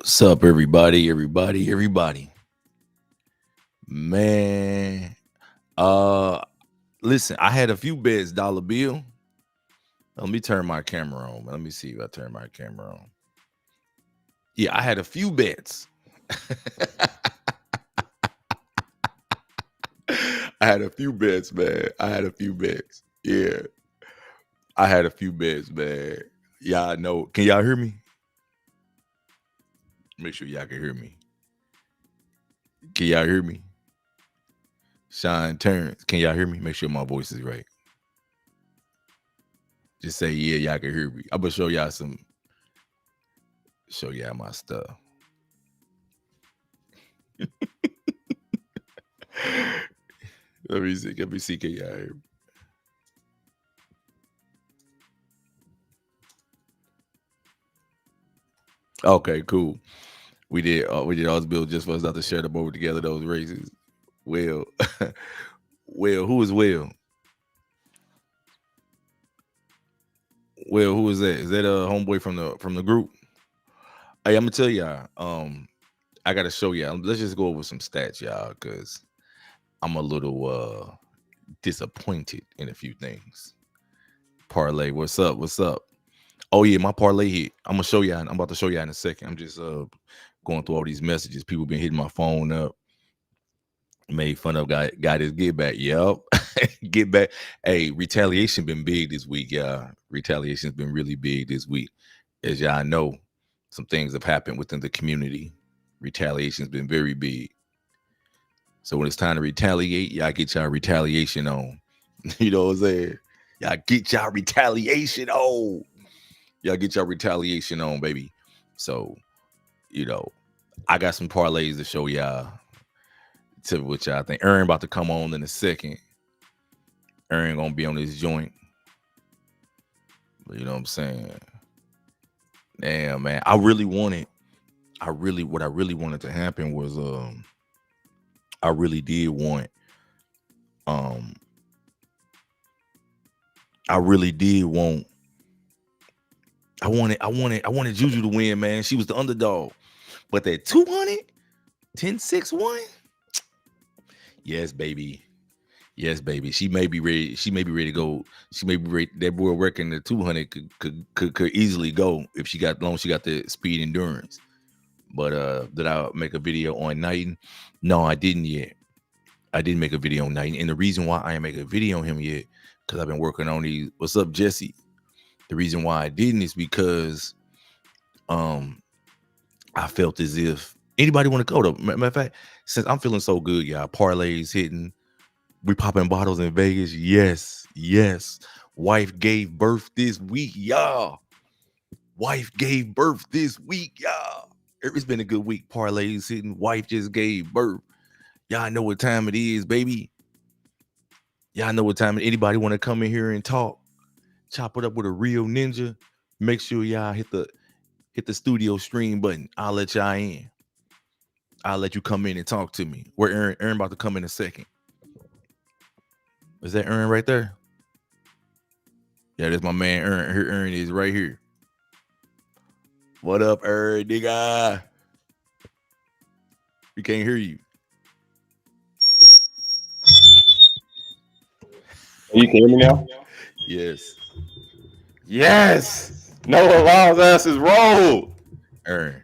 What's up, everybody? Man, uh, listen, I had a few bets, dollar bill. Let me turn my camera on. Let me see if I turn my camera on. Yeah, I had a few bets. I had a few bets, man. I had a few bets. Yeah, I had a few bets, man. Y'all know. Can y'all hear me? Make sure y'all can hear me. Can y'all hear me? Shine turns. Can y'all hear me? Make sure my voice is right. Just say yeah, y'all can hear me. I'm gonna show y'all my stuff. Let me see. Can y'all hear me? Okay, cool. We did all this build just for us not to share them over together, those races. Well, well, who is Will? Well, who is that? Is that a homeboy from the group? Hey, I'm gonna tell y'all. I gotta show y'all. Let's just go over some stats, y'all, because I'm a little disappointed in a few things. Parlay, what's up? What's up? Oh yeah, my parlay hit. I'm gonna show y'all. I'm about to show y'all in a second. I'm just going through all these messages. People been hitting my phone up. Made fun of got his get back. Yep. Get back. Hey, retaliation been big this week, y'all. Retaliation's been really big this week. As y'all know, some things have happened within the community. Retaliation's been very big. So when it's time to retaliate, y'all get y'all retaliation on. You know what I'm saying? Y'all get y'all retaliation on. Y'all get y'all retaliation on, baby. So, I got some parlays to show y'all. To what y'all think. Aaron about to come on in a second. Aaron gonna be on this joint. You know what I'm saying? Damn, man. What I really wanted to happen was I really did want I wanted Juju to win, man. She was the underdog. But that 200, 10-6-1. Yes, baby. Yes, baby. She may be ready. She may be ready to go. She may be ready. That boy working the 200 could easily go if she got long. She got the speed endurance. But did I make a video on Knighton? No, I didn't yet. I didn't make a video on Knighton, and the reason why I ain't make a video on him yet, because I've been working on these. What's up, Jesse? The reason why I didn't is because I felt as if anybody want to go though. Matter of fact, since I'm feeling so good, y'all, parlays hitting. We popping bottles in Vegas. Yes. Wife gave birth this week, y'all. Wife gave birth this week, y'all. It's been a good week. Parlays hitting. Wife just gave birth. Y'all know what time it is, baby. Y'all know what time. Anybody want to come in here and talk? Chop it up with a real ninja. Make sure y'all hit the studio stream button. I'll let y'all in. I'll let you come in and talk to me. Where Aaron about to come in a second. Is that Aaron right there? Yeah, that's my man Aaron. Here, Aaron is right here. What up, Aaron, nigga? We can't hear you. You can hear me now? Yes. Noah Lyles' ass is rolled. Aaron.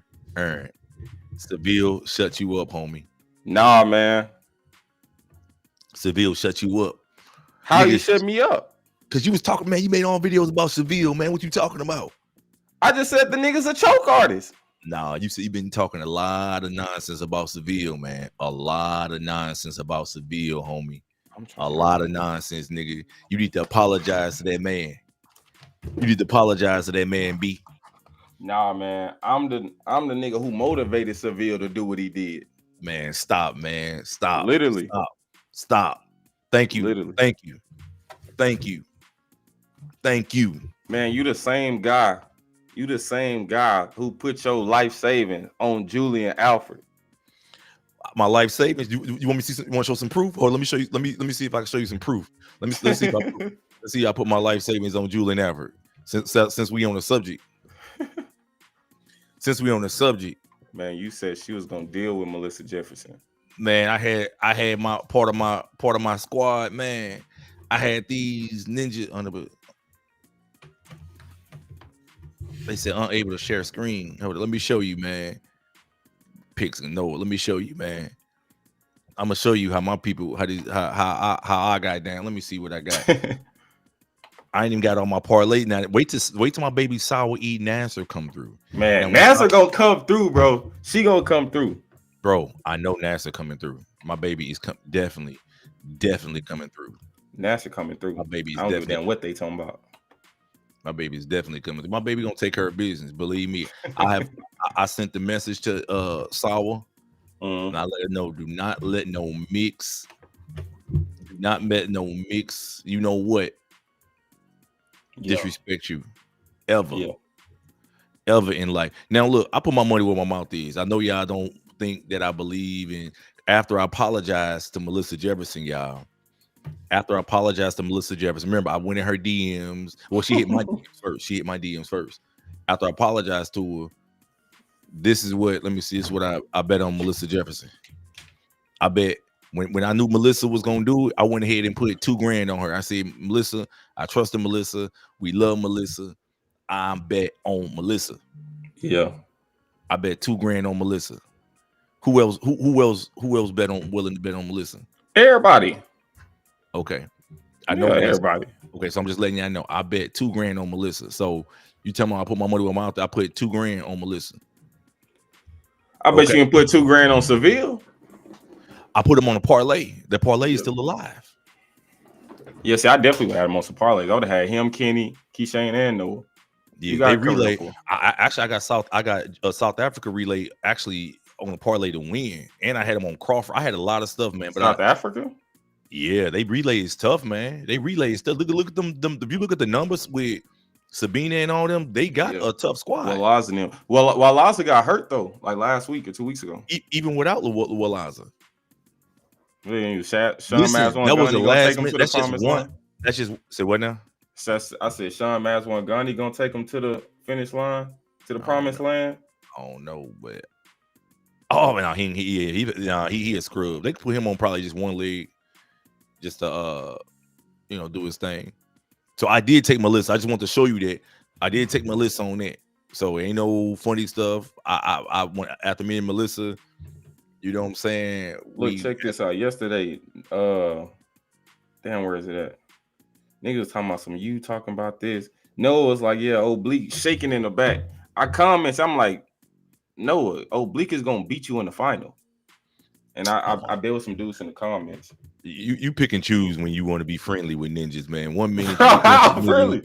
Seville shut you up, homie. Nah, man. Seville shut you up. How you shut me up? Because you was talking, man. You made all videos about Seville, man. What you talking about? I just said the nigga's a choke artist. Nah, you said you've been talking a lot of nonsense about Seville, man. A lot of nonsense about Seville, homie. A lot of nonsense, nigga. You need to apologize to that man. You need to apologize to that man, B. Nah, man. I'm the nigga who motivated Seville to do what he did. Man, stop, man. Stop. Literally. Stop. Thank you. Literally. Thank you. Man, you the same guy. You the same guy who put your life savings on Julian Alfred. My life savings. You want me to see? You want to show some proof? Or let me show you. Let me see if I can show you some proof. Let's see if let's see. I put my life savings on Julian Alfred. Since we on the subject. Man, you said she was gonna deal with Melissa Jefferson. Man, I had my part of my squad, man. I had these ninjas under, but they said unable to share screen. Hold on, let me show you, man. Picks and no, let me show you, man. I'm gonna show you how my people how I got down. Let me see what I got. I ain't even got on my parlay now. Wait till my baby sour eating answer come through. Man, NASA gonna come through, bro. She gonna come through. Bro, I know NASA coming through. My baby is definitely coming through. NASA coming through. My baby's I don't give a damn what they talking about. My baby's definitely coming through. My baby gonna take care of business. Believe me. I sent the message to Sour. And I let her know, do not let no mix. Do not let no mix. You know what? Disrespect you. Ever. Yeah. Ever in life. Now look, I put my money where my mouth is. I know y'all don't think that I believe in. After I apologized to Melissa Jefferson, y'all. After I apologized to Melissa Jefferson, remember I went in her DMs. Well, she hit my DMs first. She hit my DMs first. After I apologized to her, this is what. Let me see. This is what I bet on Melissa Jefferson. I bet when I knew Melissa was gonna do it, I went ahead and put $2,000 on her. I said, Melissa, I trusted Melissa. We love Melissa. I bet on Melissa. Yeah. I bet $2,000 on Melissa. Who else? Who else willing to bet on Melissa? Everybody. Okay. I know everybody. Okay, so I'm just letting y'all know. I bet $2,000 on Melissa. So you tell me I put my money where my mouth. I put $2,000 on Melissa. I bet you can put $2,000 on Seville. I put him on a parlay. The parlay is still alive. Yeah, see, I definitely would have him on some parlays. I would have had him, Kenny, Keyshawn, and Noah. Yeah, they relay. I got a South Africa relay actually on a parlay to win, and I had him on Crawford. I had a lot of stuff, man. But South Africa. Yeah, they relay is tough, man. They relay is tough. Look at them. If you look at the numbers with Sabina and all them, they got a tough squad. Lyles and them. Well, Lyles got hurt though, like last week or 2 weeks ago. Even without Lyles. Listen, that was the last minute. That's just one. That's just say what now? I said Sean Maswan Gundy gonna take him to the finish line, to the promised land. I don't know, but no, he is screwed. They could put him on probably just one leg, just to do his thing. So I did take Melissa. I just want to show you that I did take Melissa on that. So ain't no funny stuff. I went after me and Melissa. You know what I'm saying? Look, check this out. Yesterday, damn, where is it at? Niggas was talking about some you talking about this. Noah was like, yeah, Oblique shaking in the back. I comments, I'm like, Noah, Oblique is gonna beat you in the final. And I there was some dudes in the comments. You pick and choose when you want to be friendly with ninjas, man. 1 minute, really.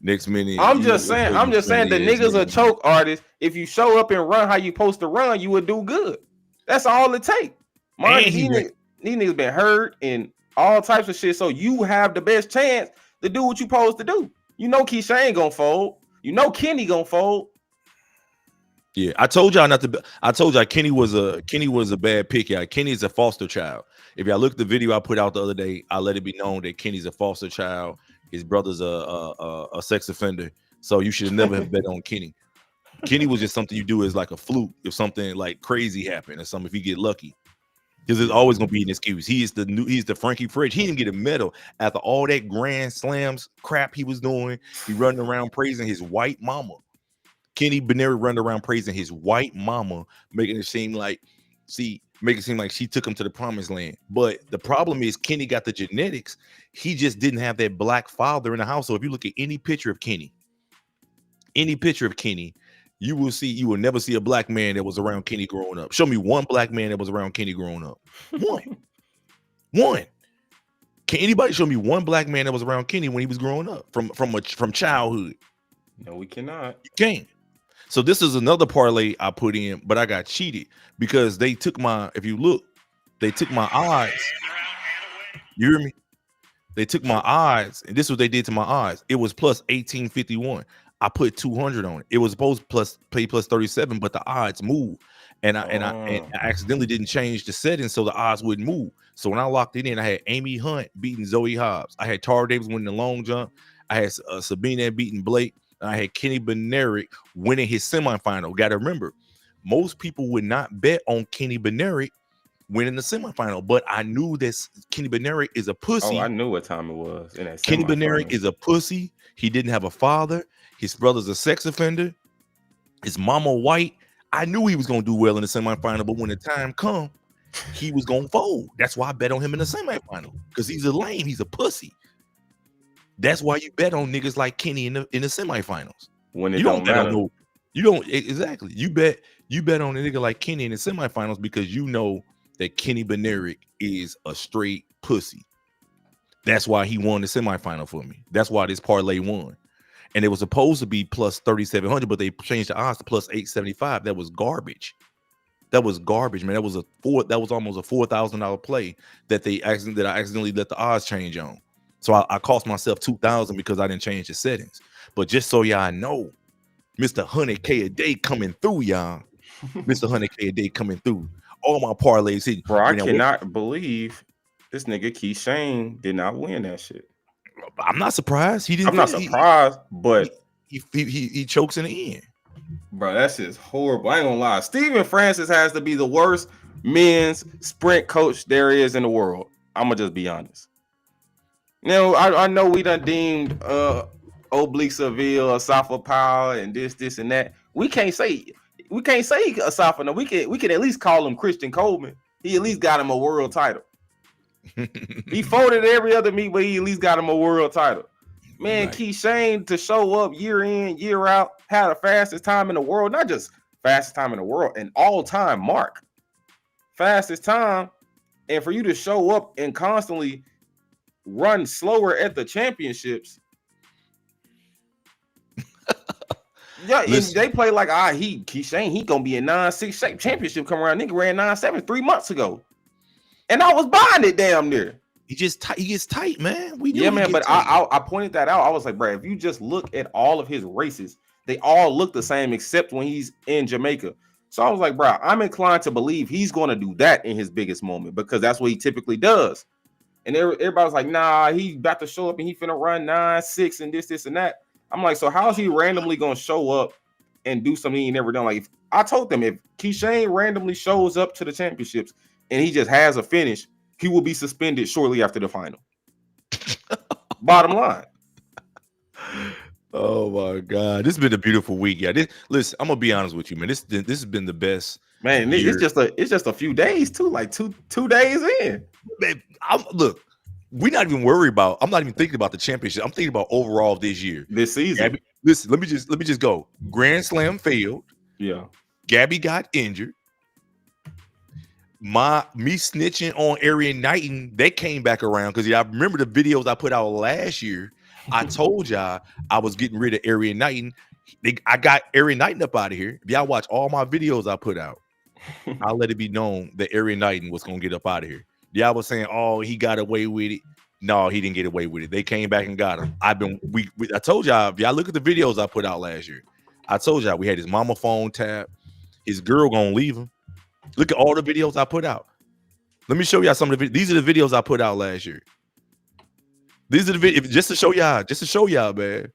Next minute. I'm just saying the niggas are choke artists. If you show up and run how you supposed to run, you would do good. That's all it takes. These niggas been hurt and all types of shit. So you have the best chance to do what you supposed to do. You know Keisha ain't gonna fold. You know Kenny gonna fold. Yeah, I told y'all not to. I told y'all Kenny was a bad pick. Yeah, Kenny's a foster child. If y'all look at the video I put out the other day, I let it be known that Kenny's a foster child. His brother's a sex offender. So you should never have bet on Kenny. Kenny was just something you do as like a fluke if something like crazy happened or something if you get lucky. Because there's always gonna be an excuse. He's the Frankie Fridge. He didn't get a medal after all that grand slams crap he was doing. He running around praising his white mama. Kenny Beneri running around praising his white mama, making it seem like she took him to the promised land. But the problem is Kenny got the genetics. He just didn't have that black father in the house. So if you look at any picture of Kenny, you will never see a black man that was around Kenny growing up. Show me one black man that was around Kenny growing up. One. Can anybody show me one black man that was around Kenny when he was growing up from childhood? No, we cannot. You can't. So this is another parlay I put in, but I got cheated because they took my odds. You hear me? They took my odds, and this is what they did to my odds. It was plus 1851. I put 200 on it. It was supposed to pay plus 37, but the odds moved, and I accidentally didn't change the settings so the odds wouldn't move. So when I locked it in, I had Amy Hunt beating Zoe Hobbs. I had Tara Davis winning the long jump. I had Sabina beating Blake. And I had Kenny Benerick winning his semifinal. Got to remember, most people would not bet on Kenny Bednarek winning the semifinal, but I knew that Kenny Bednarek is a pussy. Oh, I knew what time it was in that Kenny Bednarek semifinal. is a pussy. He didn't have a father. His brother's a sex offender. His mama white. I knew he was gonna do well in the semifinal, but when the time come, he was gonna fold. That's why I bet on him in the semifinal, because he's a lame. He's a pussy. That's why you bet on niggas like Kenny in the semifinals. When it you don't matter. You don't exactly. You bet on a nigga like Kenny in the semifinals because you know that Kenny Bednarek is a straight pussy. That's why he won the semifinal for me. That's why this parlay won. And it was supposed to be plus 3,700, but they changed the odds to plus 875. That was garbage. That was garbage, man. That was almost a $4,000 play that I accidentally let the odds change on. So I cost myself $2,000 because I didn't change the settings. But just so y'all know, Mr. 100K a day coming through, y'all. Mr. 100K a day coming through. All my parlays. Bro, I cannot believe this nigga Keith Shane did not win that shit. I'm not surprised. He didn't. I'm not surprised, but he chokes in the end. Bro, that's just horrible. I ain't gonna lie. Steven Francis has to be the worst men's sprint coach there is in the world. I'm gonna just be honest. Now, I know we done deemed Oblique Seville, Asafa Powell, and this and that. We can't say Asafa. No, we can at least call him Christian Coleman. He at least got him a world title. He folded every other meet, but he at least got him a world title. Man, right. Keith Shane to show up year in, year out, had the fastest time in the world, not just fastest time in the world, an all-time mark. Fastest time. And for you to show up and constantly run slower at the championships. Yeah, and they play like Keith Shane, he gonna be a 9-6 championship come around. Nigga ran 9-7 3 months ago. And I was buying it damn near. He gets tight, man. But I pointed that out. I was like, bro, if you just look at all of his races, they all look the same except when he's in Jamaica. So I was like, bro, I'm inclined to believe he's going to do that in his biggest moment because that's what he typically does. And everybody's like, nah, he's about to show up and he finna run 9-6 and this and that. I'm like, so how's he randomly going to show up and do something he never done? Like, I told them if Keith Shane randomly shows up to the championships and he just has a finish, he will be suspended shortly after the final. Bottom line. Oh my God, this has been a beautiful week. Yeah, listen, I'm gonna be honest with you, man. This has been the best. Man, year. It's just a few days too, like two days in. Man, look, we're not even worried about. I'm not even thinking about the championship. I'm thinking about overall this year, this season. Gabby, listen, let me just go. Grand Slam failed. Yeah, Gabby got injured. Me snitching on Arian Knighton, they came back around because I remember the videos I put out last year. I told y'all I was getting rid of Arian Knighton. I got Arian Knighton up out of here. If y'all watch all my videos I put out, I'll let it be known that Arian Knighton was gonna get up out of here. Y'all was saying, "Oh, he got away with it." No, he didn't get away with it. They came back and got him. I told y'all. If y'all look at the videos I put out last year, I told y'all we had his mama phone tapped. His girl gonna leave him. Look at all the videos I put out. Let me show y'all some of the videos. These are the videos I put out last year. These are the videos just to show y'all, man.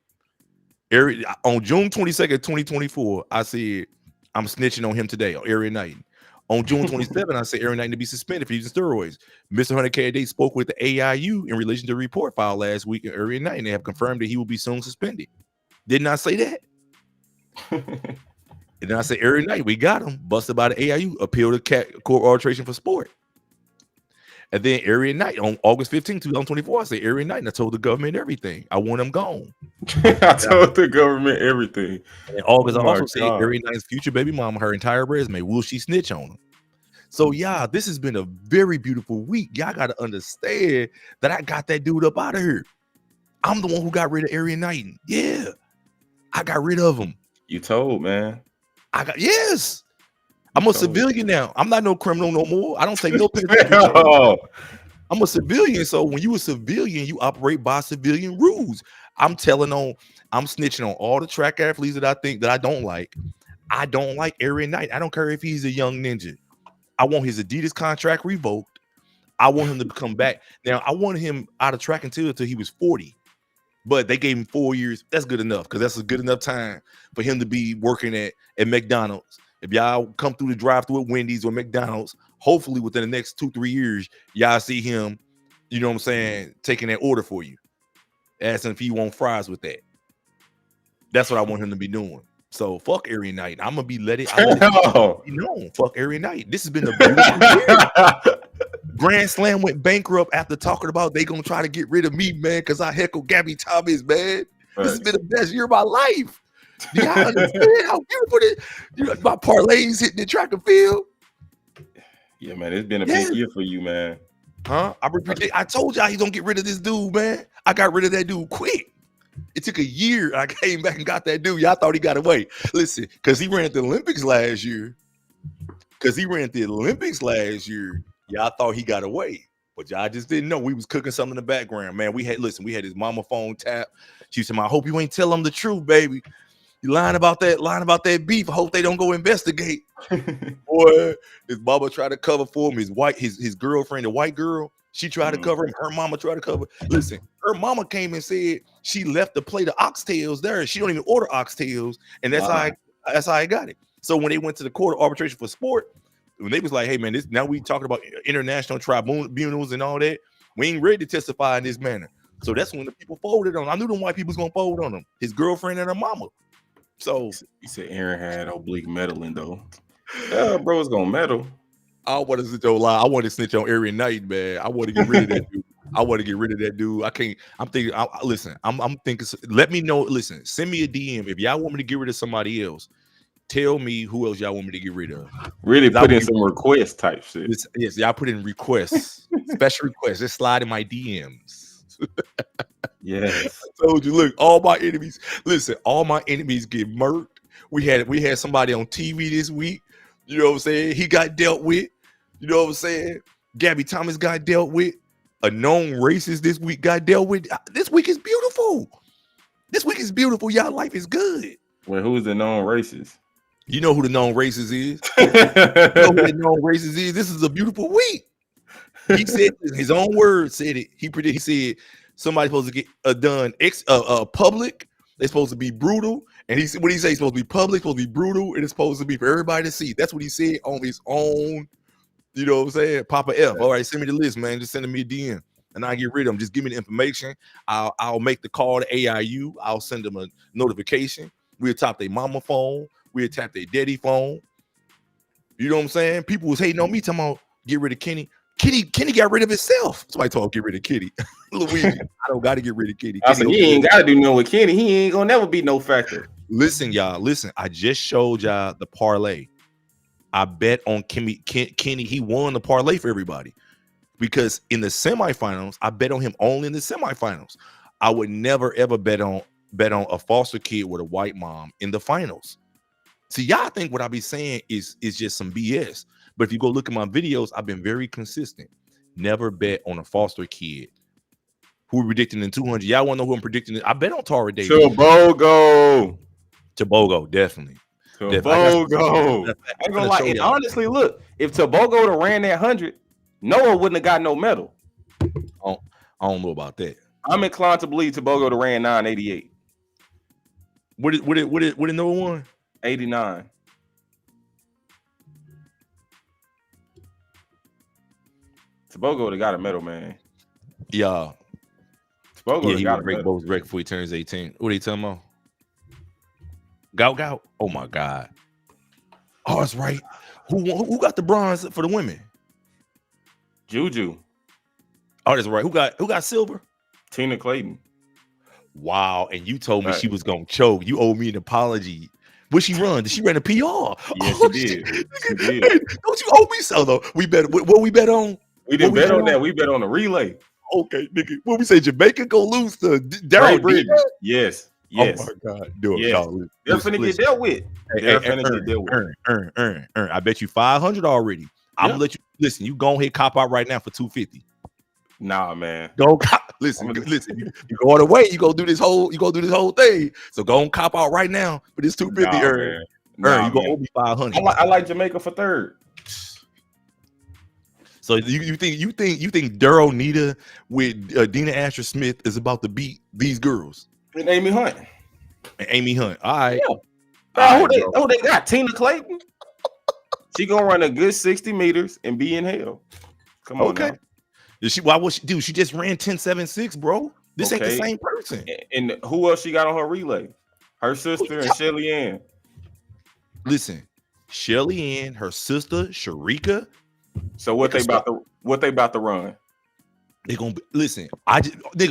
On June 22nd, 2024, I said I'm snitching on him today, on Arian Knighton. On June 27th, I said Arian Knighton to be suspended for using steroids. Mr. 100K a day spoke with the AIU in relation to the report filed last week, and Arian Knighton, they have confirmed that he will be soon suspended. Didn't I say that? And then I said, Arian Knighton, we got him. Busted by the AIU. Appeal to court arbitration for sport. And then Arian Knighton on August 15, 2024, I said, Arian Knighton, I told the government everything. I want him gone. I told the government everything. And in August, I also said, Arian Knighton's future baby mama, her entire resume, will she snitch on him? So, yeah, this has been a very beautiful week. Y'all got to understand that I got that dude up out of here. I'm the one who got rid of Arian Knighton. Yeah, I got rid of him. You told, man. Yes. I'm a civilian now. I'm not no criminal no more. I don't take no pay. I'm a civilian. So when you a civilian, you operate by civilian rules. I'm snitching on all the track athletes that I think that I don't like. I don't like Arian Knighton. I don't care if he's a young ninja. I want his Adidas contract revoked. I want him to come back. Now, I wanted him out of track until he was 40. But they gave him 4 years. That's good enough because that's a good enough time for him to be working at McDonald's If y'all come through the drive-thru at Wendy's or McDonald's, hopefully within the next 2-3 years, y'all see him, you know what I'm saying, taking that order for you. Asking if he want fries with that. That's what I want him to be doing. So fuck every night. I'm gonna be let it be known. Fuck every night. This has been a beautiful year. Grand Slam went bankrupt after talking about they gonna try to get rid of me, man, because I heckled Gabby Thomas, man. Right. This has been the best year of my life. Do y'all understand how beautiful it is? My parlays hitting the track and field. Yeah, man, it's been a big year for you, man. Huh? I told y'all he's gonna get rid of this dude, man. I got rid of that dude quick. It took a year. I came back and got that dude. Y'all thought he got away. Listen, because he ran at the Olympics last year. Y'all thought he got away. But y'all just didn't know. We was cooking something in the background, man. We had his mama phone tap. She said, I hope you ain't tell him the truth, baby. You lying about that beef. I hope they don't go investigate. Boy, his mama tried to cover for him. His girlfriend, the white girl, she tried to cover him. Her mama tried to cover. Listen, her mama came and said she left the plate of oxtails there. She don't even order oxtails, and that's how I got it. So when they went to the court of arbitration for sport, when they was like, "Hey man, now we talking about international tribunals and all that. We ain't ready to testify in this manner." So that's when the people folded on him. I knew them white people was gonna fold on him. His girlfriend and her mama. So he said Aaron had oblique meddling though. Yeah, bro, it's gonna meddle. I want to snitch on lie. I want to snitch on every night, man. I want to get rid of that dude. I can't. I'm thinking. Listen. I'm thinking. Let me know. Listen. Send me a DM if y'all want me to get rid of somebody else. Tell me who else y'all want me to get rid of. Really put in some request type shit. Yes, y'all put in requests, special requests. Just slide in my DMs. Yes. I told you. Look, all my enemies. Listen, all my enemies get murked. We had somebody on TV this week. You know what I'm saying? He got dealt with. You know what I'm saying? Gabby Thomas got dealt with. A known racist this week got dealt with. This week is beautiful. Y'all life is good. Well, who's the known racist? You know who the known racist is. This is a beautiful week. He said his own words said it. He said somebody's supposed to get done public. They're supposed to be brutal. And he said, what he say? It's supposed to be public, supposed to be brutal, and it's supposed to be for everybody to see. That's what he said on his own. You know what I'm saying? Papa F. All right, send me the list, man. Just send me a DM. And I get rid of them. Just give me the information. I'll make the call to AIU. I'll send them a notification. We'll tap their mama phone. We'll tap their daddy phone. You know what I'm saying? People was hating on me, talking about get rid of Kenny. Kenny got rid of himself. Somebody told get rid of Kenny. Luigi, I don't got to get rid of Kenny. I said, he ain't got to do nothing with Kenny. He ain't gonna never be no factor. Listen, y'all. Listen, I just showed y'all the parlay. I bet on Kenny. He won the parlay for everybody because in the semifinals, I bet on him only in the semifinals. I would never ever bet on a foster kid with a white mom in the finals. See, y'all think what I be saying is just some BS. But if you go look at my videos, I've been very consistent. Never bet on a foster kid. Who we predicting in 200? Y'all want to know who I'm predicting? I bet on Tara Davis. Tobogo, definitely. Tobogo. I ain't gonna lie. And honestly, look, if Tobogo would ran that 100, Noah wouldn't have got no medal. I don't know about that. I'm inclined to believe Tobogo to ran 988. What did Noah won? 89. Tobogo would have got a medal, man. Yeah. Tobogo he got to break both record before he turns 18. What are you talking about? Gout. Oh my God. Oh, that's right. Who got the bronze for the women? Juju. Oh, that's right. Who got silver? Tina Clayton. Wow. And you told me she was gonna choke. You owe me an apology. What she run? Did she run a PR? Yes, she did. She did. Hey, don't you owe me so though? We bet. What we bet on? We didn't bet on that. We bet on the relay. Okay, nigga. What we say? Jamaica go lose to Daryl Bridges. Yes. Yes. Oh my God. Do it. Yes. They're finna get dealt with. They're finna get dealt with. Earn. I bet you 500 already. I'm gonna let you listen. You go ahead, cop out right now for 250. Nah, man. Don't listen. You go all the way. You go do this whole thing. So go and cop out right now for this 250. Earn. You gonna owe me 500. I like Jamaica for third. So you think Daryl Nita with Dina Asher Smith is about to beat these girls? And Amy Hunt. All right. Yeah. Who they got? Tina Clayton. She gonna run a good 60 meters and be in hell. Come on now. Why was she? Dude, she just ran 10.76, bro. This ain't the Okay. same person. And who else she got on her relay? Her sister and Shelly Ann. Listen, Shelly Ann, her sister Sharika. So what they about to run? They gonna listen. They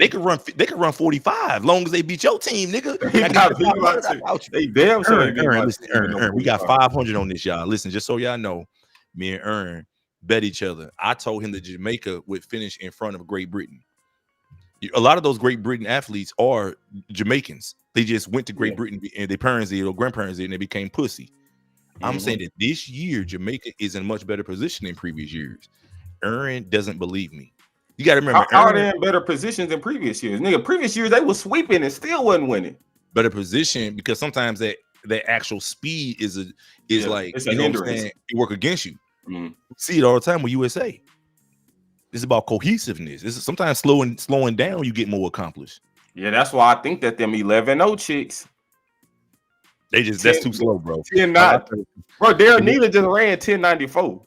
could run. They could run 45, long as they beat your team, nigga. They damn sure. Ern, we got 500 on this, y'all. Listen, just so y'all know, me and Ern bet each other. I told him that Jamaica would finish in front of Great Britain. A lot of those Great Britain athletes are Jamaicans. They just went to Great Britain and their parents did or grandparents did, and they became pussy. I'm saying that this year Jamaica is in a much better position than previous years. Ern doesn't believe me. You got to remember, how are they in better positions than previous years? Nigga, previous years they was sweeping and still wasn't winning. Better position because sometimes that actual speed is like, it's you know what I'm saying, it work against you. See it all the time with USA. It's about cohesiveness. This is sometimes slowing down, you get more accomplished. Yeah, that's why I think that them 11-0 chicks. That's too slow, bro. Bro, Daryl just ran 10.94.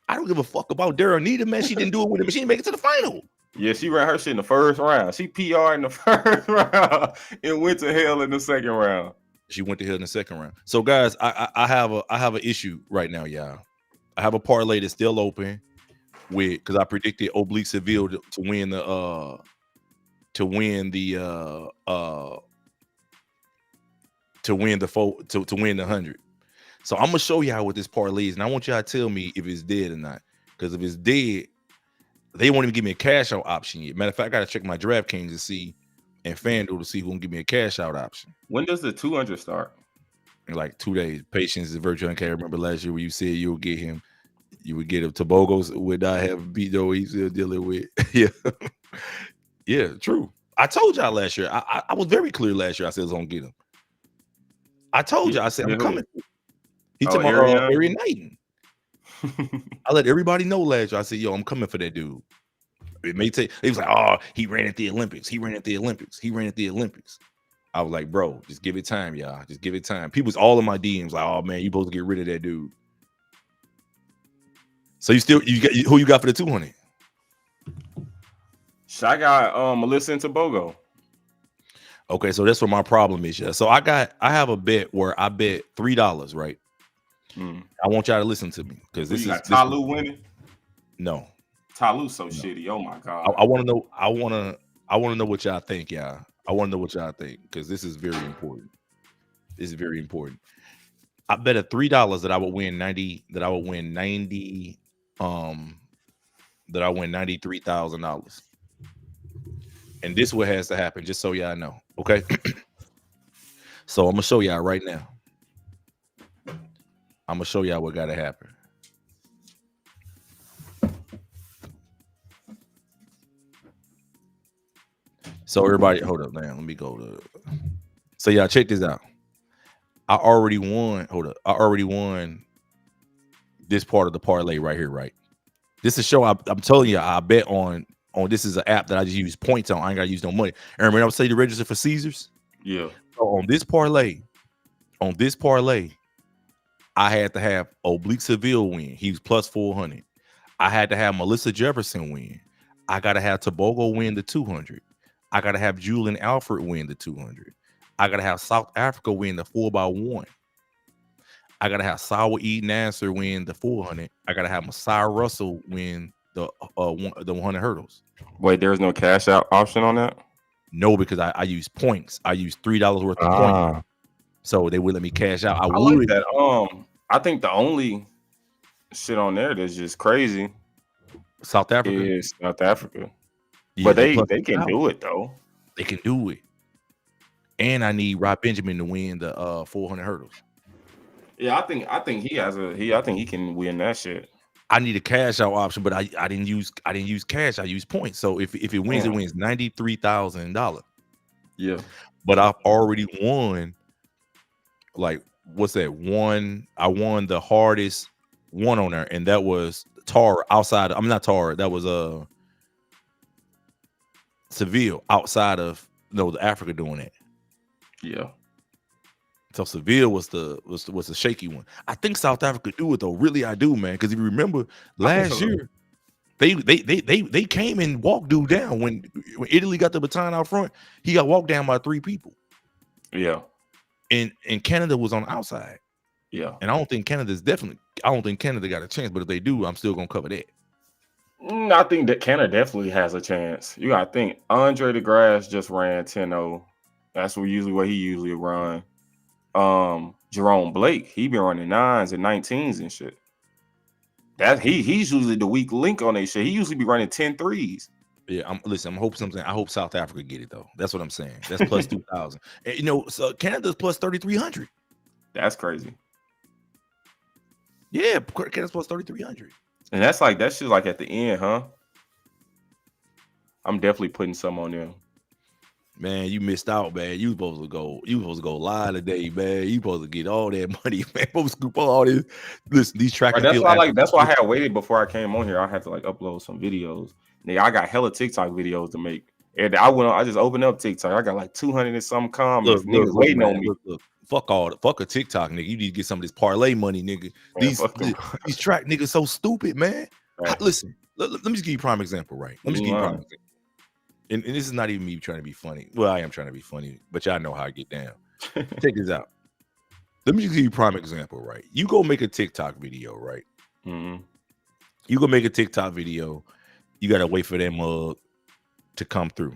I don't give a fuck about Daryl Nita, man. She didn't do it with him. She didn't make it to the final. Yeah, she ran her shit in the first round. She PR in the first round and went to hell in the second round. She went to hell in the second round. So, guys, I have an issue right now, y'all. I have a parlay that's still open because I predicted Oblique Seville to win the 100. So I'm gonna show y'all what this parlay is, and I want y'all to tell me if it's dead or not. Because if it's dead, they won't even give me a cash out option yet. Matter of fact, I gotta check my DraftKings to see and FanDuel to see who can give me a cash out option. When does the 200 start? In like 2 days. Patience is virtual. I can't remember last year where you said you would get him. You would get him. Tobogos would not have beat though he's still dealing with. Yeah. Yeah, true. I told y'all last year. I was very clear last year. I said I was gonna get him. I told y'all. I said I'm coming. He took my Arian Knighton. I let everybody know last year. I said, yo, I'm coming for that dude. It may take. He was like, oh, he ran at the Olympics. He ran at the Olympics. I was like, bro, just give it time, y'all. Just give it time. People's all in my DMs like, oh man, you supposed to get rid of that dude. So you got who you got for the 200? I got Melissa and Tobogo. Okay, so that's what my problem is. Yeah. So I have a bet where I bet $3, right? I want y'all to listen to me because this is Talu winning. No, Talu's so shitty. Oh my god. I want to know. I want to know what y'all think, y'all. I want to know what y'all think because this is very important. This is very important. I bet $3 that I would win 90. That I would win 90. That I win $93,000. And this what has to happen, just so y'all know. Okay. So I'm gonna show y'all right now. I'm gonna show y'all what gotta happen. So everybody, hold up, man. Let me go to. So y'all check this out. I already won. Hold up. I already won this part of the parlay right here, right? This is a show. I'm telling you, I bet on. This is an app that I just use points on. I ain't gotta use no money. And remember, I was saying to register for Caesars. Yeah. So on this parlay, I had to have Oblique Seville win. He was plus 400. I had to have Melissa Jefferson win. I gotta have Tobogo win the 200. I gotta have Julian Alfred win the 200. I gotta have South Africa win the 4x1. I gotta have Sawa E. Nasser win the 400. I gotta have Messiah Russell win the 100 hurdles. Wait, there's no cash out option on that? No, because I use points. I use $3 worth of points. So they would let me cash out. I would. Like that. I think the only shit on there that's just crazy South Africa is South Africa. Yeah, but they can do it though. They can do it. And I need Rob Benjamin to win the 400 hurdles. Yeah, I think he can win that shit. I need a cash out option, but I didn't use cash. I used points. So if it wins, it wins $93,000. Yeah. But I've already won. Like, what's that? I won the hardest one on there, and that was Tara outside. I'm not Tara. That was Seville outside of the Africa doing it. Yeah. So Seville was the shaky one. I think South Africa do it though. Really, I do, man. Because if you remember last year, they came and walked dude down when Italy got the baton out front. He got walked down by 3 people. Yeah. And Canada was on the outside. Yeah. And I don't think Canada got a chance. But if they do, I'm still gonna cover that. I think that Canada definitely has a chance. You gotta think Andre DeGrasse just ran 10-0. That's what he usually run. Jerome Blake, he been running 9s and 19s and shit. That he's usually the weak link on that shit. He usually be running 10-3s. Yeah, I hope South Africa get it though. That's what I'm saying. That's plus 2,000. And so Canada's plus 3,300. That's crazy. Yeah, Canada's plus 3,300. And that's like that shit like at the end, huh? I'm definitely putting some on them. Man, you missed out, man. You supposed to go live today, man. You supposed to get all that money, man. Supposed to scoop all this. Listen, these track and field. That's why I had waited before I came on here. I had to like upload some videos. Nigga, I got hella TikTok videos to make. And I just opened up TikTok. I got like 200 and some comments. Niggas waiting on me. Look. Fuck a TikTok, nigga. You need to get some of this parlay money, nigga. Man, these track niggas so stupid, man. Right. Listen, let me just give you a prime example, right? Let me just give you a prime example. And this is not even me trying to be funny. Well, I am trying to be funny, but y'all know how I get down. Check this out. Let me just give you a prime example, right? You go make a TikTok video, right? Mm-hmm. You go make a TikTok video. You got to wait for that mug to come through.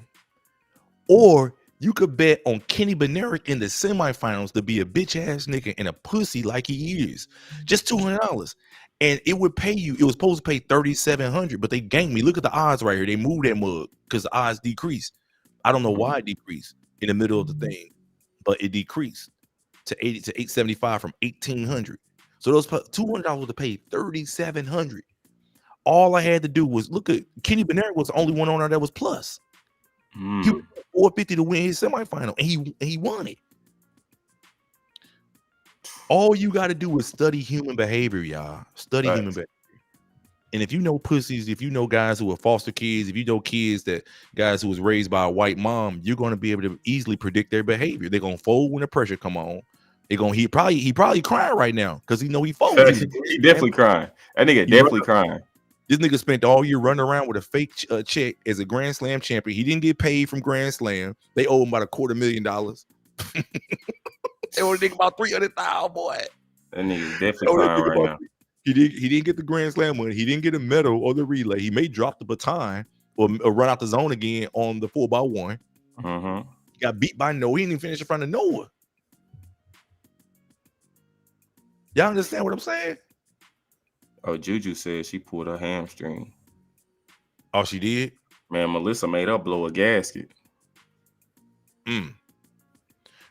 Or you could bet on Kenny Benerick in the semifinals to be a bitch-ass nigga and a pussy like he is. Just $200. And it would pay you. It was supposed to pay $3,700, but they ganked me. Look at the odds right here. They moved that mug because the odds decreased. I don't know why it decreased in the middle of the thing, but it decreased to 875 from 1,800. So those $200 to pay $3,700. All I had to do was look at Kenny Benerick was the only one on there that was plus. He was $450 to win his semifinal, and he won it. All you got to do is study human behavior, y'all. Study human behavior. And if you know pussies, if you know guys who are foster kids, if you know guys who was raised by a white mom, you're going to be able to easily predict their behavior. They're going to fold when the pressure come on. He probably crying right now because he know he folds. He definitely crying. That nigga definitely crying. This nigga spent all year running around with a fake check as a Grand Slam champion. He didn't get paid from Grand Slam. They owe him about $250,000. They owe a nigga about $300,000, boy. That nigga definitely crying right now. He didn't get the Grand Slam money. He didn't get a medal or the relay. He may drop the baton or run out the zone again on the 4x1. Mm-hmm. He got beat by Noah. He didn't even finish in front of Noah. Y'all understand what I'm saying? Oh, Juju said she pulled her hamstring. Oh, she did? Man, Melissa made her blow a gasket.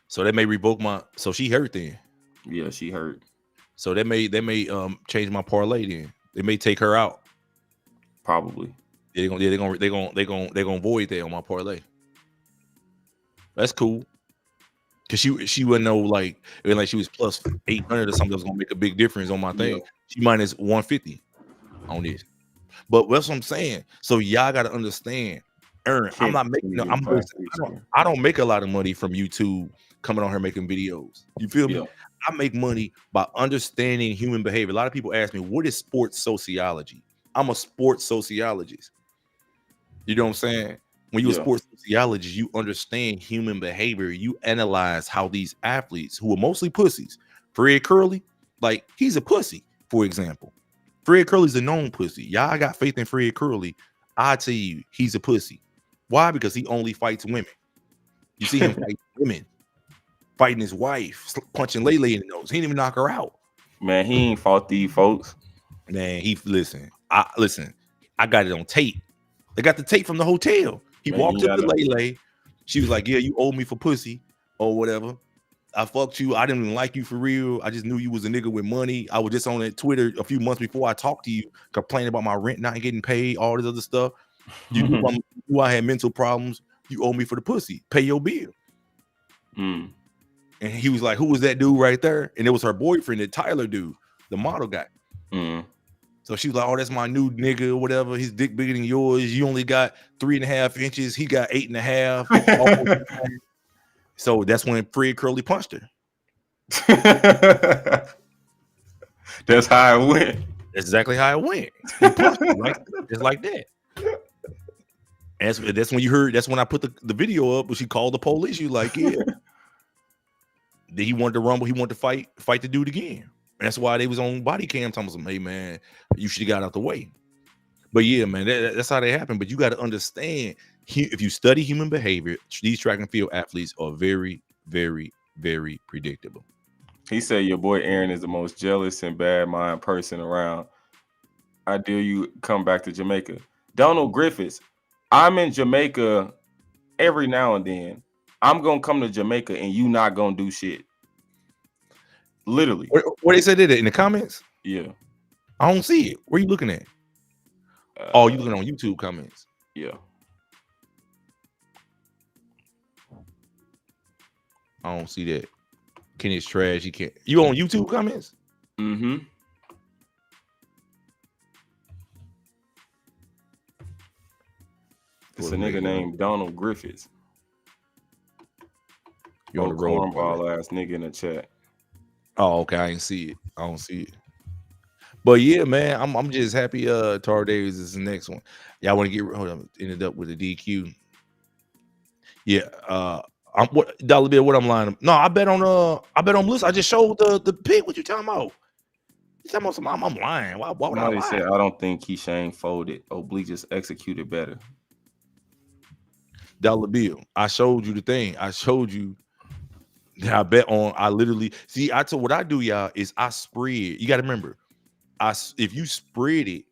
So they may revoke so she hurt then. Yeah, she hurt. So they may change my parlay then. They may take her out. Probably. They're gonna void that on my parlay. That's cool. Cause she wouldn't know like she was plus 800 or something that was gonna make a big difference on my thing. Yeah. She minus 150 on this. But that's what I'm saying. So y'all gotta understand. I'm not making I don't make a lot of money from YouTube coming on here making videos. You feel me? I make money by understanding human behavior. A lot of people ask me, what is sports sociology? I'm a sports sociologist. You know what I'm saying? When you're a sports sociologist, you understand human behavior. You analyze how these athletes, who are mostly pussies, Fred Curley, like he's a pussy, for example. Fred Curley's a known pussy. Y'all got faith in Fred Curley. I tell you, he's a pussy. Why? Because he only fights women. You see him fight women, fighting his wife, punching Lele in the nose. He didn't even knock her out. Man, he ain't fought these folks. Man, I got it on tape. They got the tape from the hotel. He walked up to Lele. She was like, yeah, you owe me for pussy or whatever. I fucked you. I didn't even like you for real. I just knew you was a nigga with money. I was just on that Twitter a few months before I talked to you, complaining about my rent not getting paid, all this other stuff. You knew I had mental problems. You owe me for the pussy. Pay your bill. And he was like, who was that dude right there? And it was her boyfriend, the Tyler dude, the model guy. So she was like, oh, that's my new nigga or whatever. His dick bigger than yours. You only got 3.5 inches. He got 8.5. So that's when Fred Curley punched her. That's how it went. That's exactly how it went. He punched it just like that. And that's when you heard. That's when I put the video up. When she called the police, you like, yeah. Then he wanted to rumble. He wanted to fight the dude again. And that's why they was on body cam. Telling him, hey man, you should have got out the way. But yeah, man, that's how they happen. But you got to understand, if you study human behavior, these track and field athletes are very, very, very predictable. He said your boy Aaron is the most jealous and bad mind person around. I dare you come back to Jamaica. Donald Griffiths, I'm in Jamaica every now and then. I'm gonna come to Jamaica and you not gonna do shit. Literally. What they said it in the comments? Yeah. I don't see it. Where you looking at? Oh, you looking on YouTube comments? Yeah. I don't see that. Kenny's trash. He can't. You on YouTube comments? Mm-hmm. It's a nigga named Donald Griffiths. You on the road? Cornball ass nigga in the chat. Oh, okay. I ain't see it. I don't see it. But yeah, man, I'm just happy. Tar Davis is the next one. Y'all want to get? Hold on. Ended up with a DQ. Yeah. I'm what dollar bill? What I'm lying? No, I bet on Melissa. I just showed the pick. What you talking about? You talking about something? I'm lying. Why would I lie? Said I don't think Keyshawn folded. Oblique just executed better. Dollar bill. I showed you the thing. I showed you that I bet on. I literally see. I told what I do, y'all, is I spread. You got to remember, if you spread it.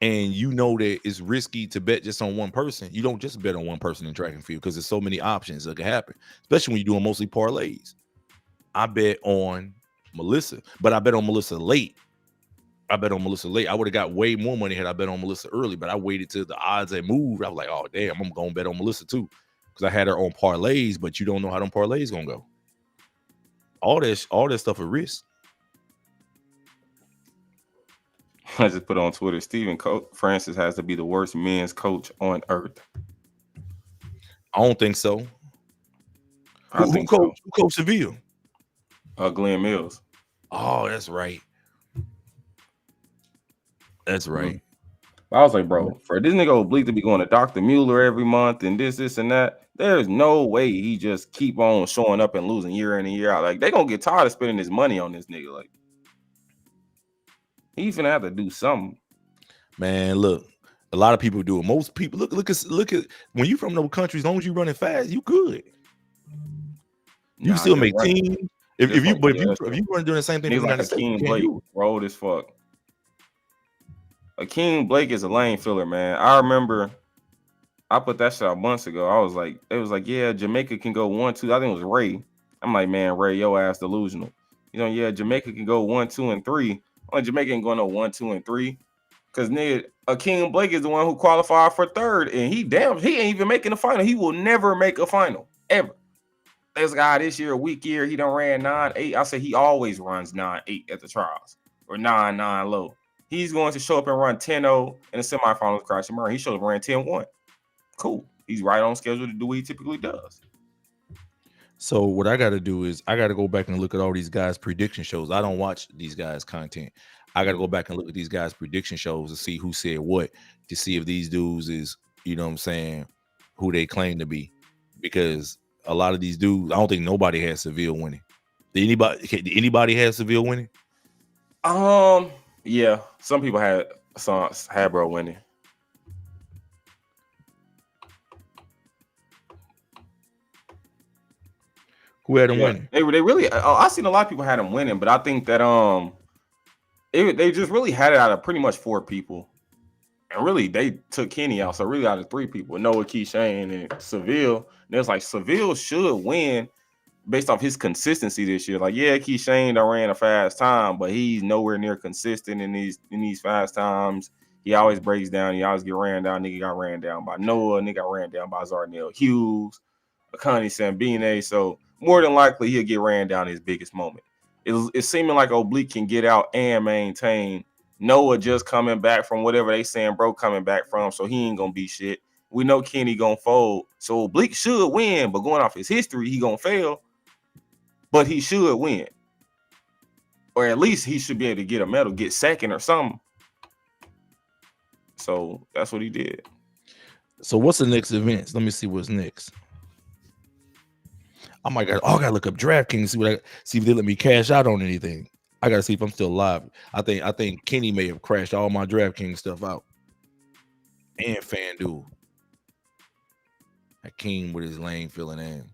And you know that it's risky to bet just on one person. You don't just bet on one person in track and field because there's so many options that can happen, especially when you're doing mostly parlays. I bet on Melissa, but I bet on Melissa late. I would have got way more money had I bet on Melissa early, but I waited till the odds had moved. I was like, oh, damn, I'm going to bet on Melissa too because I had her on parlays, but you don't know how them parlays going to go. All that stuff is risk. I just put on Twitter, Stephen Francis has to be the worst men's coach on earth. I don't think so. Who coached Seville? Glenn Mills. Oh, that's right. That's right. I was like, bro, for this nigga Oblique to be going to Dr. Mueller every month and this and that, there's no way he just keep on showing up and losing year in and year out. Like, they gonna get tired of spending his money on this nigga. Like, he's gonna have to do something. Man, look, a lot of people do it. Most people look at when you from those countries, as long as you running fast, you good. You still make teams. If you run doing the same thing, he's like Akeem Blake, rolled as fuck. Akeem Blake is a lane filler, man. I remember I put that shit out months ago. I was like, it was like, yeah, Jamaica can go 1-2. I think it was Ray. I'm like, man, Ray, your ass delusional. You know, yeah, Jamaica can go 1, 2, and 3. Only Jamaica ain't going no 1, 2, and 3. Because nigga, Akeem Blake is the one who qualified for third, and he ain't even making the final. He will never make a final ever. This guy this year, a weak year, he done ran 9-8. I said he always runs 9-8 at the trials or 9-9 low. He's going to show up and run 10-0 in the semifinals. Crash and Murray. He showed up and ran 10-1. Cool. He's right on schedule to do what he typically does. So what I got to do is I got to go back and look at all these guys' prediction shows. I don't watch these guys' content. I got to go back and look at these guys' prediction shows to see who said what, to see if these dudes is, you know what I'm saying, who they claim to be. Because a lot of these dudes, I don't think nobody has Seville winning. Did anybody have Seville winning? Yeah, some people had bro winning. Who had him winning? They really. I seen a lot of people had him winning, but I think that they just really had it out of pretty much 4 people, and really they took Kenny out. So really out of 3 people, Noah, Keyshawn, and Seville. And it's like Seville should win based off his consistency this year. Like, yeah, Keyshawn ran a fast time, but he's nowhere near consistent in these fast times. He always breaks down. He always get ran down. Nigga got ran down by Noah. Nigga got ran down by Zarnell Hughes, Akani Sambine. So more than likely he'll get ran down his biggest moment. It's seeming like Oblique can get out and maintain. Noah just coming back from whatever they saying bro coming back from, so he ain't gonna be shit. We know Kenny gonna fold, so Oblique should win, but going off his history, he gonna fail. but he should win. Or at least he should be able to get a medal, get second or something. So that's what he did. So what's the next event? Let me see what's next. I gotta look up DraftKings, see if they let me cash out on anything. I gotta see if I'm still alive. I think Kenny may have crashed all my DraftKings stuff out. And FanDuel. King with his lane filling in.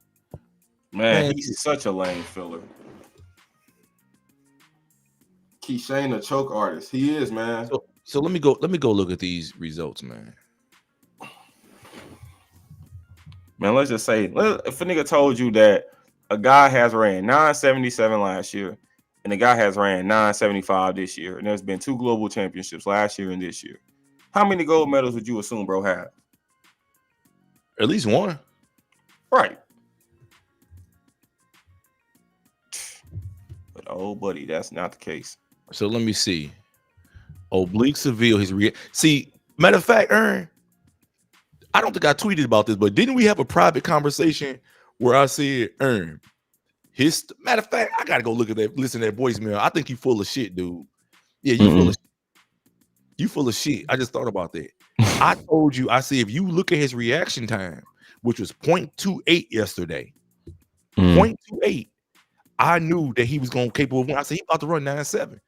Man, he's such a lane filler. Keyshawn, a choke artist. He is, man. So let me go look at these results, man. Man, let's just say, if a nigga told you that a guy has ran 977 last year and the guy has ran 975 this year, and there's been 2 global championships last year and this year, how many gold medals would you assume bro have? At least one. Right. But oh, buddy, that's not the case. So let me see. Oblique Seville, see, matter of fact, Ern, I don't think I tweeted about this, but didn't we have a private conversation where I said, Ern, matter of fact, I gotta go look at that, listen to that voicemail. I think you full of shit, dude. Yeah, you full of shit. You full of shit. I just thought about that. I told you, I said, if you look at his reaction time, which was 0.28 yesterday, 0.28, I knew that he was going to capable of winning. I said, he about to run 9.7.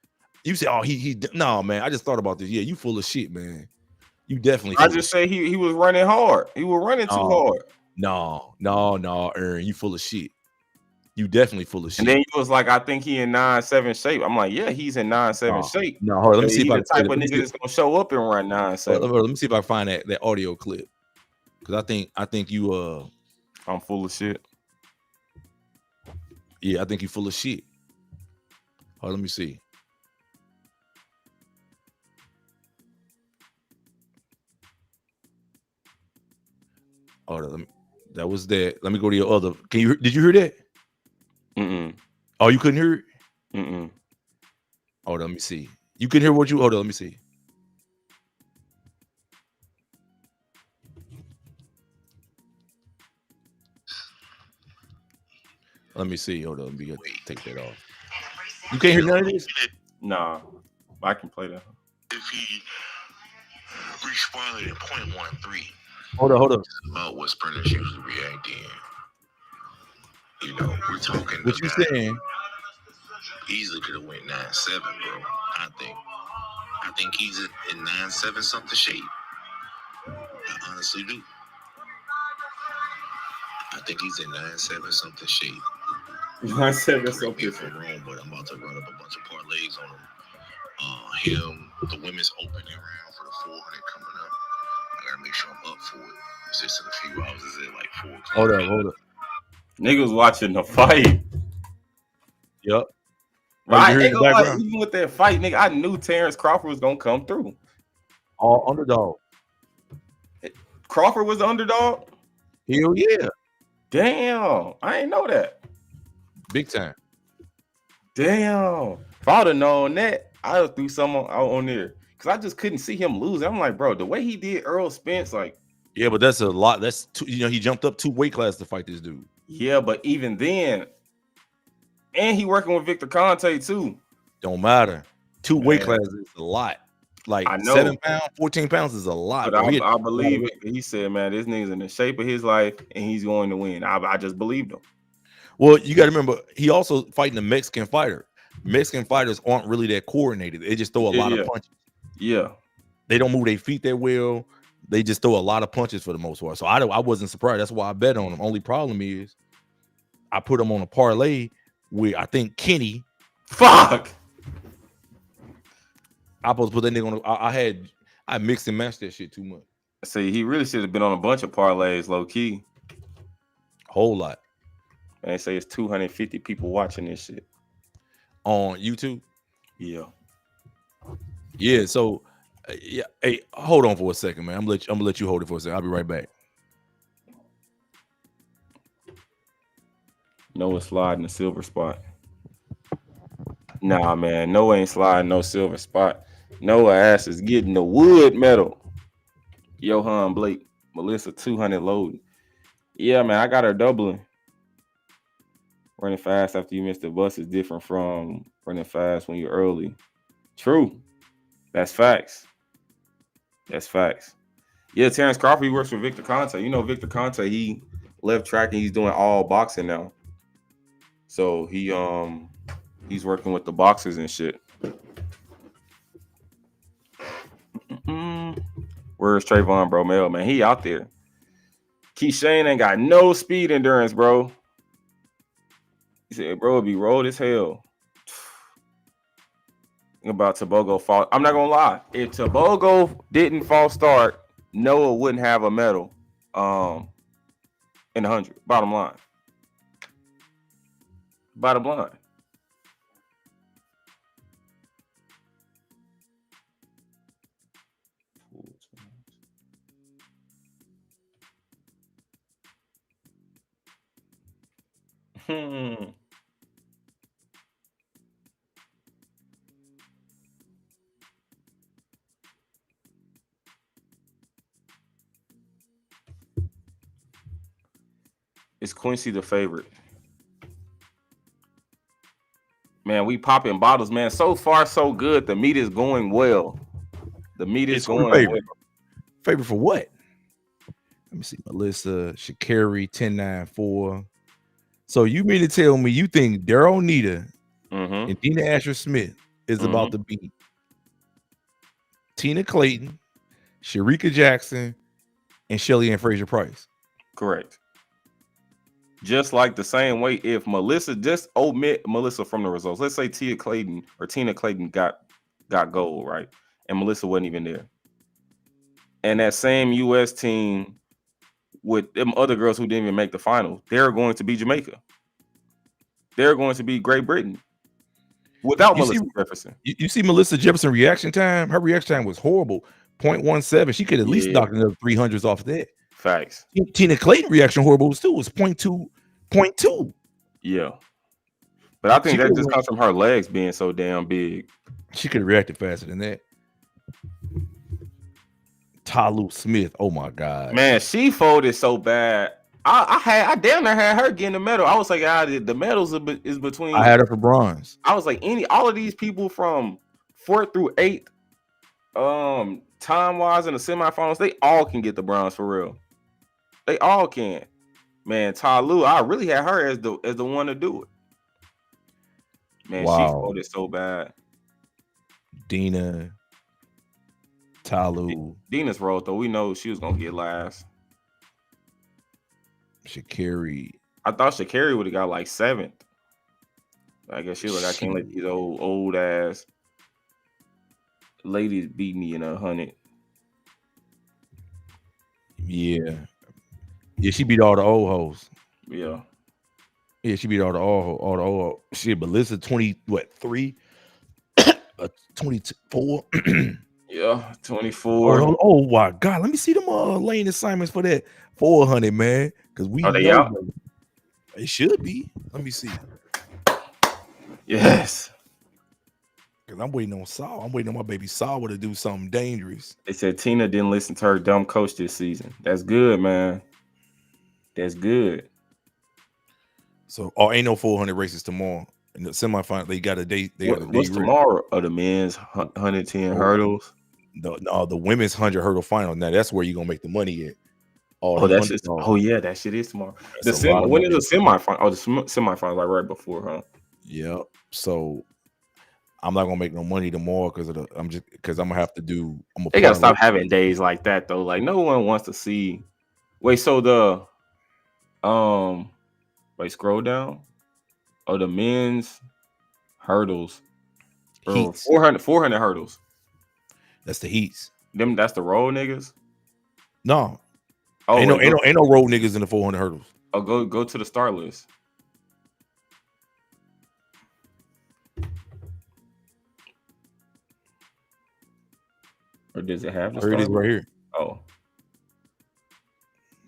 You said, oh, no, man. I just thought about this. Yeah, you full of shit, man. You definitely. I just say he was running hard. He was running too hard. No, Ern, you full of shit. You definitely full of shit. And then he was like, I think he in 9.7 shape. I'm like, yeah, he's in 9.7 shape. No, hold on, let me see if I the type of nigga that's gonna show up and run 9.7. Let me see if I find that audio clip. Because I think you I'm full of shit. Yeah, I think you full of shit. Oh, let me see. Oh, that was that. Let me go to your other. Did you hear that? Oh, you couldn't hear it? Hold on, let me see. You can hear what you. Hold on, let me see. Let me see. Hold on, let me take that off. You can't hear none of this? Nah, I can play that. If he responded in 0.13. Hold on. About what sprinters usually react in. You know, we're talking. What you saying? Easily could have went 9.7, bro. I think he's in 9.7 something shape. I honestly do. I think he's in 9.7 something shape. 9.7 something. If I'm wrong, but I'm about to run up a bunch of parlays on him. The women's opening round for the 400 coming up. I gotta make sure I'm up for it. It's just in a few hours. Is it like 4 o'clock? Hold up. Niggas watching the fight. Yep. Right, even with that fight, nigga, I knew Terrence Crawford was gonna come through. All underdog. Crawford was the underdog? Hell yeah. Damn, I ain't know that. Big time. Damn. If I would have known that, I'd have threw someone out on there. Because I just couldn't see him lose. I'm like, bro, the way he did Earl Spence, like. Yeah, but that's a lot. That's he jumped up 2 weight classes to fight this dude. Yeah, but even then, and he working with Victor Conte too. Don't matter. 2 weight classes is a lot. Like I know. 7 pounds, 14 pounds is a lot. But I believe it. He said, man, this nigga's in the shape of his life and he's going to win. I just believed him. Well, you got to remember, he also fighting a Mexican fighter. Mexican fighters aren't really that coordinated. They just throw a lot of punches. Yeah. They don't move their feet that well. They just throw a lot of punches for the most part. So I wasn't surprised. That's why I bet on him. Only problem is I put him on a parlay with, I think, Kenny. Fuck. I supposed to put that nigga on. I mixed and matched that shit too much. See, he really should have been on a bunch of parlays, low key. Whole lot. And they say it's 250 people watching this shit on YouTube. Yeah. Yeah. So, yeah. Hey, hold on for a second, man. I'm gonna let you hold it for a second. I'll be right back. Noah sliding the silver spot. Nah, man. Noah ain't sliding no silver spot. Noah ass is getting the wood medal. Johan Blake, Melissa 200 loading. Yeah, man. I got her doubling. Running fast after you miss the bus is different from running fast when you're early. True. That's facts. That's facts. Yeah, Terrence Crawford, he works for Victor Conte. You know, Victor Conte, he left track and he's doing all boxing now. So he's working with the boxers and shit. Where's Trayvon Bromell, man? He out there. Keyshawn ain't got no speed endurance, bro. He said, bro, it'd be rolled as hell. About Tebogo fall. I'm not gonna lie. If Tebogo didn't false start, Noah wouldn't have a medal. In the 100. Bottom line. Bottom line. Is Quincy the favorite? Man, we popping bottles, man. So far, so good. The meat is going well. The meat is going well. Favorite for what? Let me see. Melissa, Sha'Carri, 10-9-4. So you mean to tell me you think Daryl Nita and Dina Asher Smith is about to beat Tina Clayton, Sharika Jackson, and Shelly Ann Fraser Price? Correct. Just like the same way, if Melissa just omit Melissa from the results, let's say Tina Clayton got gold, right? And Melissa wasn't even there. And that same US team with them other girls who didn't even make the final, they're going to be Jamaica. They're going to be Great Britain without Melissa Jefferson. You see Melissa Jefferson reaction time? Her reaction time was horrible. 0.17. She could at least knock another 300s off that. Facts. Tina Clayton reaction horrible too. It was 0.2. Yeah. But I think that just comes from her legs being so damn big. She could have reacted faster than that. Talu Smith. Oh my God. Man, she folded so bad. I damn near had her getting the medal. I was like, the medals is between. I had her for bronze. I was like, all of these people from 4th through 8th, time wise in the semifinals, they all can get the bronze for real. They all can. Man, Talu, I really had her as the one to do it. Man, she folded so bad. Dina, Talu. Dina's rolled though. We know she was gonna get last. Sha'Carri. I thought Sha'Carri would have got like 7th. I guess she was like, I can't let these old ass ladies beat me in 100. Yeah, she beat all the old hoes. Yeah, she beat all the old shit. Melissa 3, 24. Yeah, 24. Oh my God, let me see them lane assignments for that 400, man. Because we know it should be. Let me see. Yes. Because I'm waiting on Saul. I'm waiting on my baby Saul to do something dangerous. They said Tina didn't listen to her dumb coach this season. That's good, man. That's good. So, ain't no 400 races tomorrow. In the semifinal, they got a date. What's tomorrow? The men's 110 hurdles. The women's 100 hurdle final. Now that's where you're gonna make the money at. That shit is tomorrow. When is the semifinal? Oh, the semifinal like right before, huh? Yeah. So I'm not gonna make no money tomorrow because I'm gonna have to do. They gotta stop having days like that though. Like no one wants to see. Wait, so scroll down. Oh, the men's hurdles. 400 hurdles. That's the heats. That's the road niggas. No. Oh, ain't no road niggas in the 400 hurdles. Oh, go to the start list. Or does it have the start list? It is right here. Oh.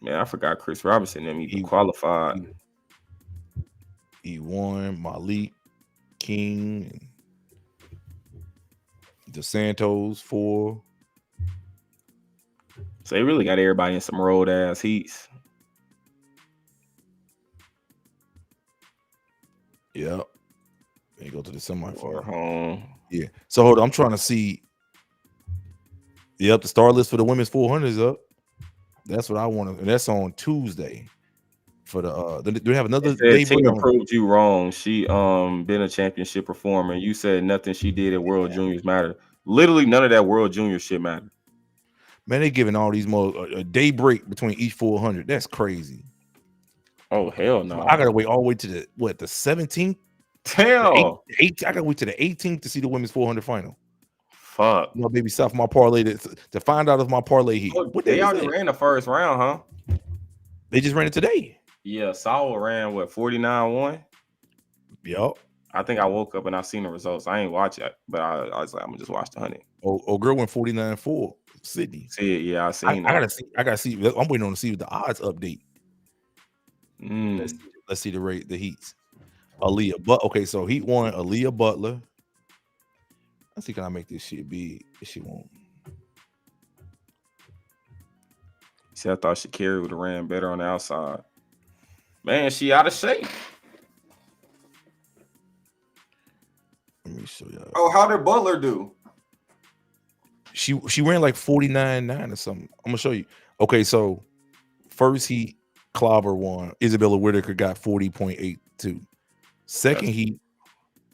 Man, I forgot Chris Robinson and he qualified. He won. Malik, King, DeSantos 4. So they really got everybody in some road ass heats. Yep. They go to the semifinal. Home. Yeah. So hold on, I'm trying to see. Yep, the star list for the women's 400 is up. That's what I want to. And that's on Tuesday. For the do they have another day? Tina proved you wrong. She been a championship performer. You said nothing she did at World Juniors mattered. Literally none of that World Junior shit mattered. Man, they giving all these more a day break between each 400. That's crazy. Oh hell no! I gotta wait all the way to the 17th. Damn. I gotta wait to the 18th to see the women's 400 final. Fuck. No, baby, stop my parlay to find out if my parlay hit. Oh, they already ran the first round, huh? They just ran it today. Yeah, Saul ran 49-1. Yep. I think I woke up and I seen the results. I ain't watch it, but I was like, I'm gonna just watch the 100. Oh, girl went 49-4. Sydney. See it, yeah, I seen that. I gotta see. I'm waiting on to see the odds update. Let's see the heats. Aaliyah, but okay, so heat 1, Aaliyah Butler. Let's see, can I make this shit big? This shit won't. See, I thought Shakira would have ran better on the outside. Man, she out of shape. Let me show y'all. Oh, how did Butler do? She ran like 49.9 or something. I'm gonna show you. Okay, so first heat, Clobber won. Isabella Whitaker got 40.82. Second heat,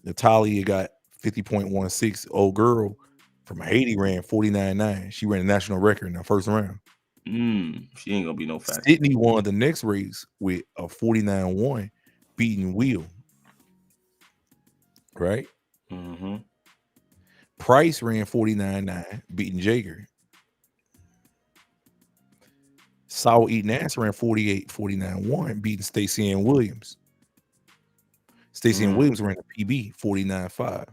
Natalia got 50.16. Old girl from Haiti ran 49.9. She ran a national record in the first round. She ain't gonna be no factor. Sydney won the next race with a 49.1, beating Wheel. Right? Mm-hmm. Price ran 49.9, beating Jager. Saul Eaton Ass ran 49.1, beating Stacey Ann Williams. Stacey Ann Williams ran a PB 49.5.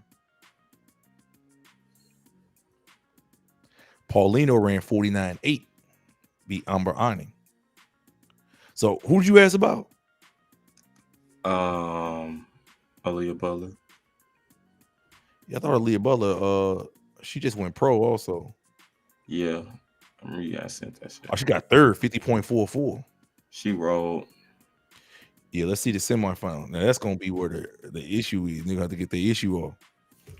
Paulino ran 49.8, beat Amber Anning. So who did you ask about? Aaliyah Butler. Yeah, I thought Aaliyah Butler, she just went pro also. Yeah. I sent that shit. Oh, she got third, 50.44. She rolled. Yeah, let's see the semifinal. Now that's gonna be where the issue is. You're gonna have to get the issue off.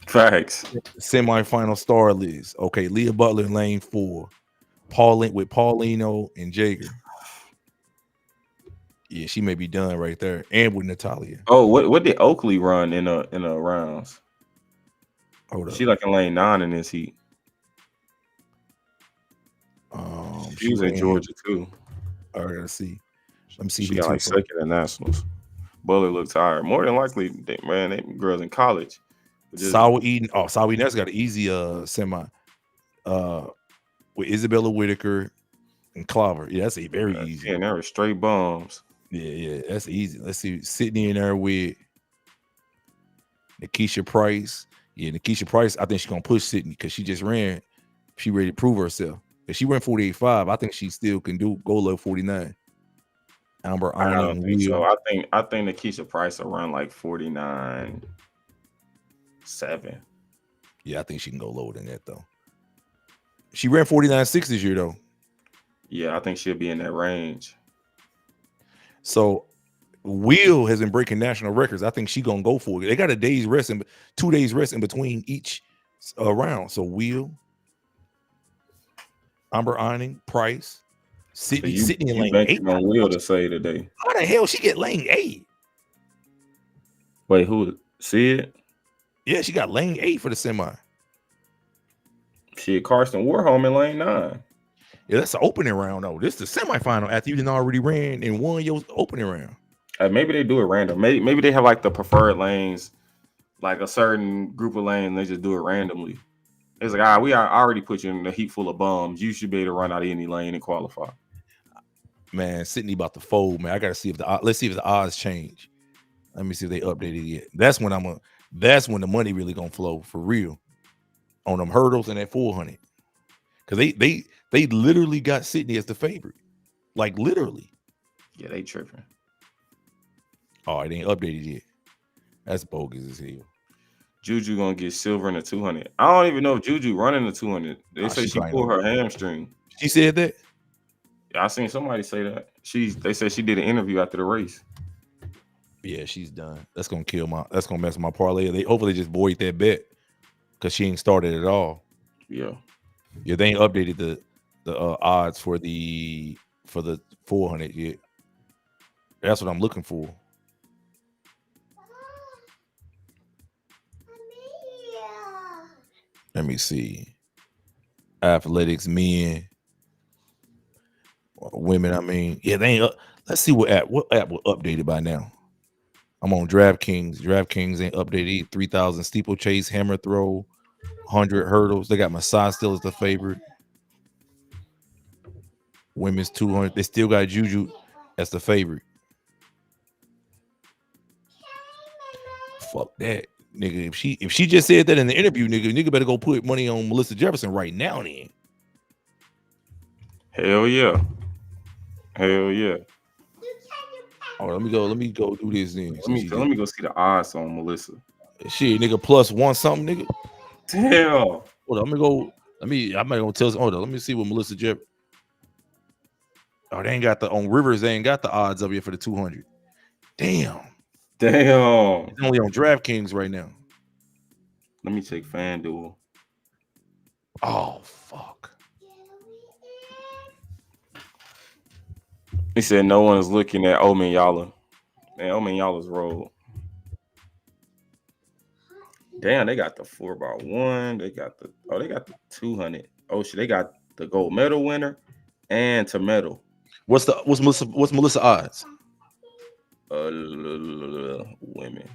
Facts. Semifinal star list. Okay, Leah Butler in lane 4. With Paulino and Jager. Yeah, she may be done right there. And with Natalia. Oh, what did Oakley run in a rounds? Hold up. She like in lane 9 in this heat. She was in Georgia too. I gotta see. Let me see. She got like second in nationals. Butler looked tired. More than likely, they girls in college. Saul Eaton. Oh, Saul Eaton has got an easy semi. With Isabella Whitaker and Clobber. Yeah, that's a very easy. And there were straight bombs. Yeah, that's easy. Let's see. Sydney in there with Nikisha Price. Yeah, Nikisha Price, I think she's gonna push Sydney because she just ran. She ready to prove herself. If she ran 48.5, I think she still can go low 49. Amber I don't Anning, think so. I think Nikisha Price will run like 49.7. Yeah, I think she can go lower than that though. She ran 49.6 this year though. Yeah, I think she'll be in that range. So Will has been breaking national records. I think she's gonna go for it. They got a day's rest and 2 days rest in between each round. So Will, Amber Anning, Price, Sydney, so Sydney in lane 8. On Will to say today. How the hell she get lane 8? Wait, who? See it? Yeah, she got lane 8 for the semi. Shit, Carson Warholm in lane 9. Yeah, that's the opening round though. This is the semifinal after you didn't already ran and won your opening round. Maybe they do it random. Maybe they have like the preferred lanes, like a certain group of lanes. They just do it randomly. It's like, we already put you in a heap full of bums. You should be able to run out of any lane and qualify. Man, Sydney about to fold. Man, I gotta see if let's see if the odds change. Let me see if they updated yet. That's when the money really gonna flow for real on them hurdles and that 400. Because they literally got Sydney as the favorite, like literally. Yeah, they tripping. Oh, it ain't updated yet. That's bogus as hell. Juju gonna get silver in the 200. I don't even know if Juju running the 200. They say she pulled her hamstring. She said that? Yeah, I seen somebody say that. They said she did an interview after the race. Yeah, she's done. That's gonna kill my. That's gonna mess my parlay. They hopefully just void that bet because she ain't started at all. Yeah. Yeah, they ain't updated the odds for the 400 yet. That's what I'm looking for. Let me see. Athletics, men, women. I mean, yeah, they ain't. Let's see what app was updated by now. I'm on DraftKings. DraftKings ain't updated. 3,000 steeplechase, hammer throw, 100 hurdles. They got Masai still as the favorite. Women's 200. They still got Juju as the favorite. Fuck that, nigga. If she just said that in the interview, nigga better go put money on Melissa Jefferson right now. Then. Hell yeah. Hell yeah. Oh, let me go do this then. Let me go see the odds on Melissa. Shit, nigga, plus one something, nigga. Damn. Hold on, I might go tell. Hold on, let me see what Melissa Jefferson. Oh, they ain't got on Rivers. They ain't got the odds up yet for the 200. Damn. It's only on DraftKings right now. Let me check FanDuel. Oh fuck. He said no one is looking at Omen Yala. Man, Omen Yala's rolled. Damn, they got the 4x1. They got the 200. Oh shit, they got the gold medal winner and to medal. What's Melissa odds? Women.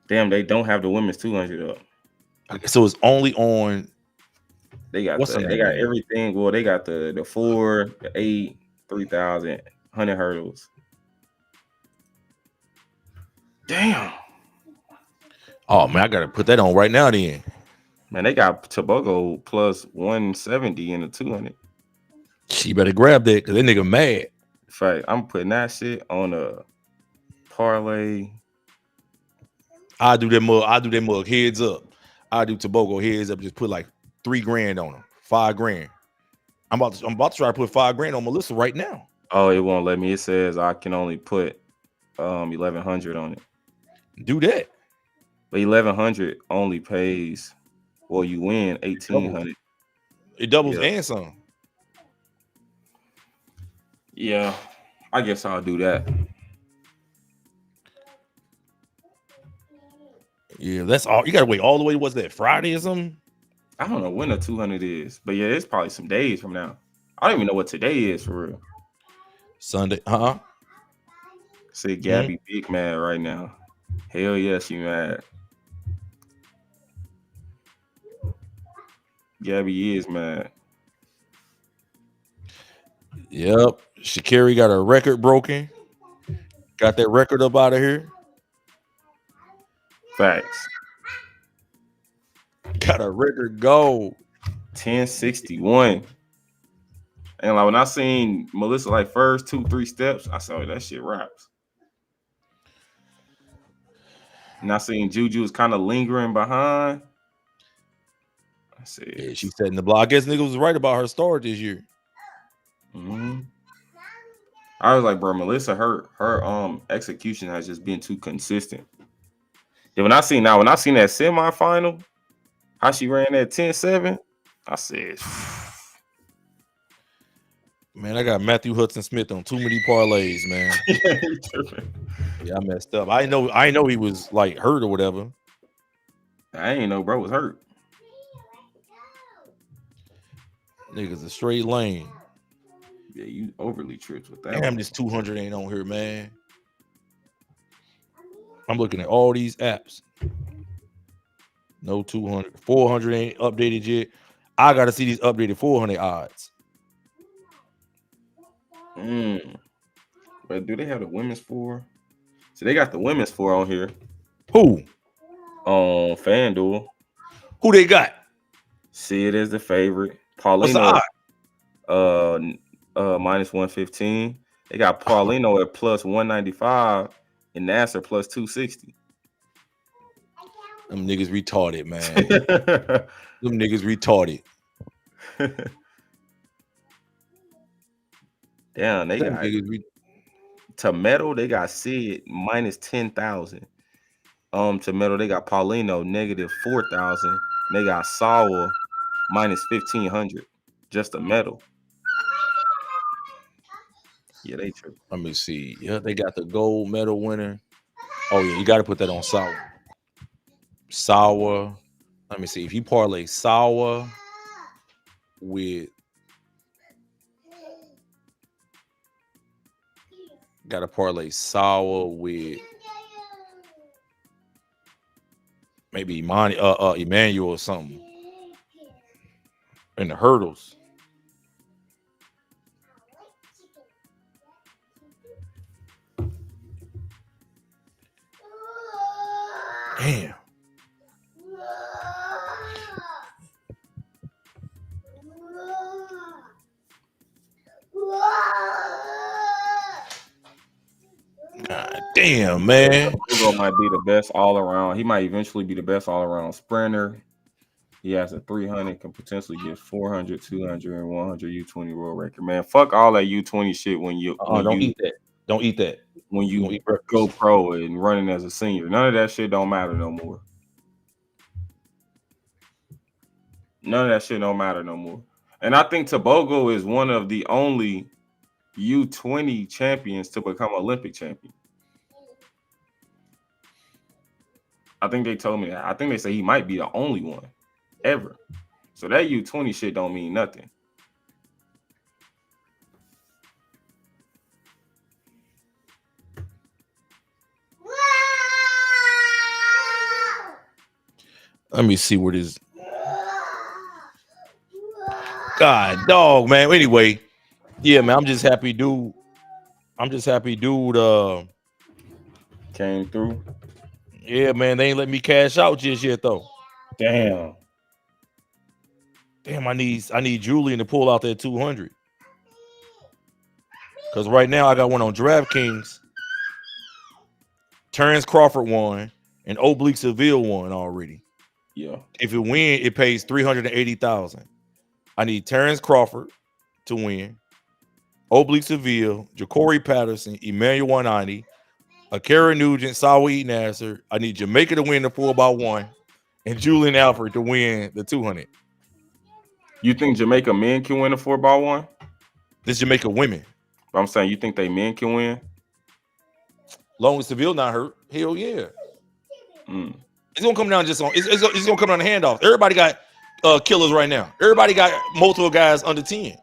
Damn, they don't have the women's 200 up. Okay, so it's only on. They got everything. Well, they got the 4, the 8, 3,000, 100 hurdles. Damn. Oh man, I gotta put that on right now. Then. Man, they got Tobago plus 170 in the 200. She better grab that because that nigga mad. In fact, I'm putting that shit on a parlay. I do that mug heads up. I do Tobago heads up. Just put like $3,000 on them, $5,000. I'm about to try to put $5,000 on Melissa right now. Oh, it won't let me. It says I can only put 1,100 on it. Do that. But 1,100 only pays. Well, you win 1,800. It doubles and some. Yeah, I guess I'll do that. Yeah, that's all. You gotta wait all the way. What's that? Friday or something? I don't know when the 200 is, but yeah, it's probably some days from now. I don't even know what today is for real. Sunday, See Gabby big mad right now. Hell yeah, she mad. Gabby is mad. Yep. Sha'Carri got her record broken. Got that record up out of here. Facts. Got a record goal. 1061. And like when I seen Melissa like first 2-3 steps, I saw that shit raps. And I seen Juju was kind of lingering behind. I said, yeah, she said in the blog. I guess nigga was right about her start this year. Mm-hmm. I was like, bro, Melissa, her execution has just been too consistent. Yeah, when I seen that semifinal, how she ran that 10-7, I said, man, I got Matthew Hudson Smith on too many parlays, man. Yeah, I messed up. I know he was like hurt or whatever. I ain't know bro was hurt. Niggas a straight lane. Yeah, you overly tripped with that. Damn, this 200 ain't on here, man. I'm looking at all these apps. No 200. 400 ain't updated yet. I got to see these updated 400 odds. But do they have the women's 4? So they got the women's 4 on here. Who? On FanDuel. Who they got? See it as the favorite. Paulino. Minus 115. They got Paulino at plus 195 and Nasser plus 260. Them niggas retarded, man. Them niggas retarded. Damn, they got To medal, they got Sid minus 10,000. To medal, they got Paulino negative 4,000. They got Sawa minus 1,500. Just a medal. Yeah, they true. Let me see. Yeah, they got the gold medal winner. Oh yeah, you got to put that on sour. Sour. Let me see. If you parlay sour with, got to parlay sour with maybe Emmanuel or something in the hurdles. Damn. God damn, man. Hugo might be the best all around. He might eventually be the best all around sprinter. He has a 300, can potentially get 400, 200, and 100 U20 world record. Man, fuck all that U20 shit when you Eat that. Don't eat that. When you go pro and running as a senior. None of that shit don't matter no more. None of that shit don't matter no more. And I think Tobogo is one of the only U20 champions to become Olympic champion. I think they told me that. I think they say he might be the only one ever. So that U20 shit don't mean nothing. Let me see where this. God, dog, man. Anyway, yeah, man. I'm just happy, dude. Came through. Yeah, man. They ain't let me cash out just yet, though. Damn. I need Julian to pull out that 200. Because right now I got one on DraftKings. Terrence Crawford won and Oblique Seville won already. Yeah. If it win, it pays 380,000. I need Terrence Crawford to win, Oblique Seville, Ja'Cory Patterson, Emmanuel 190, Akira Nugent, Sawi Nasser. I need Jamaica to win the 4x1 and Julian Alfred to win the 200. You think Jamaica men can win a 4x1? This Jamaica women. But I'm saying, you think they men can win? Long as Seville not hurt, hell yeah. It's gonna come down just on. It's gonna come down to handoff. Everybody got killers right now. Everybody got multiple guys under 10.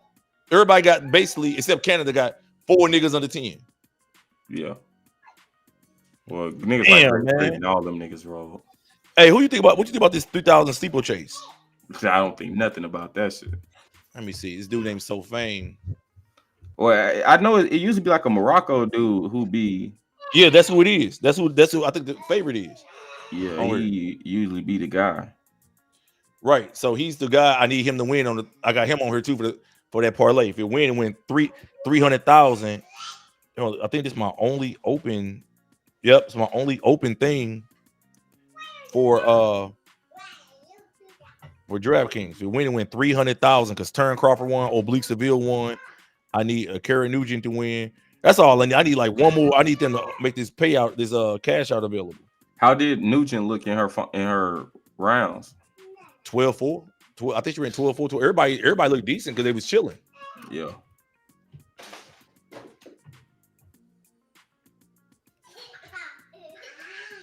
Everybody got basically, except Canada, got 4 niggas under 10. Yeah. Well, niggas like all them niggas roll. Hey, what you think about this 3,000 steeplechase? I don't think nothing about that shit. Let me see. This dude named Sofane. Well, I know it used to be like a Morocco dude who be. Yeah, that's who it is. That's who I think the favorite is. Yeah, he usually be the guy. Right. So he's the guy. I need him to win on the. I got him on here too for that parlay. If it win 300,000. You know, I think this is my only open. Yep, it's my only open thing for DraftKings. If it win 300,000 because Terrence Crawford won, Oblique Seville won. I need Akira Nugent to win. That's all I need. I need like one more. I need them to make this payout, this cash out available. How did Nugent look in her rounds? 12-4. I think she ran 12-4. Everybody looked decent because they was chilling. Yeah.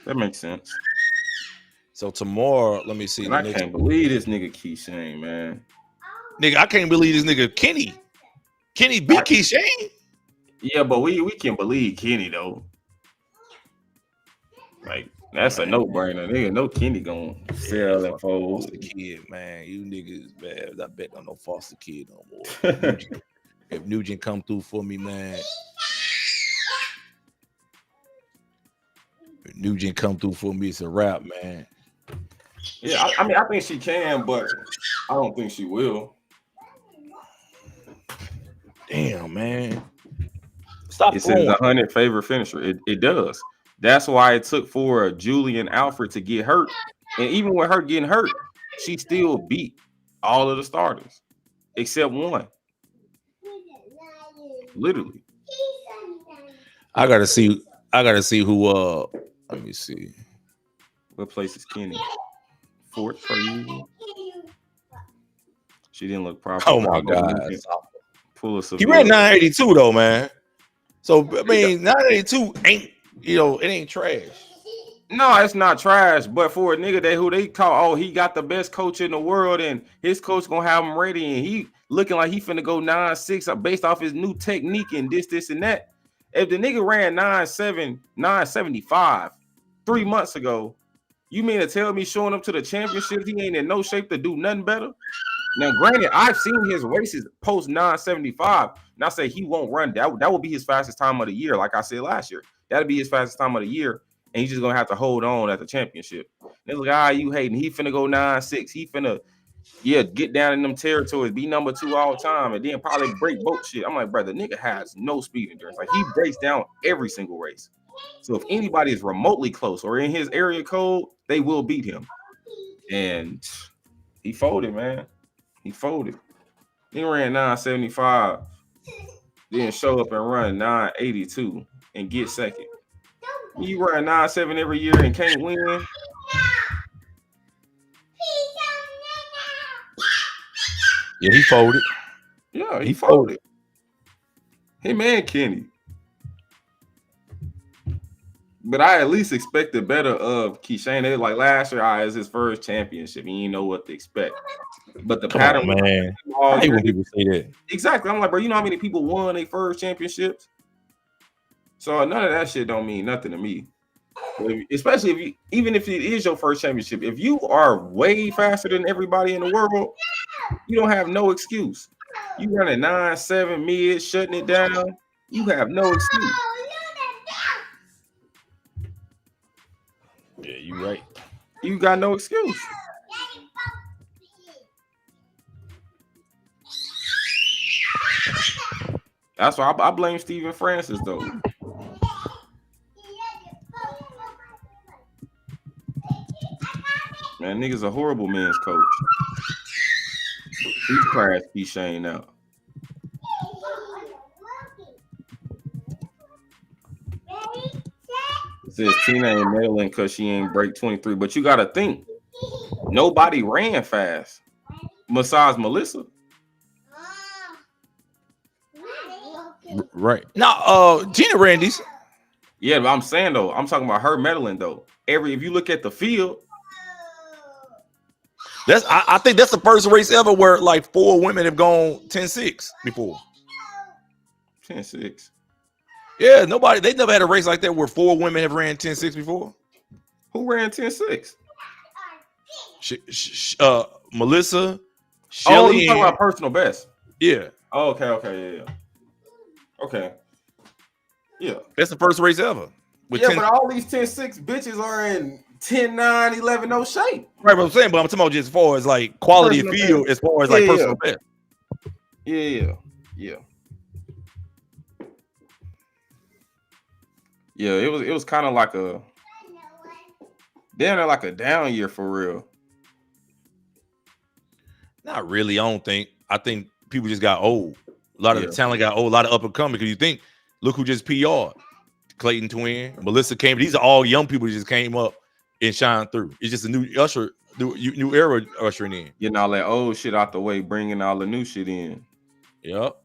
That makes sense. So tomorrow, let me see. I can't believe this nigga Keyshawn, man. Nigga, I can't believe this nigga Kenny. Kenny beat Keyshawn. Yeah, but we can believe Kenny though. Like that's a no-brainer. Nigga, no Kenny gonna sell that fold. Foster kid, man. You niggas, man. I bet on no foster kid no more. If Nugent come through for me, man. If Nugent come through for me, it's a wrap, man. Yeah, I mean, I think she can, but I don't think she will. Damn, man. Stop. It says 100 favorite finisher. It does. That's why it took for Julian Alfred to get hurt. And even with her getting hurt, she still beat all of the starters except one. Literally. I gotta see. I gotta see who. Let me see. What place is Kenny? Fourth for you. She didn't look proper. Oh my god, Pull a he ran Seville. 982 though, man. So I mean, 982 ain't it ain't trash. No, it's not trash. But for a nigga who they call, he got the best coach in the world, and his coach gonna have him ready, and he looking like he finna go 9.6 based off his new technique and this and that. If the nigga ran 9.7, 9.75 3 months ago, you mean to tell me showing up to the championship he ain't in no shape to do nothing better? Now, granted, I've seen his races post 9.75, and I say he won't run. That will be his fastest time of the year, like I said last year. That'll be his fastest time of the year, and he's just gonna have to hold on at the championship. And it's like, you hating? He finna go 9.6. He finna, get down in them territories, be number 2 all time, and then probably break boat shit. I'm like, brother, nigga has no speed endurance. Like he breaks down every single race. So if anybody is remotely close or in his area code, they will beat him. And he folded, man. He folded. He ran 9.75, then show up and run 9.82 and get second. You run 9.7 every year and can't win. Yeah, he folded. Yeah, he folded. Him and Kenny. But I at least expected better of Keyshawn. Like last year, it's his first championship. He didn't know what to expect. But the pattern, man. I hate when people say that. Exactly. I'm like, bro, you know how many people won their first championships? So none of that shit don't mean nothing to me. Especially even if it is your first championship, if you are way faster than everybody in the world, you don't have no excuse. You running 9.7 mid, shutting it down. You have no excuse. Yeah, you right. You got no excuse. That's why I blame Steven Francis, though. Man, nigga's a horrible man's coach. He crashed Keyshawn out. It says Tina ain't mailing because she ain't break 23. But you got to think, nobody ran fast besides Melissa. Right. Now, Tina ran decent. Yeah, but I'm saying, though, I'm talking about her medaling, though. If you look at the field, I think that's the first race ever where like 4 women have gone 10-6 before. 10-6. Yeah, they never had a race like that where 4 women have ran 10-6 before. Who ran 10-6? Melissa, Shelly. You talking about personal best? Yeah. Oh, okay, yeah. Okay. Yeah. That's the first race ever. But all these 10-6 bitches are in 10-9, 11-0 shape. Right, but I'm talking about just as far as like quality of field, as far as like personal best. Yeah. Yeah, it was kind of like a down year for real. Not really, I don't think. I think people just got old. A lot of the talent got old, a lot of up and coming. Because you think, look who just PR'd. Clayton Twin, Melissa came. These are all young people who just came up and shined through. It's just a new new era ushering in. Getting all that old shit out the way, bringing all the new shit in. Yep.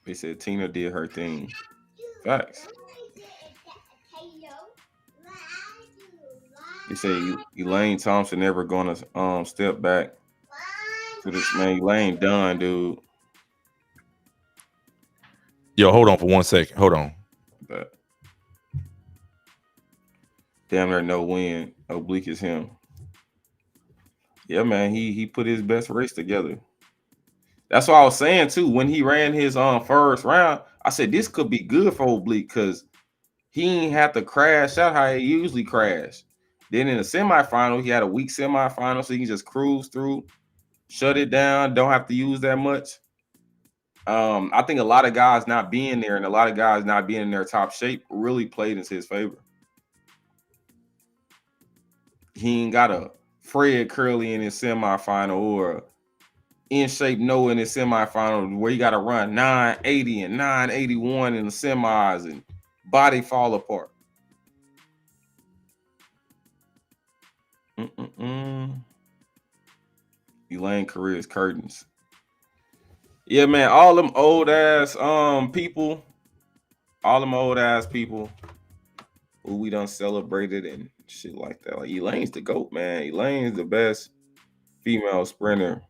They said Tina did her thing. Facts. They say Elaine Thompson never gonna step back to this, man. Elaine done, dude. Yo, hold on for 1 second. Hold on. But damn near no win. Oblique is him. Yeah, man. He put his best race together. That's what I was saying too. When he ran his first round, I said this could be good for Oblique because he ain't have to crash out how he usually crash. Then in the semifinal, he had a weak semifinal, so he can just cruise through, shut it down, don't have to use that much. I think a lot of guys not being there and a lot of guys not being in their top shape really played into his favor. He ain't got a Fred Curley in his semifinal or in shape Noah in the semifinal where you got to run 980 and 981 in the semis and body fall apart. Elaine career's curtains. Yeah, man, all them old ass people, who we done celebrated and shit like that. Like Elaine's the GOAT, man. Elaine's the best female sprinter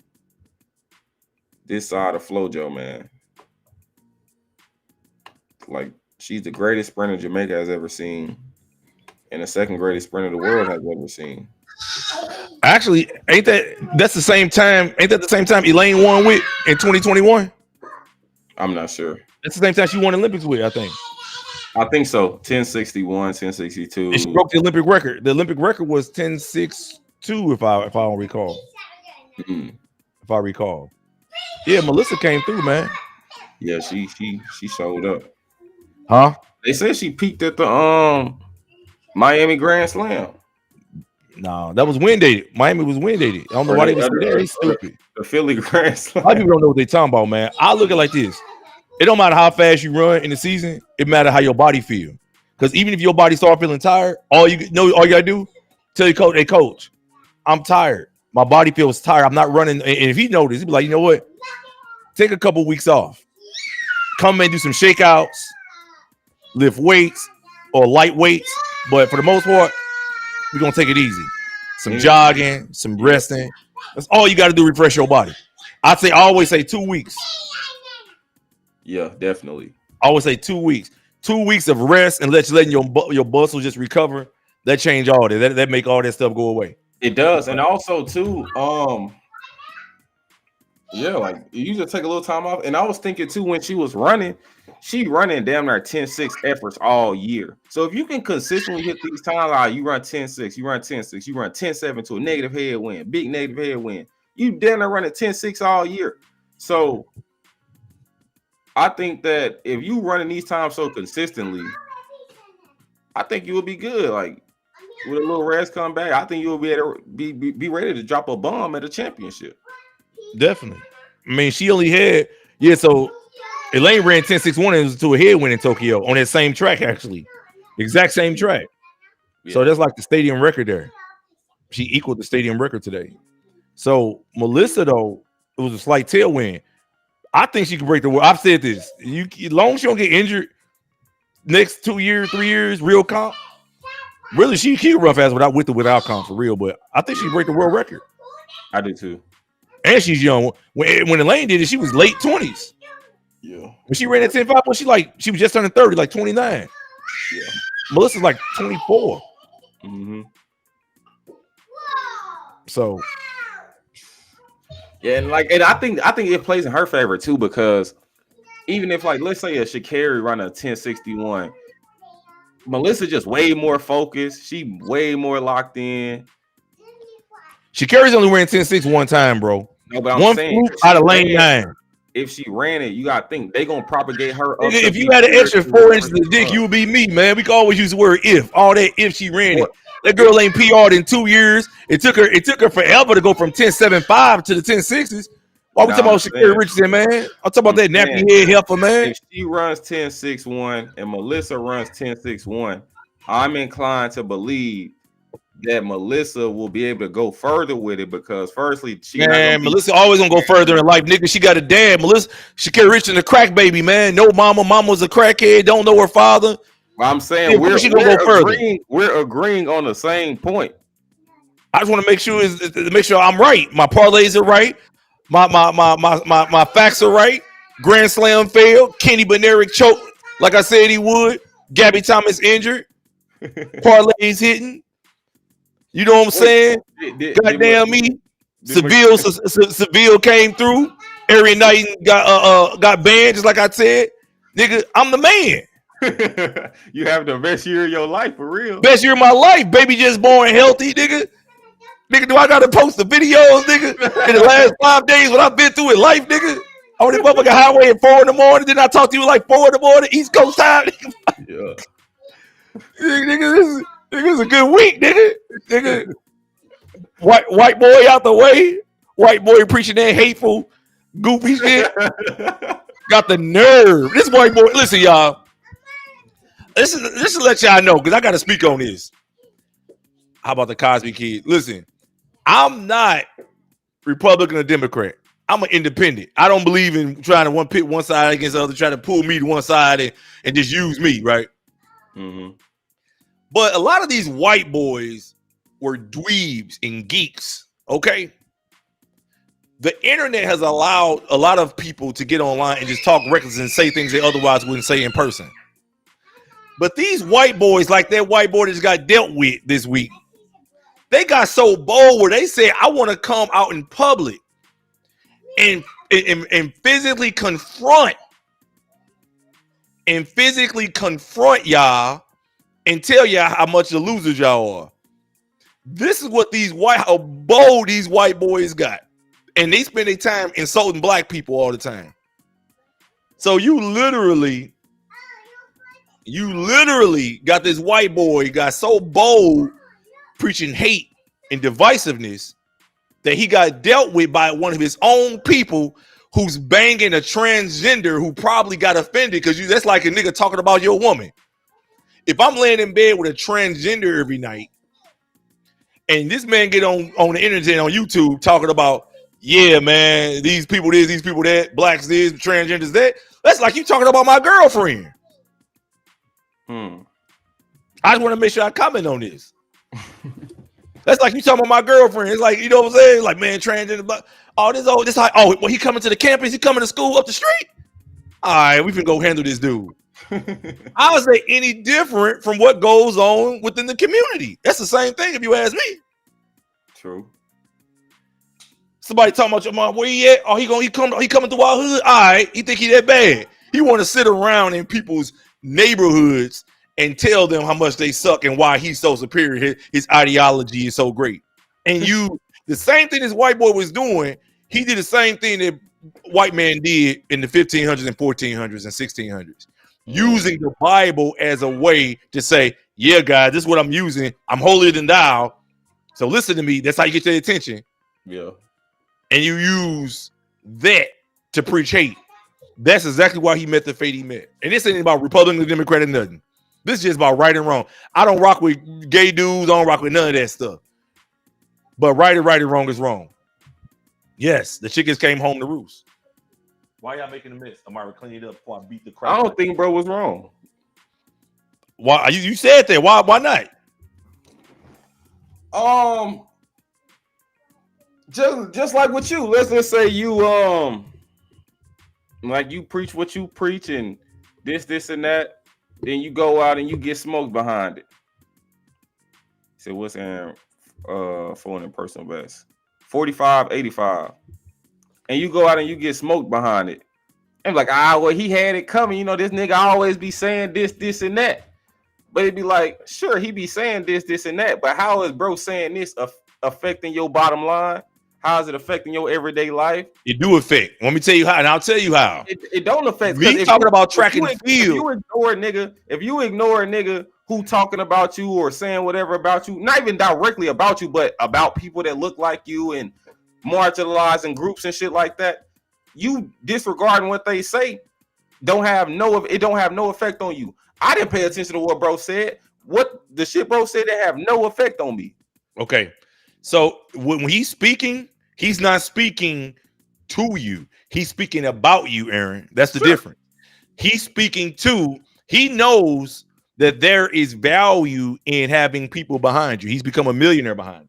this side of Flojo, man. Like, she's the greatest sprinter Jamaica has ever seen, and the second greatest sprinter the world has ever seen. Actually, ain't that the same time? Ain't that the same time Elaine won with in 2021? I'm not sure. That's the same time she won Olympics with, I think. I think so. 1061, 1062. And she broke the Olympic record. The Olympic record was 1062, if I don't recall. Mm-hmm. If I recall. Yeah, Melissa came through, man. Yeah, she showed up. Huh? They said she peaked at the Miami Grand Slam. No, that was wind dated. Miami was wind dated. I don't know why they was there. They stupid. The Philly Grand Slam. A lot of people don't know what they talking about, man. I look at it like this. It don't matter how fast you run in the season. It matter how your body feel. Because even if your body start feeling tired, all you gotta do, tell your coach, hey coach, I'm tired. My body feels tired. I'm not running. And if he notices, he'd be like, you know what? Take a couple weeks off. Come and do some shakeouts, lift weights or light weights. But for the most part, we're gonna take it easy. Some jogging, some resting. That's all you got to do. Refresh your body. I always say 2 weeks. Yeah, definitely. I always say 2 weeks. 2 weeks of rest and letting your muscles just recover. That change all that. That make all that stuff go away. It does, and also too, yeah, like you just take a little time off. And I was thinking too, when she was running, she running damn near 10-6 efforts all year. So if you can consistently hit these times, like you run 10-6, you run 10-6, you run 10-7 to a negative headwind, big negative headwind, you damn near running 10-6 all year. So I think that if you running these times so consistently, I think you will be good. Like with a little rest come back, I think you'll be able to be ready to drop a bomb at a championship. Definitely. I mean, she only had so Elaine ran 10.61 and was to a headwind in Tokyo on that same track, actually. Exact same track. Yeah. So that's like the stadium record there. She equaled the stadium record today. So Melissa, though, it was a slight tailwind. I think she can break the world. I've said this. As long as she don't get injured next 2 years, 3 years, real comp. Really, she can run fast without comp for real, but I think she can break the world record. I do too. And she's young. When Elaine did it, she was late 20s. Yeah. When she ran at 10.5, she was just turning 30, like 29. Yeah. Melissa's like 24. Mm-hmm. So yeah, and I think it plays in her favor too, because even if like let's say a Sha'Carri run a 10.61, Melissa just way more focused. She way more locked in. Sha'Carri's only ran 10.6 one time, bro. No, but I'm one saying fluke out of lane 9. If she ran it, you gotta think they gonna propagate her up. If you had an extra 4 inches of dick, you would be me, man. We can always use the word if. All that if she ran it. That girl ain't PR'd in 2 years. It took her forever to go from 10.75 to the 10.6s. Why we talking about Sha'Carri Richardson, man? I'm talking about that nappy head heifer, man. If she runs 10.61 and Melissa runs 10.61, I'm inclined to believe that Melissa will be able to go further with it, because firstly, Melissa always gonna go further in life, nigga. She got a dad. Sha'Carri Richardson, a crack baby, man. No mama. Mama's a crackhead. Don't know her father. I'm saying we're agreeing on the same point. I just want to make sure I'm right. My parlays are right. My facts are right. Grand Slam failed. Kenny Bednarek choked like I said he would. Gabby Thomas injured. Parlays hitting. You know what I'm saying? Goddamn me. Seville came through. Arian Knighton got banned, just like I said. Nigga, I'm the man. You have the best year of your life, for real. Best year of my life. Baby just born healthy, nigga. Nigga, do I gotta post the videos, nigga? In the last 5 days, what I've been through in light, nigga. On the motherfucking highway at 4 in the morning. Then I talk to you like 4 in the morning, East Coast time. Yeah. Nigga, this is a good week, nigga. White boy out the way. White boy preaching that hateful Goofy shit. Got the nerve. This white boy. Listen, y'all. This is to let y'all know because I got to speak on this. How about the Cosby kid? Listen, I'm not Republican or Democrat. I'm an independent. I don't believe in trying to pit one side against the other, trying to pull me to one side and just use me, right? Mm-hmm. But a lot of these white boys were dweebs and geeks, okay? The internet has allowed a lot of people to get online and just talk reckless and say things they otherwise wouldn't say in person. But these white boys, like that white boy that just got dealt with this week, they got so bold where they said, I want to come out in public and physically confront y'all and tell y'all how much the losers y'all are. This is what how bold these white boys got. And they spend their time insulting black people all the time. So you literally got this white boy got so bold preaching hate and divisiveness that he got dealt with by one of his own people who's banging a transgender who probably got offended because that's like a nigga talking about your woman. If I'm laying in bed with a transgender every night and this man get on the internet on YouTube talking about, yeah, man, these people this, these people that, blacks this, transgenders that, that's like you talking about my girlfriend. I just want to make sure I comment on this. That's like you talking about my girlfriend. It's like, you know what I'm saying? Like, man, transgender, well, he coming to the campus, he coming to school up the street. All right, we can go handle this dude. I would say any different from what goes on within the community. That's the same thing if you ask me. True. Somebody talking about your mom, where he at? Oh, he coming through our hood. All right, he think he that bad. He want to sit around in people's neighborhoods and tell them how much they suck and why he's so superior. His ideology is so great. And the same thing this white boy was doing, he did the same thing that white man did in the 1500s and 1400s and 1600s, using the Bible as a way to say, yeah, guys, this is what I'm using. I'm holier than thou. So listen to me. That's how you get their attention. Yeah. And you use that to preach hate. That's exactly why he met the fate he met. And this ain't about Republican or Democrat or nothing. This is just about right and wrong. I don't rock with gay dudes. I don't rock with none of that stuff. But right and wrong is wrong. Yes, the chickens came home to roost. Why y'all making a mess? Amara, clean it up before I beat the crap. I don't think bro was wrong. Why you said that? Why not? Just like with you. Let's just say you like you preach what you preach and this and that. Then you go out and you get smoked behind it. So what's Aaron for an personal best? 45-85. And you go out and you get smoked behind it. And like, well, he had it coming. You know, this nigga always be saying this, and that. But it'd be like, sure, he be saying this, and that. But how is bro saying this affecting your bottom line? How is it affecting your everyday life? It do affect. Let me tell you how, and I'll tell you how. It don't affect. Me talking about track and field. If you ignore a nigga who talking about you or saying whatever about you, not even directly about you, but about people that look like you and marginalizing groups and shit like that, you disregarding what they say, it don't have no effect on you. I didn't pay attention to what bro said. What the shit bro said, that have no effect on me. Okay. So when he's speaking, he's not speaking to you. He's speaking about you, Aaron. That's the difference. He's speaking he knows that there is value in having people behind you. He's become a millionaire behind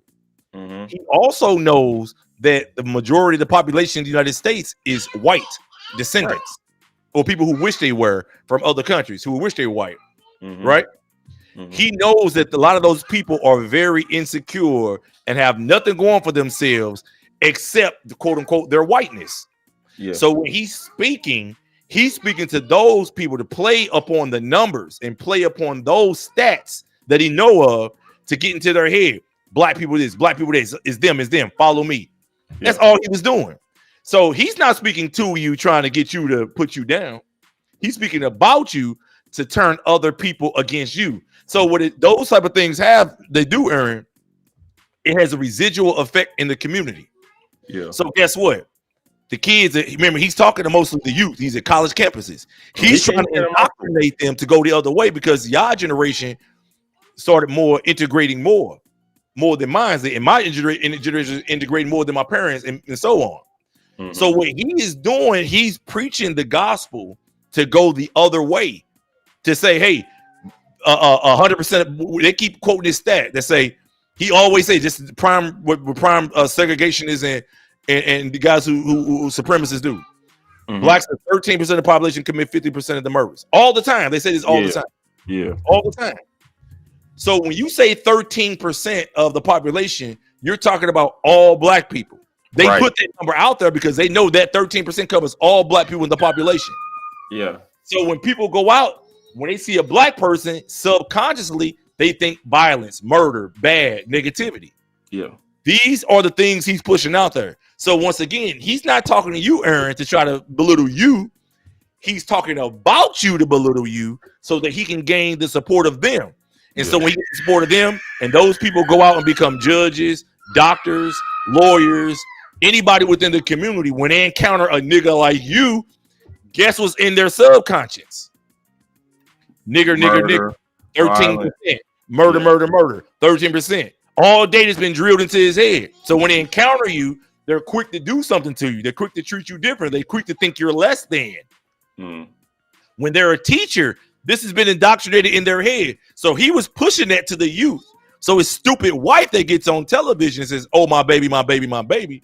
you. Mm-hmm. He also knows that the majority of the population of the United States is white descendants, or people who wish they were from other countries, who wish they were white, right? Mm-hmm. He knows that a lot of those people are very insecure and have nothing going for themselves except the quote unquote their whiteness. Yeah. So when he's speaking to those people to play upon the numbers and play upon those stats that he know of to get into their head. Black people this, black people this, is them, follow me. Yeah. That's all he was doing. So he's not speaking to you trying to get you to put you down. He's speaking about you to turn other people against you. So what those type of things they do, Aaron, it has a residual effect in the community. Yeah. So guess what? The kids, remember, he's talking to mostly the youth. He's at college campuses. He's trying to indoctrinate them to go the other way because y'all generation started integrating more than mine. And my generation integrating more than my parents and so on. Mm-hmm. So what he is doing, he's preaching the gospel to go the other way, to say, hey, 100%. They keep quoting this stat that say he always say just prime segregation is and the guys who supremacists do. Mm-hmm. Blacks are 13% of the population commit 50% of the murders all the time. They say this all the time. Yeah, all the time. So when you say 13% of the population, you're talking about all black people. They put that number out there because they know that 13% covers all black people in the population. Yeah. So when people go out, when they see a black person, subconsciously they think violence, murder, bad, negativity. Yeah. These are the things he's pushing out there. So once again, he's not talking to you, Aaron, to try to belittle you. He's talking about you to belittle you so that he can gain the support of them. And so when he gets the support of them and those people go out and become judges, doctors, lawyers, anybody within the community, when they encounter a nigga like you, guess what's in their subconscious? Nigger, 13%. Murder, 13%. All day it's been drilled into his head. So when they encounter you, they're quick to do something to you. They're quick to treat you different. They're quick to think you're less than. When they're a teacher, this has been indoctrinated in their head. So he was pushing that to the youth. So his stupid wife that gets on television and says, oh, my baby, my baby, my baby.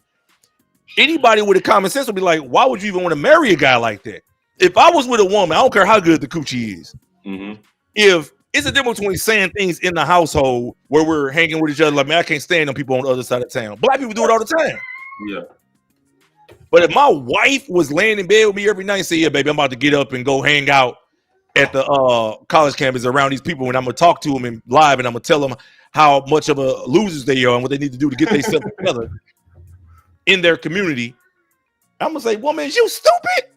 Anybody with a common sense would be like, why would you even want to marry a guy like that? If I was with a woman, I don't care how good the coochie is. Mm-hmm. If it's a difference between saying things in the household where we're hanging with each other, like, man, I can't stand them people on the other side of town. Black people do it all the time. Yeah. But if my wife was laying in bed with me every night and say, yeah, baby, I'm about to get up and go hang out at the college campus around these people, and I'm going to talk to them in live, and I'm going to tell them how much of a losers they are and what they need to do to get themselves together in their community, I'm going to say, woman, is you stupid?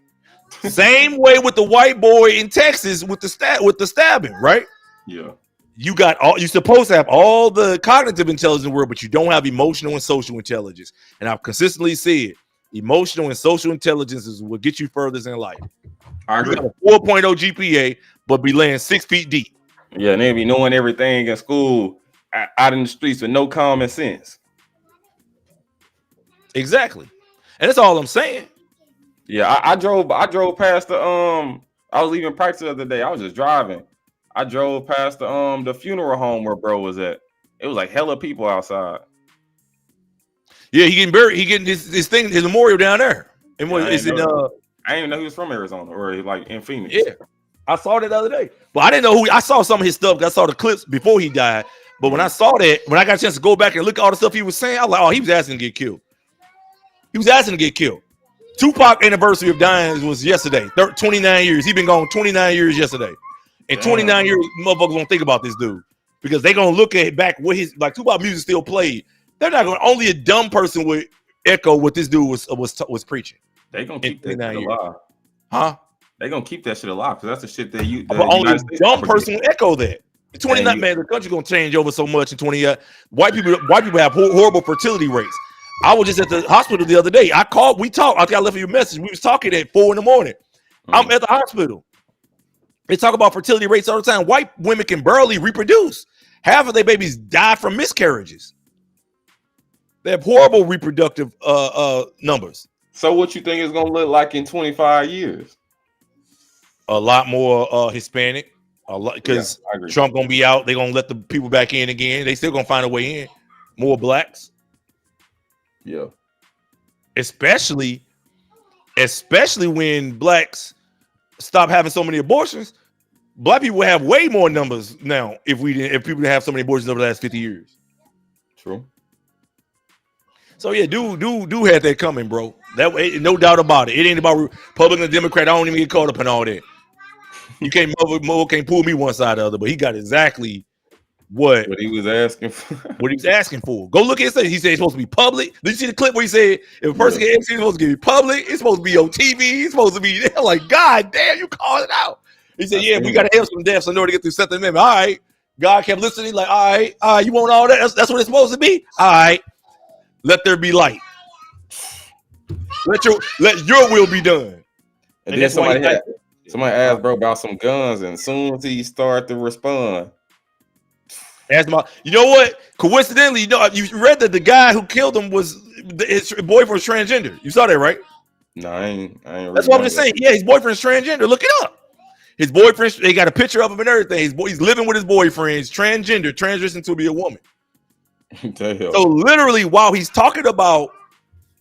Same way with the white boy in Texas with the stabbing, right? Yeah. You're supposed to have all the cognitive intelligence in the world, but you don't have emotional and social intelligence. And I've consistently said emotional and social intelligence is what gets you furthest in life. I agree. You got a 4.0 GPA, but be laying 6 feet deep. Yeah, and they be knowing everything in school out in the streets with no common sense. Exactly. And that's all I'm saying. Yeah, I drove past the I was leaving practice the other day. I was just driving. I drove past the funeral home where bro was at. It was like hella people outside. Yeah, he getting buried. He getting his thing, his memorial down there. And what is it? I didn't even know he was from Arizona or like in Phoenix. Yeah, I saw that the other day. But I didn't know who. I saw some of his stuff. I saw the clips before he died. But when I saw that, when I got a chance to go back and look at all the stuff he was saying, I was like, oh, he was asking to get killed. He was asking to get killed. Tupac anniversary of dying was yesterday. 29 years. He been gone 29 years yesterday. In 29 years, motherfuckers won't think about this dude because they gonna look at back what his like Tupac music still played. They're not gonna. Only a dumb person would echo what this dude was preaching. They gonna keep that shit alive, huh? They gonna keep that shit alive because that's the shit that you. But only a dumb person will echo that. 29, man, the country gonna change over so much in 20 years. White people have horrible fertility rates. I was just at the hospital the other day. We talked. I think I left you a message. We was talking at 4 a.m. I'm at the hospital. They talk about fertility rates all the time. White women can barely reproduce. Half of their babies die from miscarriages. They have horrible reproductive numbers. So what you think it's gonna look like in 25 years? A lot more Hispanic. A lot because Trump gonna be out. They're gonna let the people back in again. They still gonna find a way in. More blacks. Yeah. Especially when blacks stop having so many abortions. Black people have way more numbers now if people didn't have so many abortions over the last 50 years. True. So yeah, dude had that coming, bro. That way, no doubt about it. It ain't about Republican or Democrat. I don't even get caught up in all that. You can't pull me one side or the other, but he got exactly what he was asking for. What he was asking for. Go look at it. He said it's supposed to be public. Did you see the clip where he said if a person gets it's supposed to be public, it's supposed to be on TV, it's supposed to be there? Like, God damn, you called it out. He said, yeah, we gotta have some deaths in order to get through Second Amendment. All right. God kept listening, like, all right, you want all that? That's what it's supposed to be? All right. Let there be light. let your will be done. And then somebody asked bro about some guns, and as soon as he started to respond, you know what? Coincidentally, you read that the guy who killed him his boyfriend was transgender. You saw that, right? No, I ain't. That's what I'm just saying. Yeah, his boyfriend's transgender. Look it up. His boyfriend, they got a picture of him and everything. He's living with his boyfriend. He's transgender, transitioned to be a woman. So literally, while he's talking about,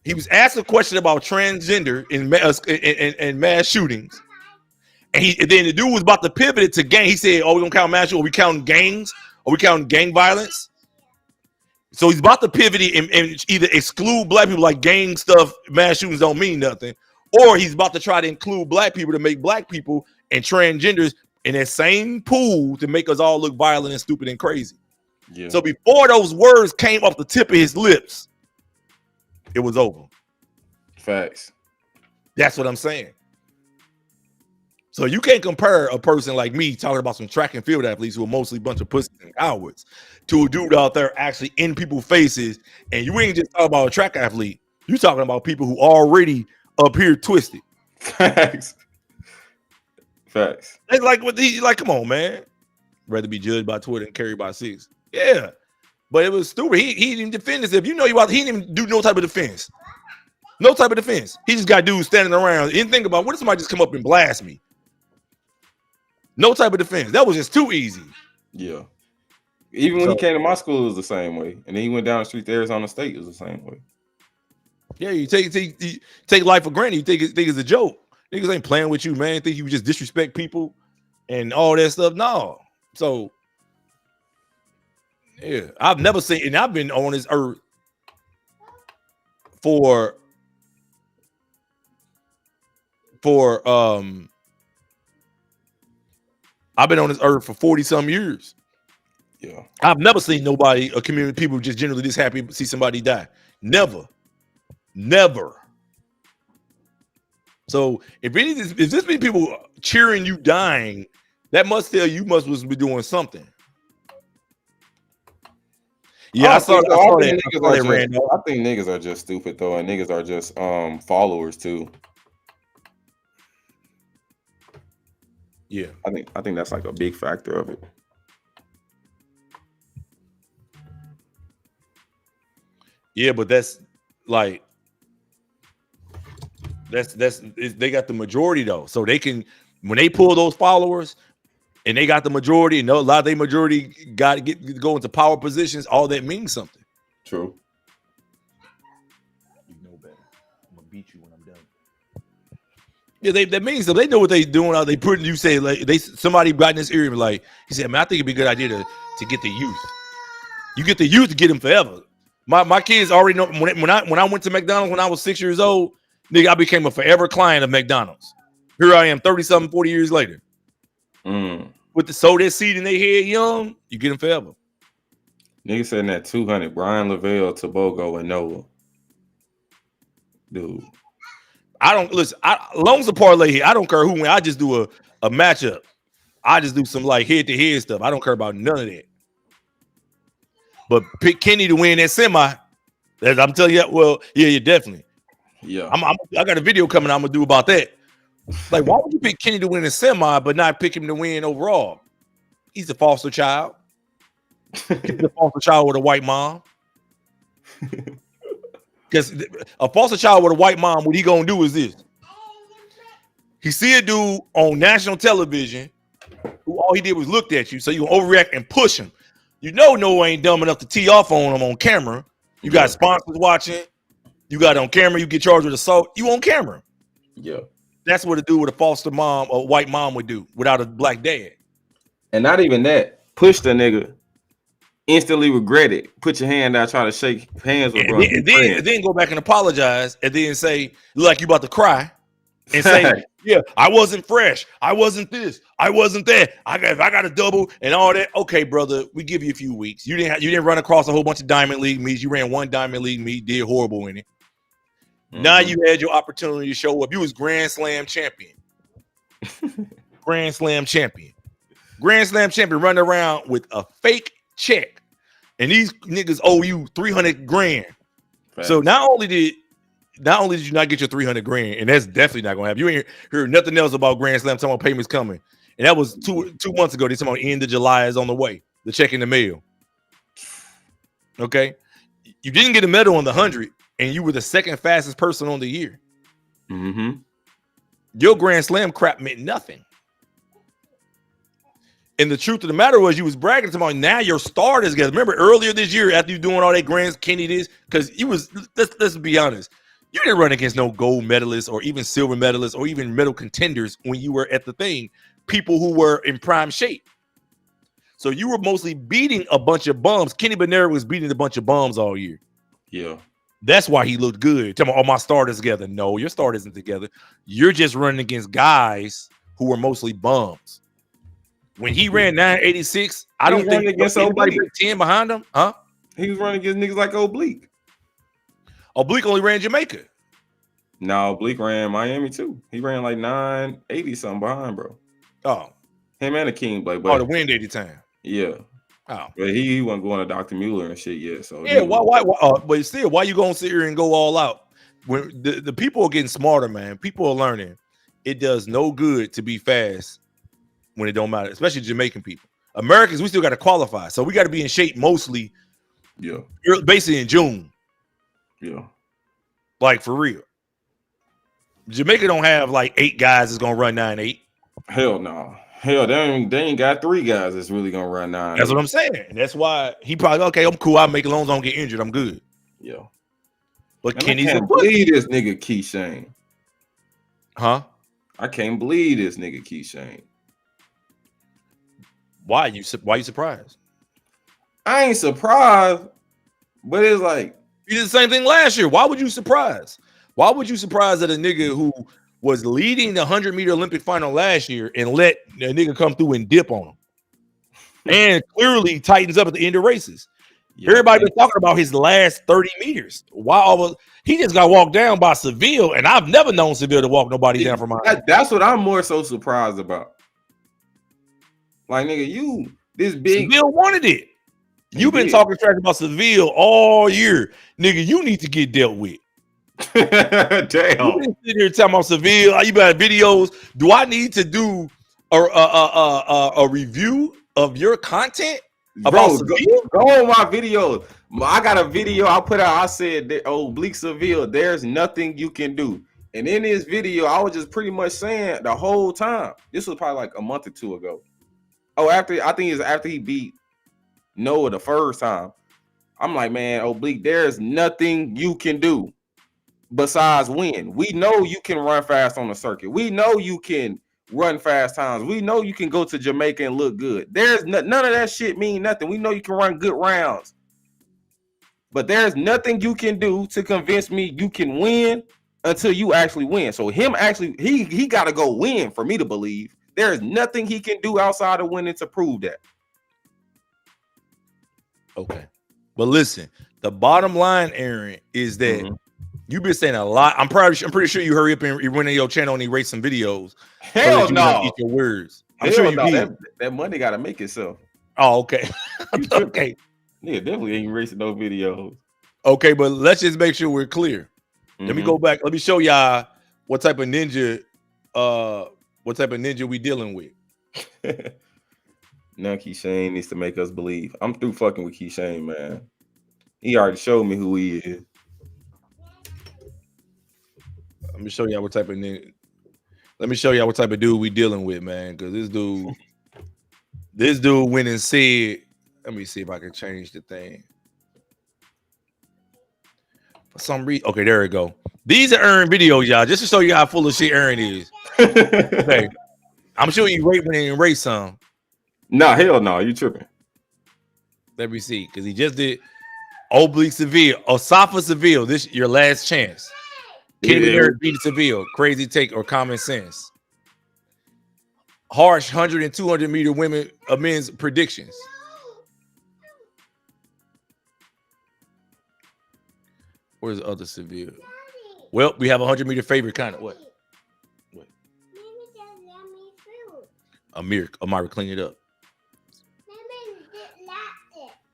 he was asked a question about transgender in mass shootings, and then the dude was about to pivot it to gang. He said, "Oh, we gonna count mass shootings? Are we counting gangs? Are we counting gang violence?" So he's about to pivot it and either exclude black people, like gang stuff, mass shootings don't mean nothing, or he's about to try to include black people to make black people and transgenders in that same pool to make us all look violent and stupid and crazy. Yeah. So before those words came off the tip of his lips, it was over. Facts. That's what I'm saying. So you can't compare a person like me talking about some track and field athletes who are mostly a bunch of pussies and cowards to a dude out there actually in people's faces. And you ain't just talking about a track athlete. You talking about people who already up here twisted. Facts. It's like, come on, man. Rather be judged by Twitter and carried by 6. Yeah. But it was stupid. He didn't even defend himself. You know, he didn't even do no type of defense. No type of defense. He just got dudes standing around. He didn't think about, what if somebody just come up and blast me? No type of defense. That was just too easy. Yeah. Even when he came to my school, it was the same way. And then he went down the street to Arizona State, it was the same way. Yeah, you take life for granted. You think it's a joke. Niggas ain't playing with you, man. Think you just disrespect people and all that stuff. No. So, yeah, I've never seen, and I've been on this earth for I've been on this earth for 40-some years. Yeah. I've never seen nobody, a community, people just generally this happy to see somebody die. Never. So if this be people cheering you dying, that must tell you must be doing something. Yeah, I think niggas are just stupid though, and niggas are just followers too. Yeah, I think that's like a big factor of it. Yeah, but that's like they got the majority though, so they can, when they pull those followers and they got the majority, and a lot of their majority got to go into power positions. All that means something. True. You know better. I'm gonna beat you when I'm done. Yeah, that means that they know what they doing. Out they putting, you say like somebody got in this area like he said, man, I think it'd be a good idea to get the youth. You get the youth to get them forever. My kids already know when I went to McDonald's when I was 6 years old, nigga, I became a forever client of McDonald's. Here I am 30-something, 40 years later. With the soda seed in their head young, you get them forever. Nigga said that 200, Brian Lavelle, Tobogo, and Noah. Dude. I don't listen. Long as a parlay here, I don't care who win. I just do a matchup. I just do some like head-to-head stuff. I don't care about none of that. But pick Kenny to win that semi. I'm telling you, well, yeah, definitely. Yeah. I got a video coming I'm gonna do about that. Like, why would you pick Kenny to win a semi, but not pick him to win overall? He's a foster child. He's a foster child with a white mom. Because a foster child with a white mom, what he gonna do is this. He see a dude on national television who all he did was looked at you, so you overreact and push him. You know Noah ain't dumb enough to tee off on him on camera. You got sponsors watching. You got on camera. You get charged with assault. You on camera. Yeah. That's what a dude with a foster mom or white mom would do without a black dad. And not even that. Push the nigga. Instantly regret it. Put your hand out, try to shake hands with bro. And then go back and apologize and then say, look like you about to cry. And say, yeah, I wasn't fresh. I wasn't this. I wasn't that. I got a double and all that. Okay, brother, we give you a few weeks. You didn't run across a whole bunch of Diamond League meets. You ran one Diamond League meet, did horrible in it. Now you had your opportunity to show up. You was Grand Slam champion. Grand Slam champion. Grand Slam champion running around with a fake check. And these niggas owe you $300,000. Right. So not only did not only did you not get your 300 grand, and that's definitely not gonna happen. You ain't heard nothing else about Grand Slam talking about payments coming, and that was two months ago. They talking about end of July is on the way. The check in the mail. Okay, you didn't get a medal on the 100, and you were the second fastest person on the year. Mm-hmm. Your Grand Slam crap meant nothing. And the truth of the matter was, you was bragging about now your start is together. Remember earlier this year, after you doing all that Grand Kenny this, because you was let's be honest, you didn't run against no gold medalists or even silver medalists or even medal contenders when you were at the thing. People who were in prime shape. So you were mostly beating a bunch of bums. Kenny Benera was beating a bunch of bums all year. Yeah. That's why he looked good. Tell me, all my starters together. No, your start isn't together. You're just running against guys who were mostly bums. When he ran 986, I don't think anybody break 10 behind him. Huh? He was running against niggas like Oblique. Oblique only ran Jamaica. No, Oblique ran Miami too. He ran like 980 something behind, bro. Oh. Him and the King Blake. Oh, the wind 80 time. Yeah. Oh. But he wasn't going to Dr. Mueller and shit yet. So yeah, why but still, why you gonna sit here and go all out? When the people are getting smarter, man. People are learning. It does no good to be fast when it don't matter, especially Jamaican people. Americans, we still got to qualify. So we got to be in shape mostly. Yeah. Basically in June. Yeah. Like for real. Jamaica don't have like 8 guys that's gonna run 9.8. Hell no. Hell, they ain't got 3 guys that's really gonna run 9. That's what I'm saying. That's why he probably okay. I'm cool. I'll make it loans. I don't get injured. I'm good. Yeah. But and Kenny's I can't believe this nigga Keyshawn. Huh? I can't believe this nigga Keyshawn. Why you surprised? I ain't surprised, but it's like you did the same thing last year. Why would you surprise? Why would you surprise that a nigga who was leading the 100-meter Olympic final last year and let a nigga come through and dip on him? And clearly tightens up at the end of races. Yeah, everybody been talking about his last 30 meters. Why he just got walked down by Seville, and I've never known Seville to walk nobody down from mine. That's what I'm more so surprised about. Like, nigga, this big Seville wanted it. You've been talking trash about Seville all year. Nigga, you need to get dealt with. Damn. You been sitting here talking about Seville. You got videos. Do I need to do a review of your content about Seville? Go on my videos. I got a video I put out. I said, Oblique Seville, there's nothing you can do. And in this video, I was just pretty much saying the whole time. This was probably like a month or 2 ago. Oh, I think it's after he beat Noah the first time. I'm like, man, Oblique, there's nothing you can do besides win. We know you can run fast on the circuit. We know you can run fast times. We know you can go to Jamaica and look good. There's none of that shit mean nothing. We know you can run good rounds. But there's nothing you can do to convince me you can win until you actually win. So him actually, he got to go win for me to believe. There is nothing he can do outside of winning to prove that. Okay. But listen, the bottom line, Aaron, is that you've been saying a lot. I'm pretty sure you hurry up and you went on your channel and erase some videos. Hell no. Eat your words. I'm Hell sure you no. did. That money got to make itself. Oh, okay. Okay. Yeah, definitely ain't erasing no videos. Okay, but let's just make sure we're clear. Let me go back. Let me show y'all what type of ninja we dealing with. Now Keyshawn needs to make us believe. I'm through fucking with Keyshawn, man. He already showed me who he is. Let me show y'all what type of ninja. Let me show y'all what type of dude we dealing with, man. Because this dude went and said, let me see if I can change the thing. For some reason, okay, there we go. These are Aaron videos, y'all, just to show you how full of shit Aaron is. Okay. I'm sure you rate when they erase some. Nah, hell no, you tripping. Let me see, because he just did Oblique Seville, Osafa Seville. This your last chance. Kenny beat Seville, crazy take or common sense. Harsh 100 and 200 meter women men's predictions. Where's the other Seville? Well, we have a 100-meter favorite kind of what? Amira, clean it up.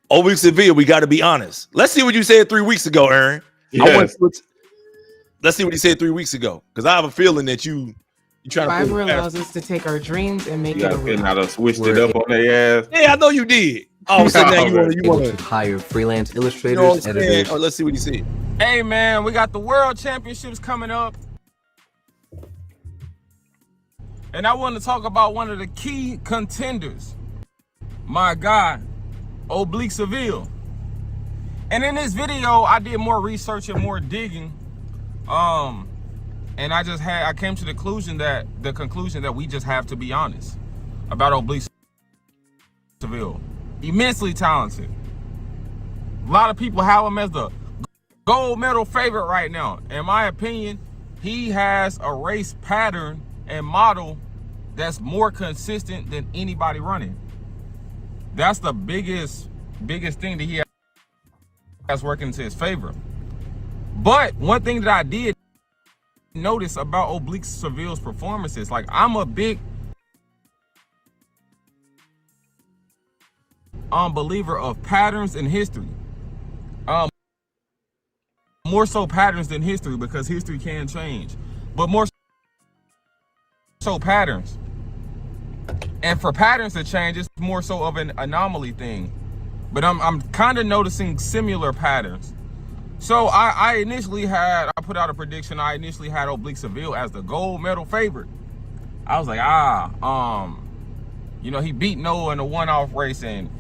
Oblique Seville, we got to be honest. Let's see what you said 3 weeks ago, Aaron. Yes. Let's see what he said 3 weeks ago, because I have a feeling that you trying to. Fiverr allows us to take our dreams and make it a reality. I done switched it up on their ass. Yeah, I know you did. All of a sudden now you want to hire freelance illustrators, editors. Oh, let's see what he said. Hey man, we got the World Championships coming up, and I want to talk about one of the key contenders, my guy, Oblique Seville. And in this video, I did more research and more digging, and I came to the conclusion that we just have to be honest about Oblique Seville. Immensely talented. A lot of people have him as the gold medal favorite right now. In my opinion, he has a race pattern and model that's more consistent than anybody running. That's the biggest thing that he has working into his favor. But one thing that I did notice about Oblique Seville's performances, like I'm a big believer of patterns in history. More so patterns than history, because history can change, but more so patterns. And for patterns to change, it's more so of an anomaly thing. But I'm kind of noticing similar patterns. So I put out a prediction. I initially had Oblique Seville as the gold medal favorite. I was like, he beat Noah in a one-off race, and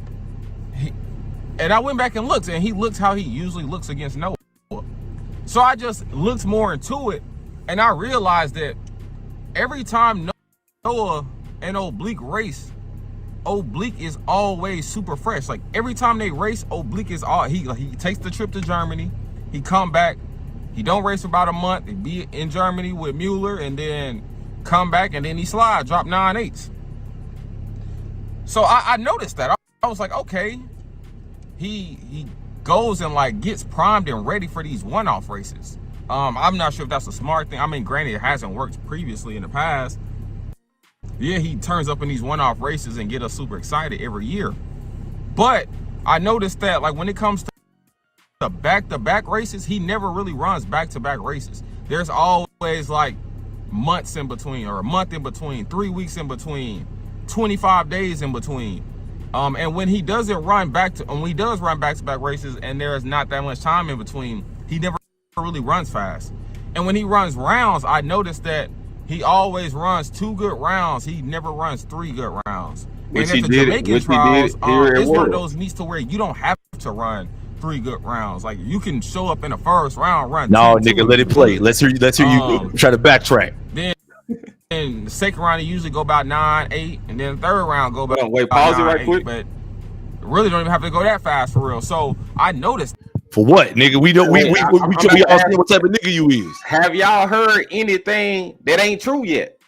I went back and looked, and he looks how he usually looks against Noah. So I just looked more into it, and I realized that every time Noah and Oblique race, Oblique is always super fresh. Like every time they race, Oblique is he takes the trip to Germany, he come back, he don't race for about a month, he be in Germany with Mueller, and then come back, and then he slide, drop 9.8s. So I noticed that. I was like, okay, he goes and like gets primed and ready for these one-off races. I'm not sure if that's a smart thing. I mean, granted, it hasn't worked previously in the past. Yeah, he turns up in these one-off races and get us super excited every year. But I noticed that like when it comes to the back-to-back races, he never really runs back-to-back races. There's always like months in between, or a month in between, 3 weeks in between, 25 days in between. And when he doesn't run when he does run back-to-back races and there's not that much time in between, he never really runs fast. And when he runs rounds, I noticed that he always runs 2 good rounds. He never runs 3 good rounds. Which and he at the did, Jamaican which trials, he did here it's at one of World. those meets to where you don't have to run 3 good rounds. Like you can show up in the first round, run. No, 10, nigga, let it play. Let's hear you try to backtrack. Then the second round, you usually go about 9-8, and then the third round go about Wait, pause it 9, right 8, quick. But really don't even have to go that fast for real. So I noticed. For what, nigga? We all see what type of nigga you is. Have y'all heard anything that ain't true yet?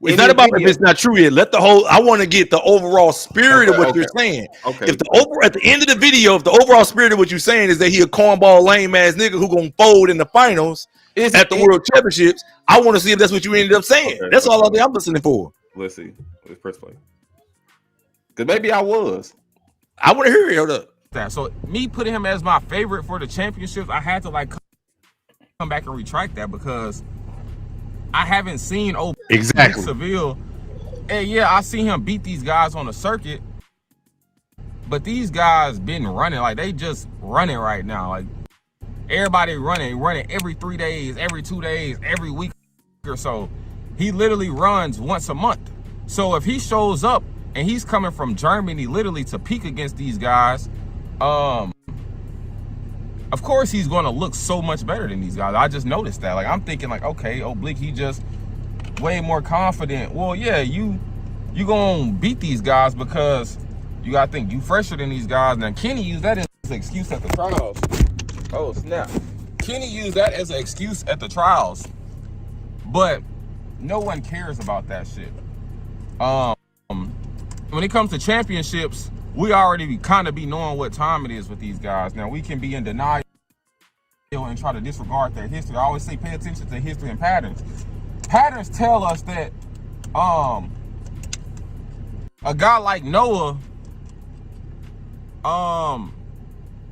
It's not about if it's not true yet. I want to get the overall spirit of what you're saying. Okay. If at the end of the video, if the overall spirit of what you're saying is that he a cornball lame ass nigga who gonna fold in the finals at the World Championships, I want to see if that's what you ended up saying. Okay, that's all I'm listening for. Let's see. Let's press play. Because maybe I was. I want to hear it. Hold up. That. So me putting him as my favorite for the championships, I had to like come back and retract that, because I haven't seen exactly Seville. And yeah, I see him beat these guys on the circuit, but these guys been running, like they just running right now. Like everybody running every 3 days, every 2 days, every week or so. He literally runs once a month. So if he shows up and he's coming from Germany literally to peak against these guys, of course he's going to look so much better than these guys. I just noticed that. Like I'm thinking like, okay, Oblique, he just way more confident. Well, yeah, you gonna beat these guys because you gotta think you fresher than these guys. Now Kenny used that as an excuse at the trials. Oh snap. Kenny used that as an excuse at the trials, but no one cares about that shit. When it comes to championships, we already kind of be knowing what time it is with these guys. Now we can be in denial and try to disregard their history. I always say pay attention to history and patterns. Patterns tell us that a guy like Noah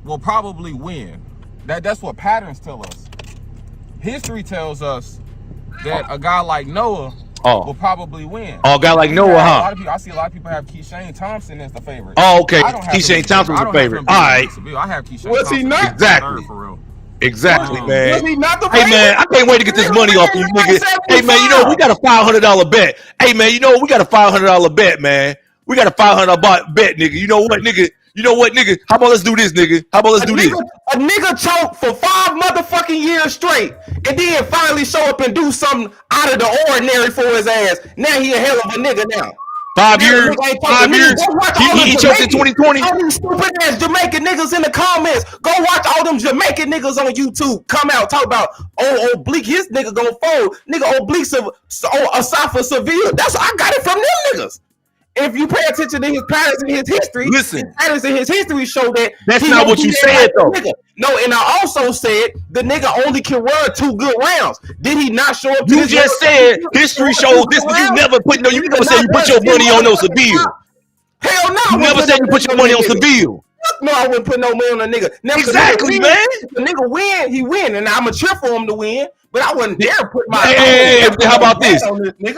will probably win. That's what patterns tell us. history tells us that a guy like Noah will probably win. Oh, a guy like Noah, huh? I see a lot of people have Keyshawn Thompson as the favorite. Oh, okay. Keyshawn Thompson was the favorite. All right. I have Keyshawn Was Thompson. he not? Exactly. For real. Exactly, man. Was he not the Hey, man, I can't wait to get this money off you, nigga. Hey, man, you know, we got a $500 bet. Hey, man, you know, we got a $500 bet, man. We got a $500 bet, nigga. You know what, nigga? How about let's do this, nigga? How about let's do this? A nigga choked for 5 motherfucking years straight, and then finally show up and do something out of the ordinary for his ass. Now he a hell of a nigga now. 5 years. 5 years. He choked in 2020. All these stupid ass Jamaican niggas in the comments. Go watch all them Jamaican niggas on YouTube come out talk about Oblique. His nigga gonna fold. Nigga Oblique's Asafa Seville. That's I got it from them niggas. If you pay attention to his patterns in his history, listen, patterns in his history show that that's not what you said though. No, and I also said the nigga only can run 2 good rounds. Did he not show up? You just said history shows this, but you never put no. You never said you put your money on no Seville. Hell no. You never said you put your money on Seville. No, I wouldn't put no money on a nigga. Now, exactly, man. If the nigga win, he win, and I'm a cheer for him to win. But I wouldn't dare put my. Hey, how about this?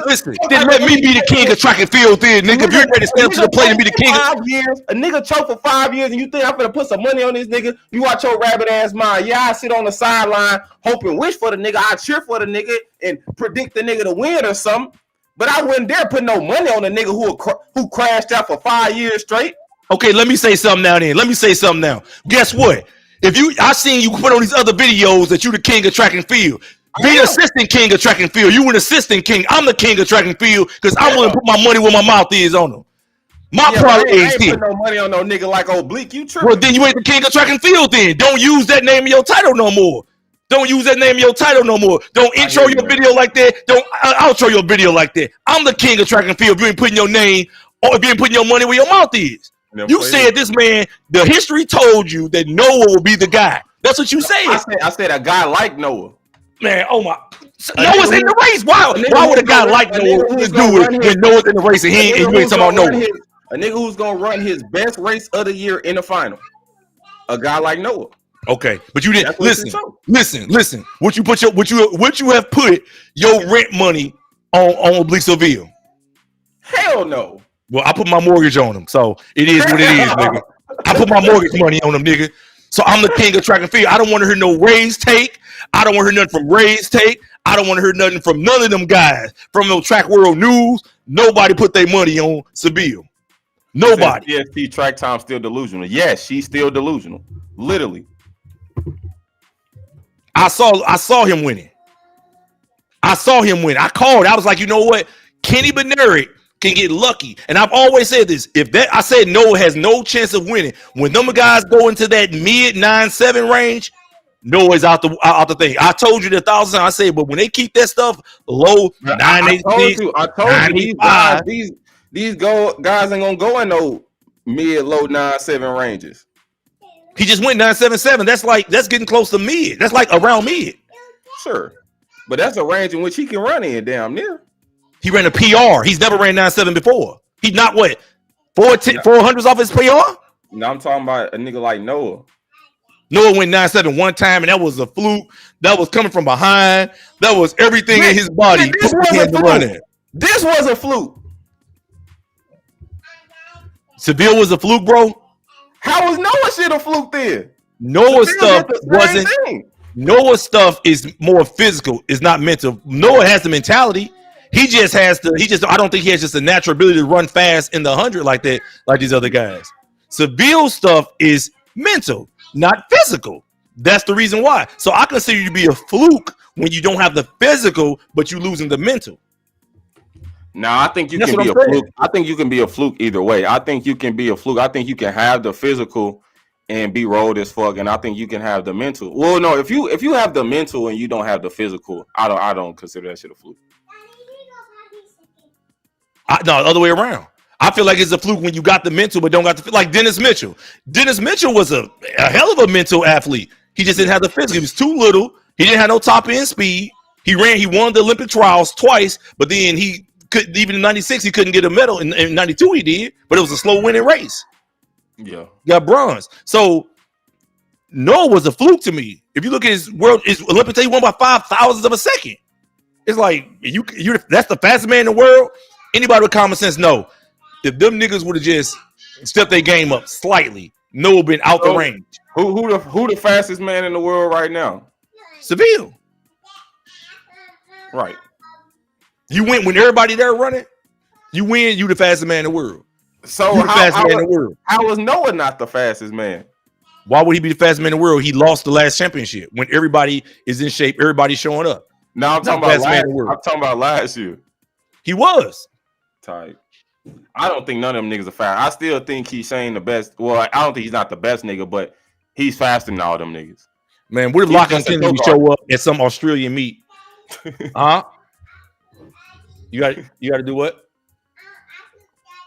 Listen, then let me be the king of track and field, then, nigga. If you're ready to stand up to the plate and be the king of 5 years, a nigga choke for 5 years, and you think I'm gonna put some money on this nigga? You watch your rabbit ass mind. Yeah, I sit on the sideline, hoping, wish for the nigga. I cheer for the nigga and predict the nigga to win or something. But I wouldn't dare put no money on the nigga who crashed out for 5 years straight. Okay, let me say something now. Guess what? I seen you put on these other videos that you the king of track and field. Be an assistant king of track and field. You an assistant king. I'm the king of track and field because I'm willing to put my money where my mouth is on them. My parlay is here. I ain't put no money on no nigga like Oblique. You tripping? Well, then you ain't the king of track and field. Then don't use that name in your title no more. Don't intro your video like that. Don't outro your video like that. I'm the king of track and field. If you ain't putting your name or if you ain't putting your money where your mouth is. You said this man. The history told you that Noah will be the guy. That's what you said. I said a guy like Noah. Man, oh my! Noah's in the race. Why would a guy like Noah do it when Noah's in the race and you ain't talking about Noah? A nigga who's gonna run his best race of the year in the final. A guy like Noah. Okay, but you didn't listen. What you have put your rent money on Oblique Seville? Hell no. Well, I put my mortgage on him, so it is what it is, nigga. I put my mortgage money on him, nigga. So I'm the king of track and field. I don't want to hear no Ray's take. I don't want to hear nothing from Ray's take. I don't want to hear nothing from none of them guys from no Track World News. Nobody put their money on Seville. Nobody. DST track time still delusional. Yes, she's still delusional. Literally. I saw him winning. I called. I was like, you know what? Kenny Bednarik can get lucky. And I've always said this. I said Noah has no chance of winning. When them guys go into that mid 9-7 range, Noah's out the thing. I told you 1,000 times. I said, but when they keep that stuff low, 9-8, I told you these guys ain't gonna go in no mid low 9-7 ranges. He just went 9-7-7. That's getting close to mid. That's like around mid. Sure, but that's a range in which he can run in damn near. He ran a PR. He's never ran 9-7 before. He's not what 400s off his PR. No, I'm talking about a nigga like Noah. Noah went 9-7 one time, and that was a fluke. That was coming from behind. That was everything in his body. This was a fluke. Seville was a fluke, bro. How was Noah shit a fluke then? Noah's stuff wasn't. Noah's stuff is more physical. It's not mental. Noah has the mentality. He just has to. I don't think he has just a natural ability to run fast in the 100 like that, like these other guys. Seville's stuff is mental, not physical. That's the reason why. So I consider you to be a fluke when you don't have the physical, but you losing the mental. No, I think you can be a fluke. I think you can be a fluke either way. I think you can be a fluke. I think you can have the physical and be rolled as fuck, and I think you can have the mental. Well, no, if you have the mental and you don't have the physical, I don't consider that shit a fluke. No, the other way around. I feel like it's a fluke when you got the mental but don't got the like Dennis Mitchell. Dennis Mitchell was a hell of a mental athlete. He just didn't have the physical. He was too little. He didn't have no top end speed. He won the Olympic trials twice, but then he couldn't, even in 96, he couldn't get a medal. In 92 he did, but it was a slow winning race. Yeah. Got bronze. So Noah was a fluke to me. If you look at his Olympics, he won by 5,000ths of a second. It's like you that's the fastest man in the world. Anybody with common sense know if them niggas would have just stepped their game up slightly, Noah been out the range. Who the fastest man in the world right now? Seville. Right. You win when everybody there running. You win. You the fastest man in the world. So how was Noah not the fastest man? Why would he be the fastest man in the world? He lost the last championship when everybody is in shape. Everybody's showing up. No, I'm talking about last year. He was tight. I don't think none of them niggas are fast. I still think he's saying the best. Well, I don't think he's not the best nigga, but he's faster than all them niggas. Man, what if Lachlan Kennedy show up at some Australian meet? Huh? You got to do what?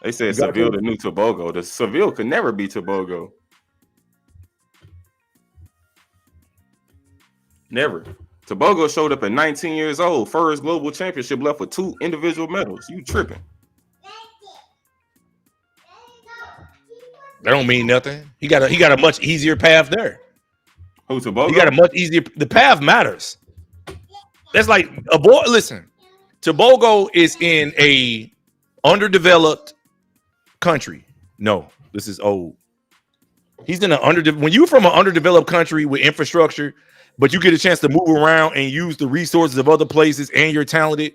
They said Seville the new Tobago. The Seville could never be Tobago. Never. Tobago showed up at 19 years old. First global championship, left with 2 individual medals. You tripping? That don't mean nothing. He got a much easier path there. Who, Tobago? He got a much easier. The path matters. That's like a boy. Listen, Tobago is in a underdeveloped country. No, this is old. He's in when you're from an underdeveloped country with infrastructure, but you get a chance to move around and use the resources of other places, and you're talented.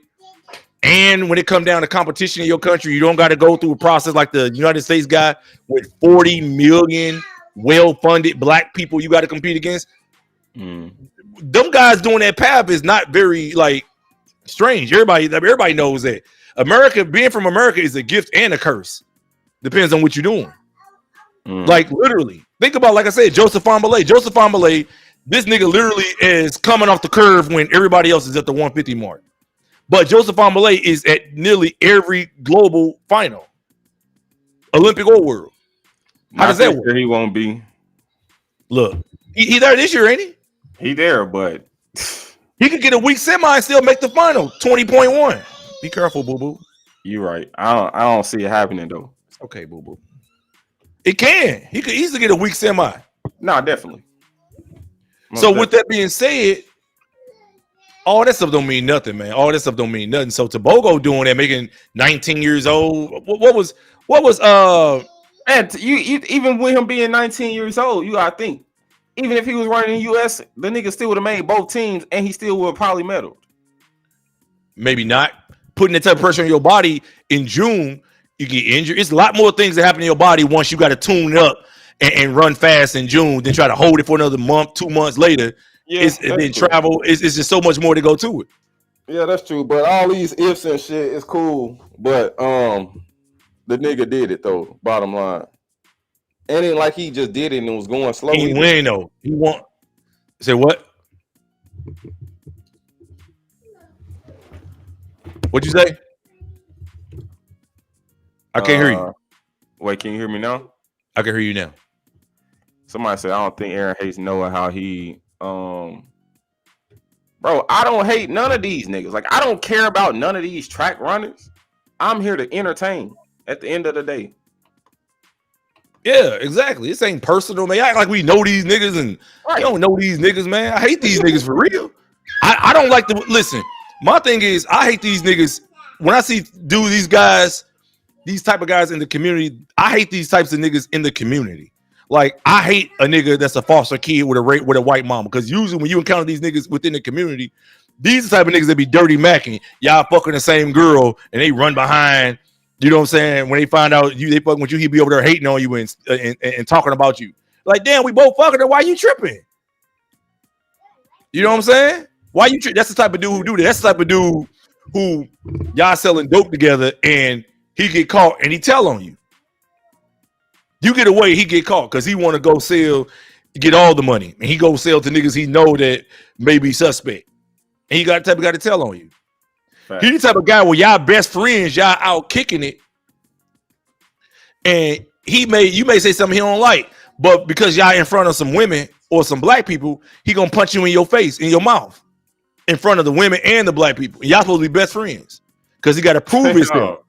And when it comes down to competition in your country, you don't got to go through a process like the United States guy with 40 million well-funded black people you got to compete against. Them guys doing that path is not very strange. Everybody knows that America, being from America, is a gift and a curse. Depends on what you're doing. Like literally, think about, like I said, Joseph Fambolay. Joseph Fambolay, this nigga literally is coming off the curve when everybody else is at the 150 mark. But Joseph Fambolay is at nearly every global final, Olympic or world. How does that work? He won't be. Look, he there this year, ain't he? He there, but he could get a weak semi and still make the final. 20.1. Be careful, boo boo. You're right. I don't see it happening though. Okay, boo boo. It can. He could easily get a weak semi. No, definitely. So with that being said, all that stuff don't mean nothing, man. All that stuff don't mean nothing. So Tobago doing that, making 19 years old. What was and you even with him being 19 years old, you gotta think, even if he was running in the US, the nigga still would have made both teams and he still would have probably medaled. Maybe not. Putting that type of pressure on your body in June, you get injured. It's a lot more things that happen in your body once you got to tune up and run fast in June, then try to hold it for another month, 2 months later. Yeah, then travel. It's just so much more to go to it. Yeah, that's true. But all these ifs and shit is cool. But the nigga did it though. Bottom line, it ain't like he just did it and was going slow. He win though. He won. Say what? What'd you say? I can't hear you. Wait, can you hear me now? I can hear you now. Somebody said, I don't think Aaron hates Noah how he bro, I don't hate none of these niggas. Like, I don't care about none of these track runners. I'm here to entertain at the end of the day. Yeah, exactly. This ain't personal, man. Act like we know these niggas and I don't know these niggas, man. I hate these niggas for real. I don't like to listen. My thing is, I hate these niggas. When I see these guys, these type of guys in the community, I hate these types of niggas in the community. Like, I hate a nigga that's a foster kid with a white mama. Because usually when you encounter these niggas within the community, these are the type of niggas that be dirty macking. Y'all fucking the same girl and they run behind. You know what I'm saying? When they find out they fucking with you, he be over there hating on you and talking about you. Like, damn, we both fucking her. Why you tripping? You know what I'm saying? Why you tripping? That's the type of dude who do that. That's the type of dude who y'all selling dope together and he get caught and he tell on you. You get away, he get caught because he want to go sell, get all the money. And he go sell to niggas he know that may be suspect. And he got the type of guy to tell on you. Right. He the type of guy where y'all best friends, y'all out kicking it. And you may say something he don't like, but because y'all in front of some women or some black people, he gonna punch you in your face, in your mouth, in front of the women and the black people. And y'all supposed to be best friends because he got to prove himself.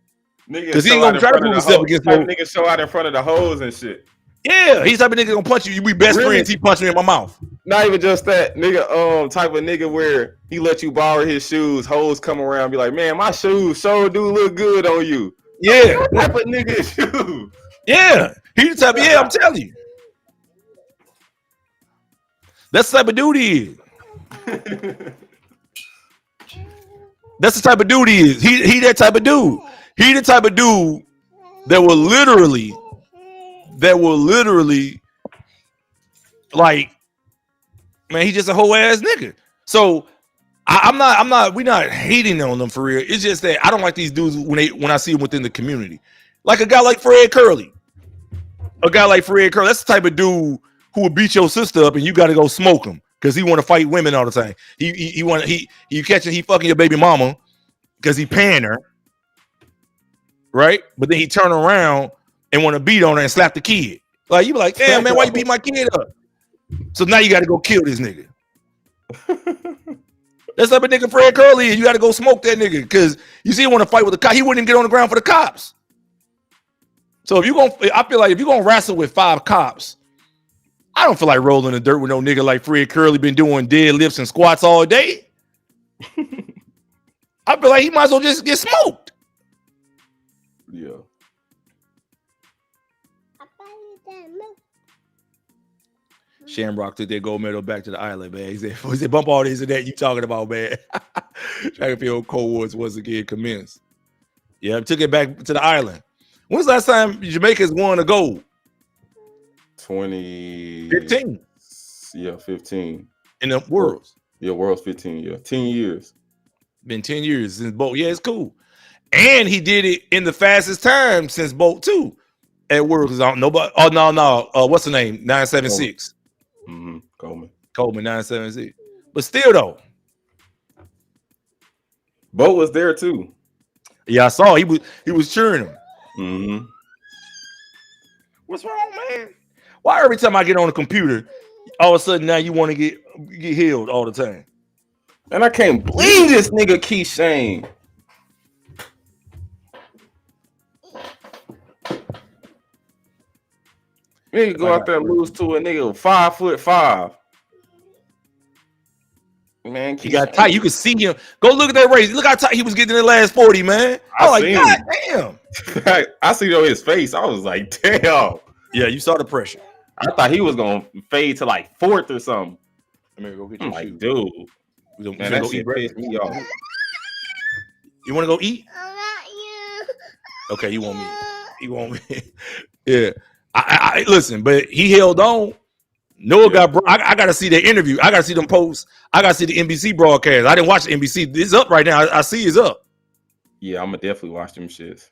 Because he ain't gonna try to prove himself against no niggas show out in front of the hoes and shit. Yeah, he's the type of nigga gonna punch you. You be best friends. He punched me in my mouth. Not even just that, nigga. Type of nigga where he let you borrow his shoes. Hoes come around, be like, man, my shoes sure do look good on you. Yeah, what type of nigga is you? Yeah, he the type of I'm telling you. That's the type of dude he is. That's the type of dude he is. He that type of dude. He the type of dude that will literally, like, man, he's just a whole ass nigga. So we're not hating on them for real. It's just that I don't like these dudes when I see them within the community. Like a guy like Fred Curly. That's the type of dude who would beat your sister up and you got to go smoke him because he want to fight women all the time. He fucking your baby mama because he paying her, right? But then he turn around and want to beat on her and slap the kid. Like you be like, damn man, why you beat my kid up? So now you got to go kill this nigga. That's like a nigga Fred Curly, and you got to go smoke that nigga because you see him want to fight with the cop. He wouldn't even get on the ground for the cops. So I feel like if you're gonna wrestle with 5 cops, I don't feel like rolling in the dirt with no nigga like Fred Curly been doing deadlifts and squats all day. I feel like he might as well just get smoked. Yeah. Shamrock took their gold medal back to the island, man. He said, bump all this and that you talking about, man. Track and field Cold Wars once again commenced. Yeah, took it back to the island. When's the last time Jamaica's won a gold? 2015. Yeah, 15. In the Worlds. Yeah, Worlds 15. Yeah, 10 years. Been 10 years since Bolt. Yeah, it's cool. And he did it in the fastest time since Bolt too at Worlds. Nobody. Oh no. What's the name? 976. Coleman 976. But still though, Bolt was there too. Yeah, I saw he was cheering him. Mm-hmm. What's wrong, man? Why every time I get on the computer, all of a sudden now you want to get healed all the time? And I can't believe this nigga Keith Shane. Nigga go out there and lose to a nigga 5'5". Man, he got tight. You can see him. Go look at that race. Look how tight he was getting in the last 40, man. I was like, God damn. I see it on his face. I was like, damn. Yeah, you saw the pressure. I thought he was gonna fade to like 4th or something. I'm gonna go get I'm your like, shoes. dude. Man, that shit pissed me off. You want to go eat? Okay, you want me? You want me? Yeah. I listen, but he held on. Noah got. I got to see the interview. I got to see them posts. I got to see the NBC broadcast. I didn't watch the NBC. It's up right now. I see it's up. Yeah, I'm gonna definitely watch them shits.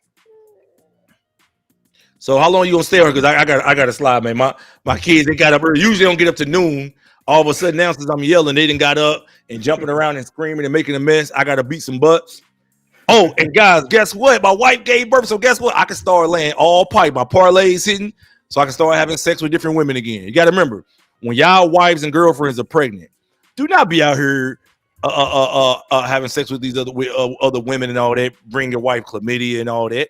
So how long you gonna stay on? Because I got to slide, man. My kids, they got up early. Usually they don't get up to noon. All of a sudden now, since I'm yelling, they done got up and jumping around and screaming and making a mess. I got to beat some butts. Oh, and guys, guess what? My wife gave birth, so guess what? I can start laying all pipe. My parlays hitting, so I can start having sex with different women again. You got to remember, when y'all wives and girlfriends are pregnant, do not be out here having sex with these other women and all that. Bring your wife chlamydia and all that,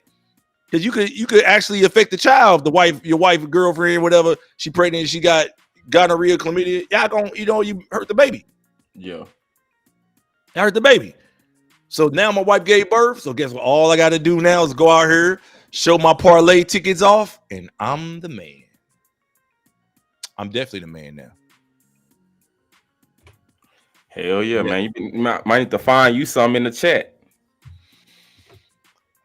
because you could actually affect the child. Your wife, girlfriend, whatever, she pregnant, she got gonorrhea, chlamydia. Y'all you hurt the baby. Yeah, I hurt the baby. So now my wife gave birth. So guess what? All I got to do now is go out here, show my parlay tickets off, and I'm the man. I'm definitely the man now. Hell yeah, man. You might need to find you some in the chat.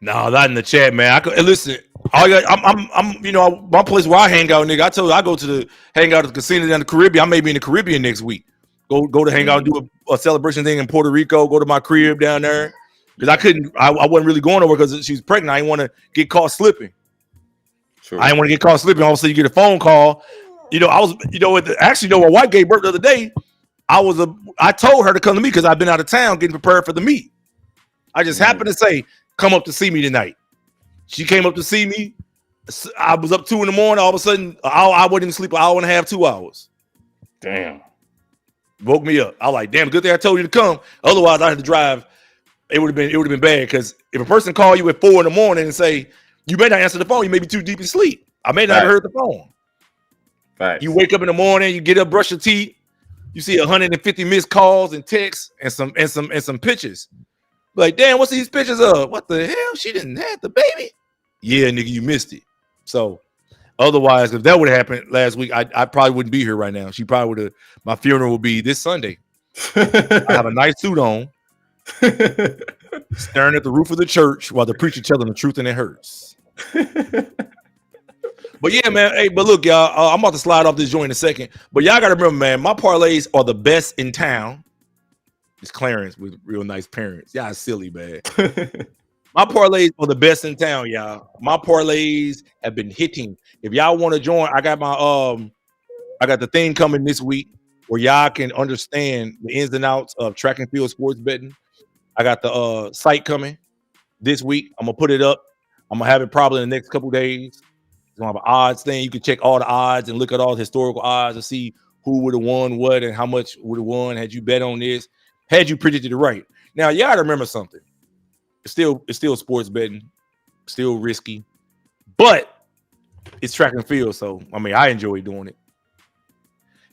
No, not in the chat, man. I could listen. I'm my place where I hang out, nigga. I told you I go to hang out at the casino down the Caribbean. I may be in the Caribbean next week. Go to hang out and do a celebration thing in Puerto Rico. Go to my crib down there because I wasn't really going nowhere because she was pregnant. I didn't want to get caught slipping. Sure. I didn't want to get caught slipping. All of a sudden you get a phone call. My wife gave birth the other day. I told her to come to me because I've been out of town getting prepared for the meet. I just happened to say, come up to see me tonight. She came up to see me. I was up 2 a.m. All of a sudden, I wouldn't even sleep an hour and a half, 2 hours. Damn. Woke me up. I was like, damn, good thing I told you to come. Otherwise, I had to drive. It would have been bad because if a person call you at 4 a.m. and say, you may not answer the phone, you may be too deep in sleep. I may not have heard the phone. Facts. You wake up in the morning, you get up, brush your teeth, you see 150 missed calls and texts and some pictures. Like, damn, what's these pictures of? What the hell? She didn't have the baby. Yeah, nigga, you missed it. So otherwise, if that would have happened last week, I probably wouldn't be here right now. She probably would have. My funeral will be this Sunday. I have a nice suit on, staring at the roof of the church while the preacher telling the truth and it hurts. But yeah, man. Hey, but look, y'all. I'm about to slide off this joint in a second. But y'all gotta remember, man. My parlays are the best in town. It's Clarence with real nice parents. Y'all silly, man. My parlays are the best in town, y'all. My parlays have been hitting. If y'all want to join, I got I got the thing coming this week where y'all can understand the ins and outs of track and field sports betting. I got the site coming this week. I'm gonna put it up. I'm gonna have it probably in the next couple days. It's gonna have an odds thing. You can check all the odds and look at all the historical odds to see who would have won what and how much would have won had you bet on this, had you predicted it right. Now, y'all gotta remember something. It's still sports betting, still risky, but it's track and field. So I mean, I enjoy doing it,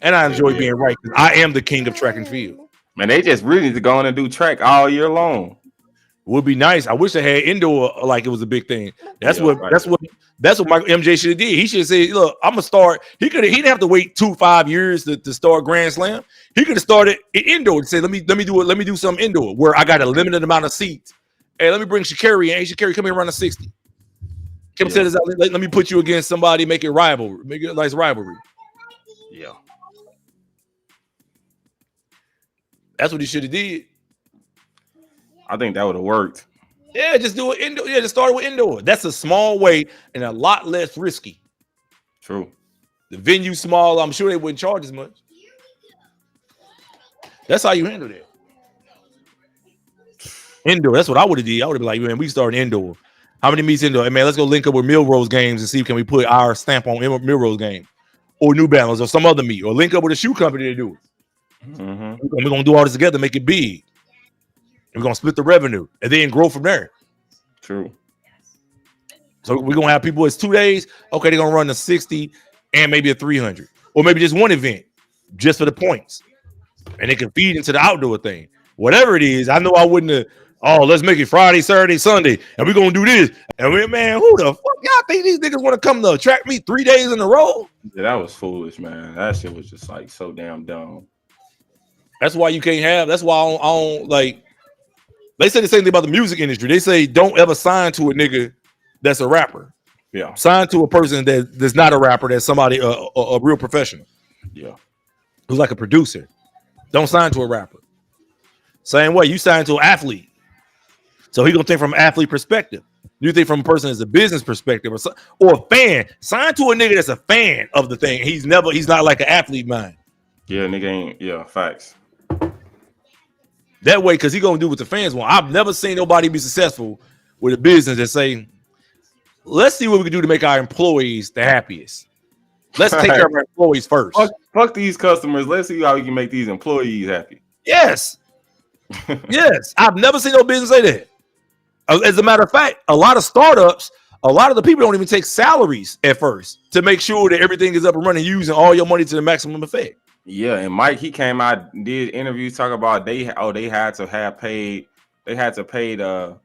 and I enjoy being right. I am the king of track and field. Man, they just really need to go on and do track all year long. Would be nice. I wish they had indoor like it was a big thing. That's what Michael MJ should have did. He should have said, "Look, I'm gonna start." He didn't have to wait 5 years to start Grand Slam. He could have started it indoor and say, "Let me do something indoor where I got a limited amount of seats." Hey, let me bring Sha'Carri in. Hey, Sha'Carri, come here around the 60. Kim said, "Let me put you against somebody, make it a nice rivalry." Yeah, that's what he should have did. I think that would have worked. Yeah, just do it indoor. Yeah, just start with indoor. That's a small way and a lot less risky. True. The venue small. I'm sure they wouldn't charge as much. That's how you handle that. Indoor. That's what I would have did. I would have been like, man, we start indoor. How many meets indoor? Hey, man, let's go link up with Milrose games and see if can we put our stamp on Milrose game or New Balance or some other meet or link up with a shoe company to do it. Mm-hmm. We're gonna do all this together, make it big. We're gonna split the revenue and then grow from there. True. So we're gonna have people. It's 2 days. Okay, they're gonna run the 60 and maybe a 300, or maybe just one event, just for the points, and they can feed into the outdoor thing. Whatever it is, I know I wouldn't have. Oh, let's make it Friday, Saturday, Sunday, and we're gonna do this. And we, man, who the fuck y'all think these niggas want to come to track meet 3 days in a row? Yeah, that was foolish, man. That shit was just like so damn dumb. That's why you can't have. That's why I don't like. They say the same thing about the music industry. They say don't ever sign to a nigga that's a rapper. Yeah. Sign to a person that's not a rapper, that's somebody, a real professional. Yeah. Who's like a producer. Don't sign to a rapper. Same way, you sign to an athlete. So he gonna think from an athlete perspective. You think from a person as a business perspective or a fan. Sign to a nigga that's a fan of the thing. He's not like an athlete mind. Yeah, nigga ain't, yeah, facts. That way, because he gonna do what the fans want. I've never seen nobody be successful with a business that say, let's see what we can do to make our employees the happiest. Let's take care of our employees first. Fuck these customers. Let's see how we can make these employees happy. Yes. Yes. I've never seen no business say that. As a matter of fact, a lot of startups, a lot of the people don't even take salaries at first to make sure that everything is up and running, using all your money to the maximum effect. Yeah, and Mike, he came out, did interviews talking about they had to pay the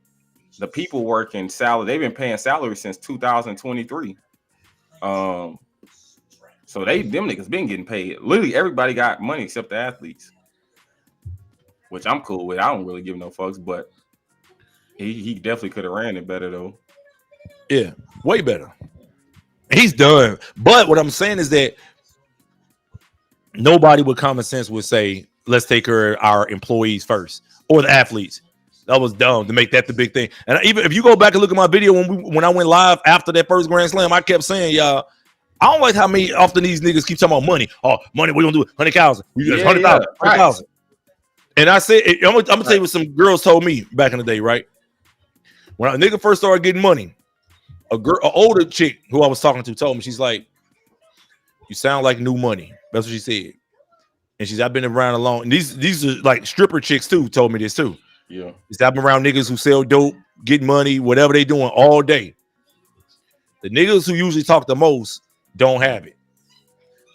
people working salary. They've been paying salary since 2023. So them niggas been getting paid. Literally everybody got money except the athletes, which I'm cool with. I don't really give no fucks, but he definitely could have ran it better though. Yeah, way better. He's done. But what I'm saying is that nobody with common sense would say, let's take care of our employees first or the athletes. That was dumb to make that the big thing. And even if you go back and look at my video when I went live after that first Grand Slam, I kept saying, y'all, I don't like how many often these niggas keep talking about money. Oh, money, what are you gonna do? 100,000. We got 100,000. 100,000. And I said, I'm gonna tell you what some girls told me back in the day, right? When a nigga first started getting money, an older chick who I was talking to told me, she's like, you sound like new money. That's what she said. And she's, I've been around a long, and these are like stripper chicks too, told me this too. Yeah. I've been around niggas who sell dope, get money, whatever they doing all day. The niggas who usually talk the most don't have it.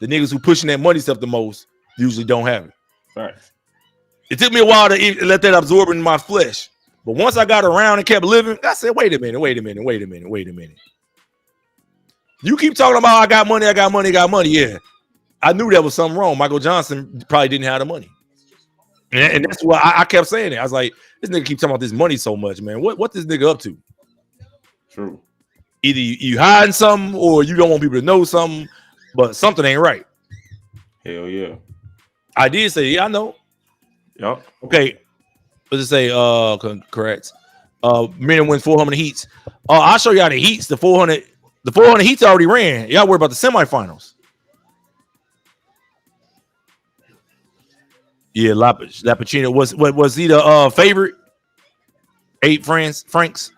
the niggas who pushing that money stuff the most usually don't have it. Right. It took me a while to let that absorb in my flesh. But once I got around and kept living, I said, wait a minute. You keep talking about I got money. Yeah. I knew there was something wrong. Michael Johnson probably didn't have the money. And that's why I kept saying it. I was like, this nigga keep talking about this money so much, man. What this nigga up to? True. Either you hiding something or you don't want people to know something, but something ain't right. Hell yeah. I did say, yeah, I know. Yep. Okay. Let's just say correct. Miriam wins 400 heats. I'll show y'all the heats. The 400 heats already ran. Y'all worry about the semifinals. Yeah, Lappuccino was he the favorite? 8 Franks.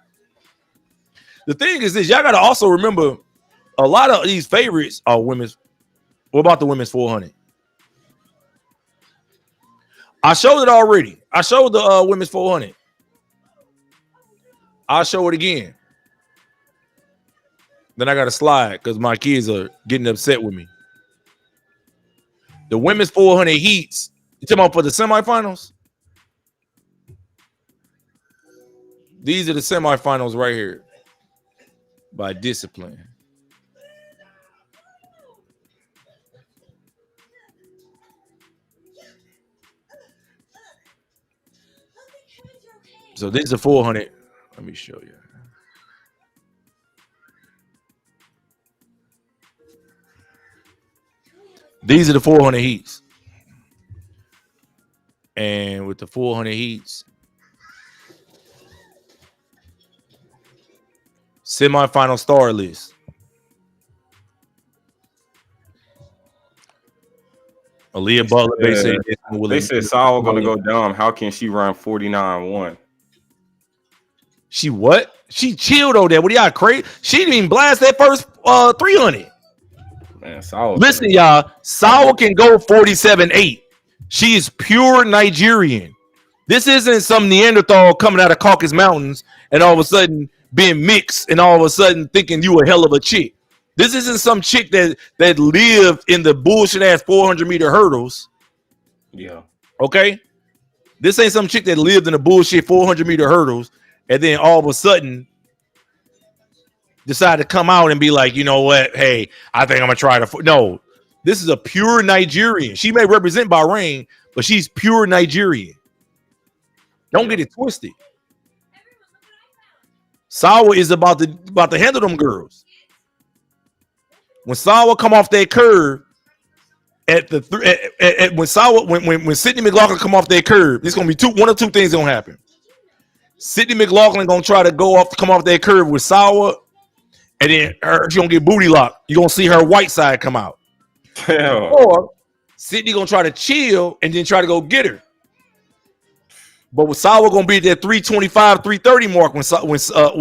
The thing is this, y'all gotta also remember a lot of these favorites are women's. What about the women's 400? I showed it already. I showed the women's 400. I'll show it again. Then I got to slide because my kids are getting upset with me. The women's 400 heats. You talking about for the semifinals? These are the semifinals right here by discipline. So this is a 400. Let me show you. These are the 400 heats. And with the 400 heats, semifinal star list. Aaliyah Butler, they said Saul gonna go dumb. How can she run 49-1? She what? She chilled over there. What are y'all crazy? She didn't even blast that first 300. Man, Saul. Listen, y'all. Saul can go 47-8. She is pure Nigerian. This isn't some Neanderthal coming out of Caucasus Mountains and all of a sudden being mixed and all of a sudden thinking you a hell of a chick. This isn't some chick that lived in the bullshit ass 400-meter hurdles. Yeah. Okay. This ain't some chick that lived in the bullshit 400-meter hurdles and then all of a sudden decide to come out and be like, you know what? Hey, I think I'm gonna try to. No, this is a pure Nigerian. She may represent Bahrain, but she's pure Nigerian. Don't get it twisted. Sawa is about to handle them girls. When Sawa come off that curve at the when Sydney McLaughlin come off that curve, there's gonna be one of two things gonna happen. Sydney McLaughlin gonna try to come off that curve with Sawa, and then she gonna get booty locked. You're gonna see her white side come out. Hell. Or Sydney gonna try to chill and then try to go get her. But with Sawa gonna be at that 325, 330 mark when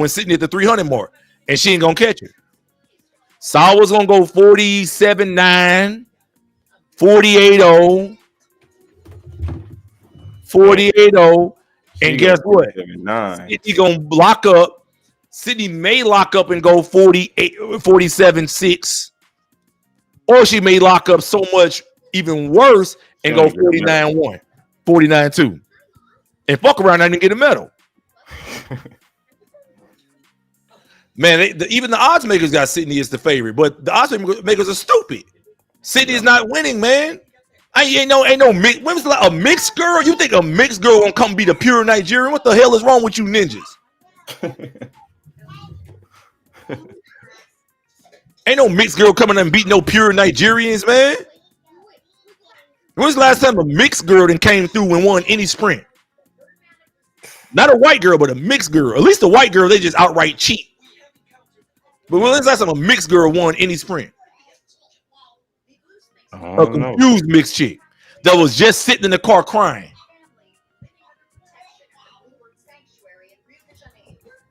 Sydney at the 300 mark, and she ain't gonna catch her. Sawa's gonna go 47-9, 48-0, 48-0. And guess what? Sydney gonna block up. Sydney may lock up and go 47-6. Or she may lock up so much even worse and go 49-1, 49-2. And fuck around and get a medal. Man, even the odds makers got Sydney as the favorite, but the odds makers are stupid. Sydney is not winning, man. Ain't no mix. When was a mixed girl? You think a mixed girl gonna come be the pure Nigerian? What the hell is wrong with you ninjas? Ain't no mixed girl coming and beat no pure Nigerians, man. When was the last time a mixed girl then came through and won any sprint? Not a white girl, but a mixed girl. At least the white girl, they just outright cheat. But when was the last time a mixed girl won any sprint? A confused mixed chick that was just sitting in the car crying.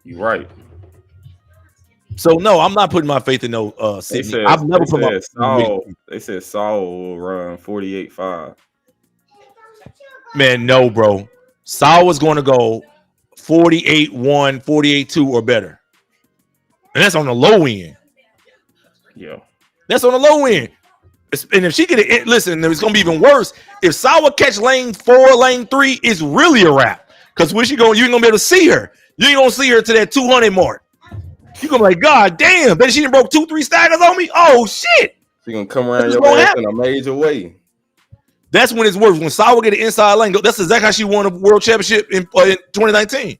You're right. So no, I'm not putting my faith in no Sydney. I've never put my They said Saul will run 48-5. Man, no, bro. Saul was going to go 48-1, 48-2 or better. And that's on the low end. Yeah. That's on the low end. And if she get it, listen, it's gonna be even worse. If Sawa catch lane 4, lane 3, it's really a wrap. Because when she going, you ain't gonna be able to see her. You ain't gonna see her to that 200 mark. You gonna be like, God damn, bet she done broke 2-3 staggers on me. Oh shit. She gonna come around your ass in a major way. That's when it's worse. When Sawa get an inside lane, that's exactly how she won a world championship in 2019.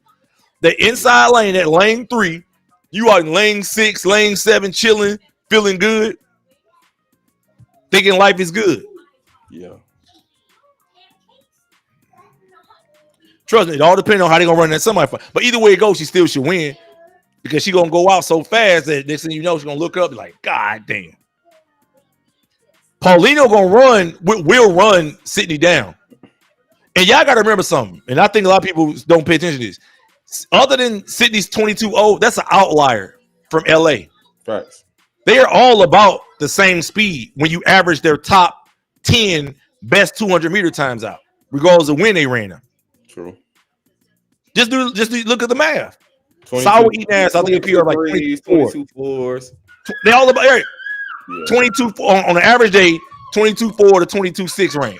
The inside lane, that lane 3, you are in lane 6, lane 7, chilling, feeling good, thinking life is good. Yeah. Trust me, it all depends on how they gonna run that semifinal. But either way it goes, she still should win because she gonna go out so fast that next thing you know, she's gonna look up and like, God damn. Paulino gonna run, will run Sydney down. And y'all gotta remember something, and I think a lot of people don't pay attention to this. Other than Sydney's 22.0, that's an outlier from LA. Right. They are all about the same speed when you average their top 10 best 200-meter times out, regardless of when they ran them. True. Just look at the math. Sour eating ass, I think it PR like 22 fours. They all about Eric. 22 on an average day, 22.4 to 22.6 range.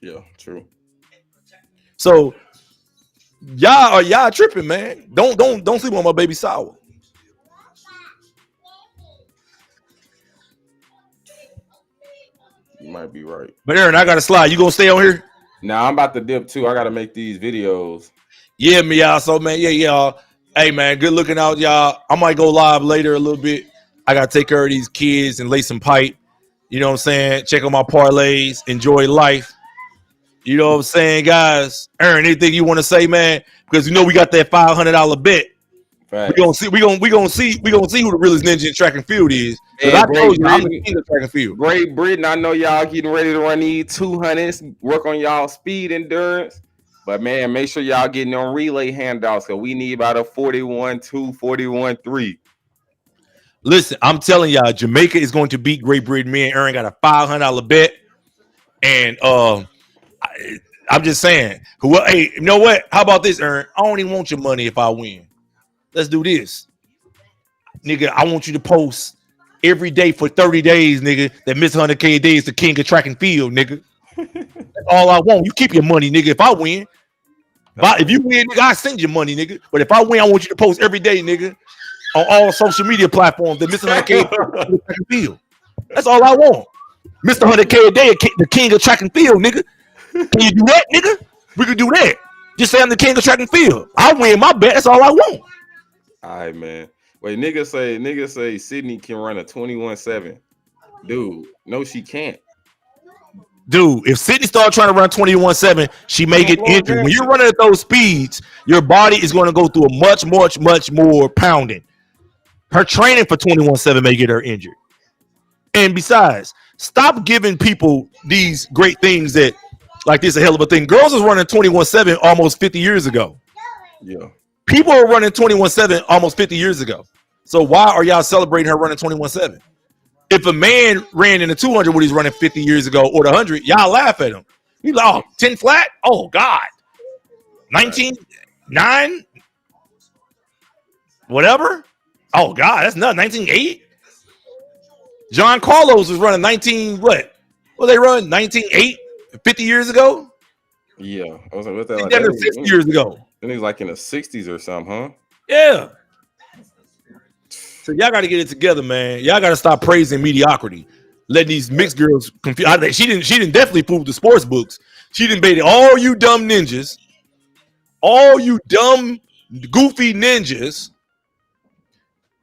Yeah, true. So y'all tripping, man. Don't sleep on my baby Sour. You might be right. But Aaron, I gotta slide. You gonna stay on here? Nah, I'm about to dip too. I gotta make these videos. Yeah, me y'all. So man, yeah, y'all. Hey man, good looking out, y'all. I might go live later a little bit. I gotta take care of these kids and lay some pipe. You know what I'm saying? Check on my parlays. Enjoy life. You know what I'm saying, guys? Aaron, anything you want to say, man? Because you know we got that $500 bet. Right. We gonna see who the realest ninja in track and field is. Hey, I told you I'm the king of track and field. Great Britain, I know y'all getting ready to run these 200s, work on y'all speed endurance. But man, make sure y'all getting on relay handouts because we need about a 41-2, 41-3. Listen, I'm telling y'all, Jamaica is going to beat Great Britain. Me and Aaron got a $500 bet, and I'm just saying, hey, you know what? How about this, Aaron? I don't even want your money if I win. Let's do this, nigga. I want you to post every day for 30 days, nigga. That miss 100K a day is the king of track and field, nigga. That's all I want. You keep your money, nigga. If I win, if you win, nigga, I send you money, nigga. But if I win, I want you to post every day, nigga, on all social media platforms that Mr. 100K track and field. That's all I want. Mr. 100K a day, the king of track and field, nigga. Can you do that, nigga? We could do that. Just say I'm the king of track and field. I win my bet. That's all I want. All right, man. Wait, nigga say Sydney can run a 21-7. Dude, no, she can't. Dude, if Sydney starts trying to run 21-7, she may get injured. When you're running at those speeds, your body is going to go through a much more pounding. Her training for 21-7 may get her injured. And besides, stop giving people these great things that, like this, a hell of a thing. Girls was running 21-7 almost 50 years ago. Yeah. People are running 21-7 almost 50 years ago. So why are y'all celebrating her running 21-7? If a man ran in the 200 when he's running 50 years ago or the 100, y'all laugh at him. You like, oh, 10 flat? Oh, God. 19-9? Whatever? Oh, God, that's not 19-8? John Carlos was running 19 what? Well, they run 19-8 50 years ago? Yeah. I was like, what's that? Like, 60 years ago. Then he was like in the 60s or something, huh? Yeah. So y'all got to get it together, man. Y'all got to stop praising mediocrity. Letting these mixed girls confuse. She didn't definitely fool the sports books. She didn't bait all you dumb ninjas, all you dumb goofy ninjas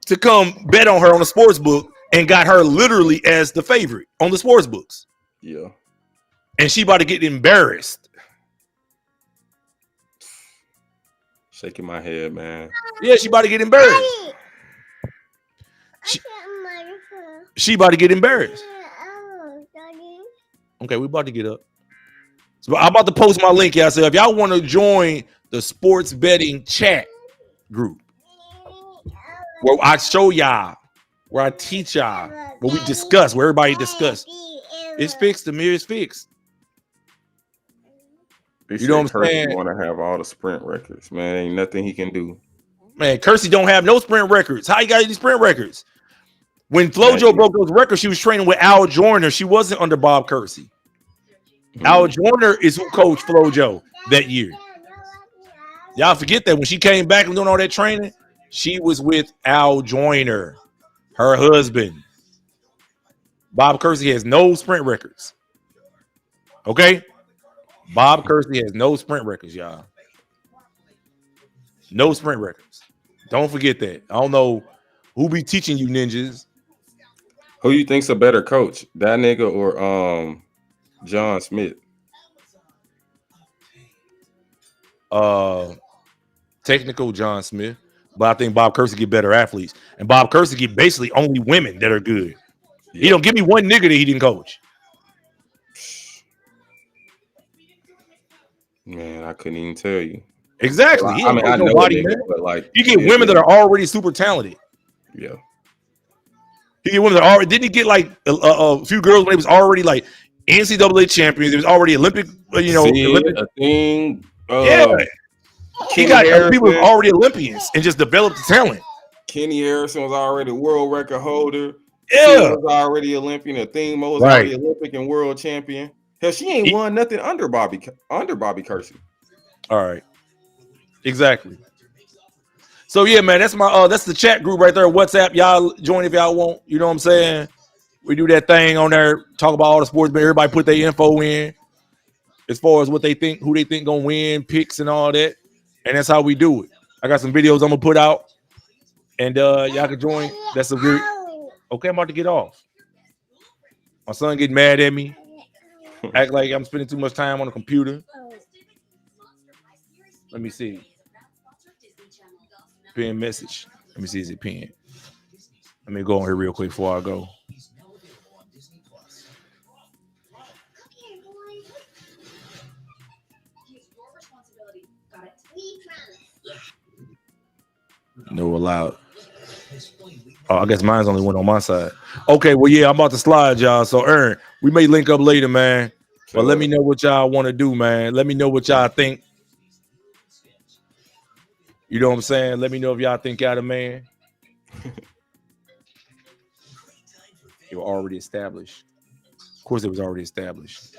to come bet on her on the sports book and got her literally as the favorite on the sports books. Yeah. And she about to get embarrassed. Shaking my head, man. Yeah, she about to get embarrassed. She about to get embarrassed. Okay, we about to get up. So I'm about to post my link, y'all. So if y'all want to join the sports betting chat group, where I show y'all, where I teach y'all, where we discuss, where everybody discuss. It's fixed. The mirror is fixed. You know what I'm saying? Want to have all the sprint records, man. Ain't nothing he can do. Man, Kersey don't have no sprint records. How you got these sprint records? When FloJo broke those records, she was training with Al Joyner. She wasn't under Bob Kersey. Al Joyner is who coached FloJo that year. Y'all forget that when she came back and doing all that training, she was with Al Joyner, her husband. Bob Kersey has no sprint records. Okay? Bob Kersey has no sprint records, y'all. No sprint records. Don't forget that. I don't know who be teaching you ninjas. Who you think's a better coach, that nigga or John Smith? Technical John Smith, but I think Bob Kersey get better athletes, and Bob Kersey get basically only women that are good. Yeah. He don't give me one nigga that he didn't coach. Man, I couldn't even tell you. Exactly. Well, I mean, I know nobody, nigga, but like you get women that are already super talented. Yeah. He get women that are already. Didn't he get like a few girls when he was already like NCAA champions? There was already Olympic, Olympic. A thing. Yeah. He got people who were already Olympians and just developed the talent. Kenny Harrison was already a world record holder. Yeah. Was already Olympian. Athene was already Olympic and world champion. Hell, she ain't won nothing under Bobby Kersey. All right. Exactly. So yeah, man, that's my that's the chat group right there. WhatsApp. Y'all join if y'all want. You know what I'm saying? We do that thing on there, talk about all the sports, but everybody put their info in as far as what they think, who they think gonna win, picks and all that. And that's how we do it. I got some videos I'm gonna put out, and y'all can join. That's a weird. Okay, I'm about to get off. My son getting mad at me, act like I'm spending too much time on the computer. Let me see. Pin message. Let me see. Is it pin? Let me go on here real quick before I go. No allowed. Oh, I guess mine's only one on my side. Okay, well, yeah, I'm about to slide, y'all. So, Ern, we may link up later, man. But let me know what y'all want to do, man. Let me know what y'all think. You know what I'm saying? Let me know if y'all think y'all the man. You're already established. Of course, it was already established.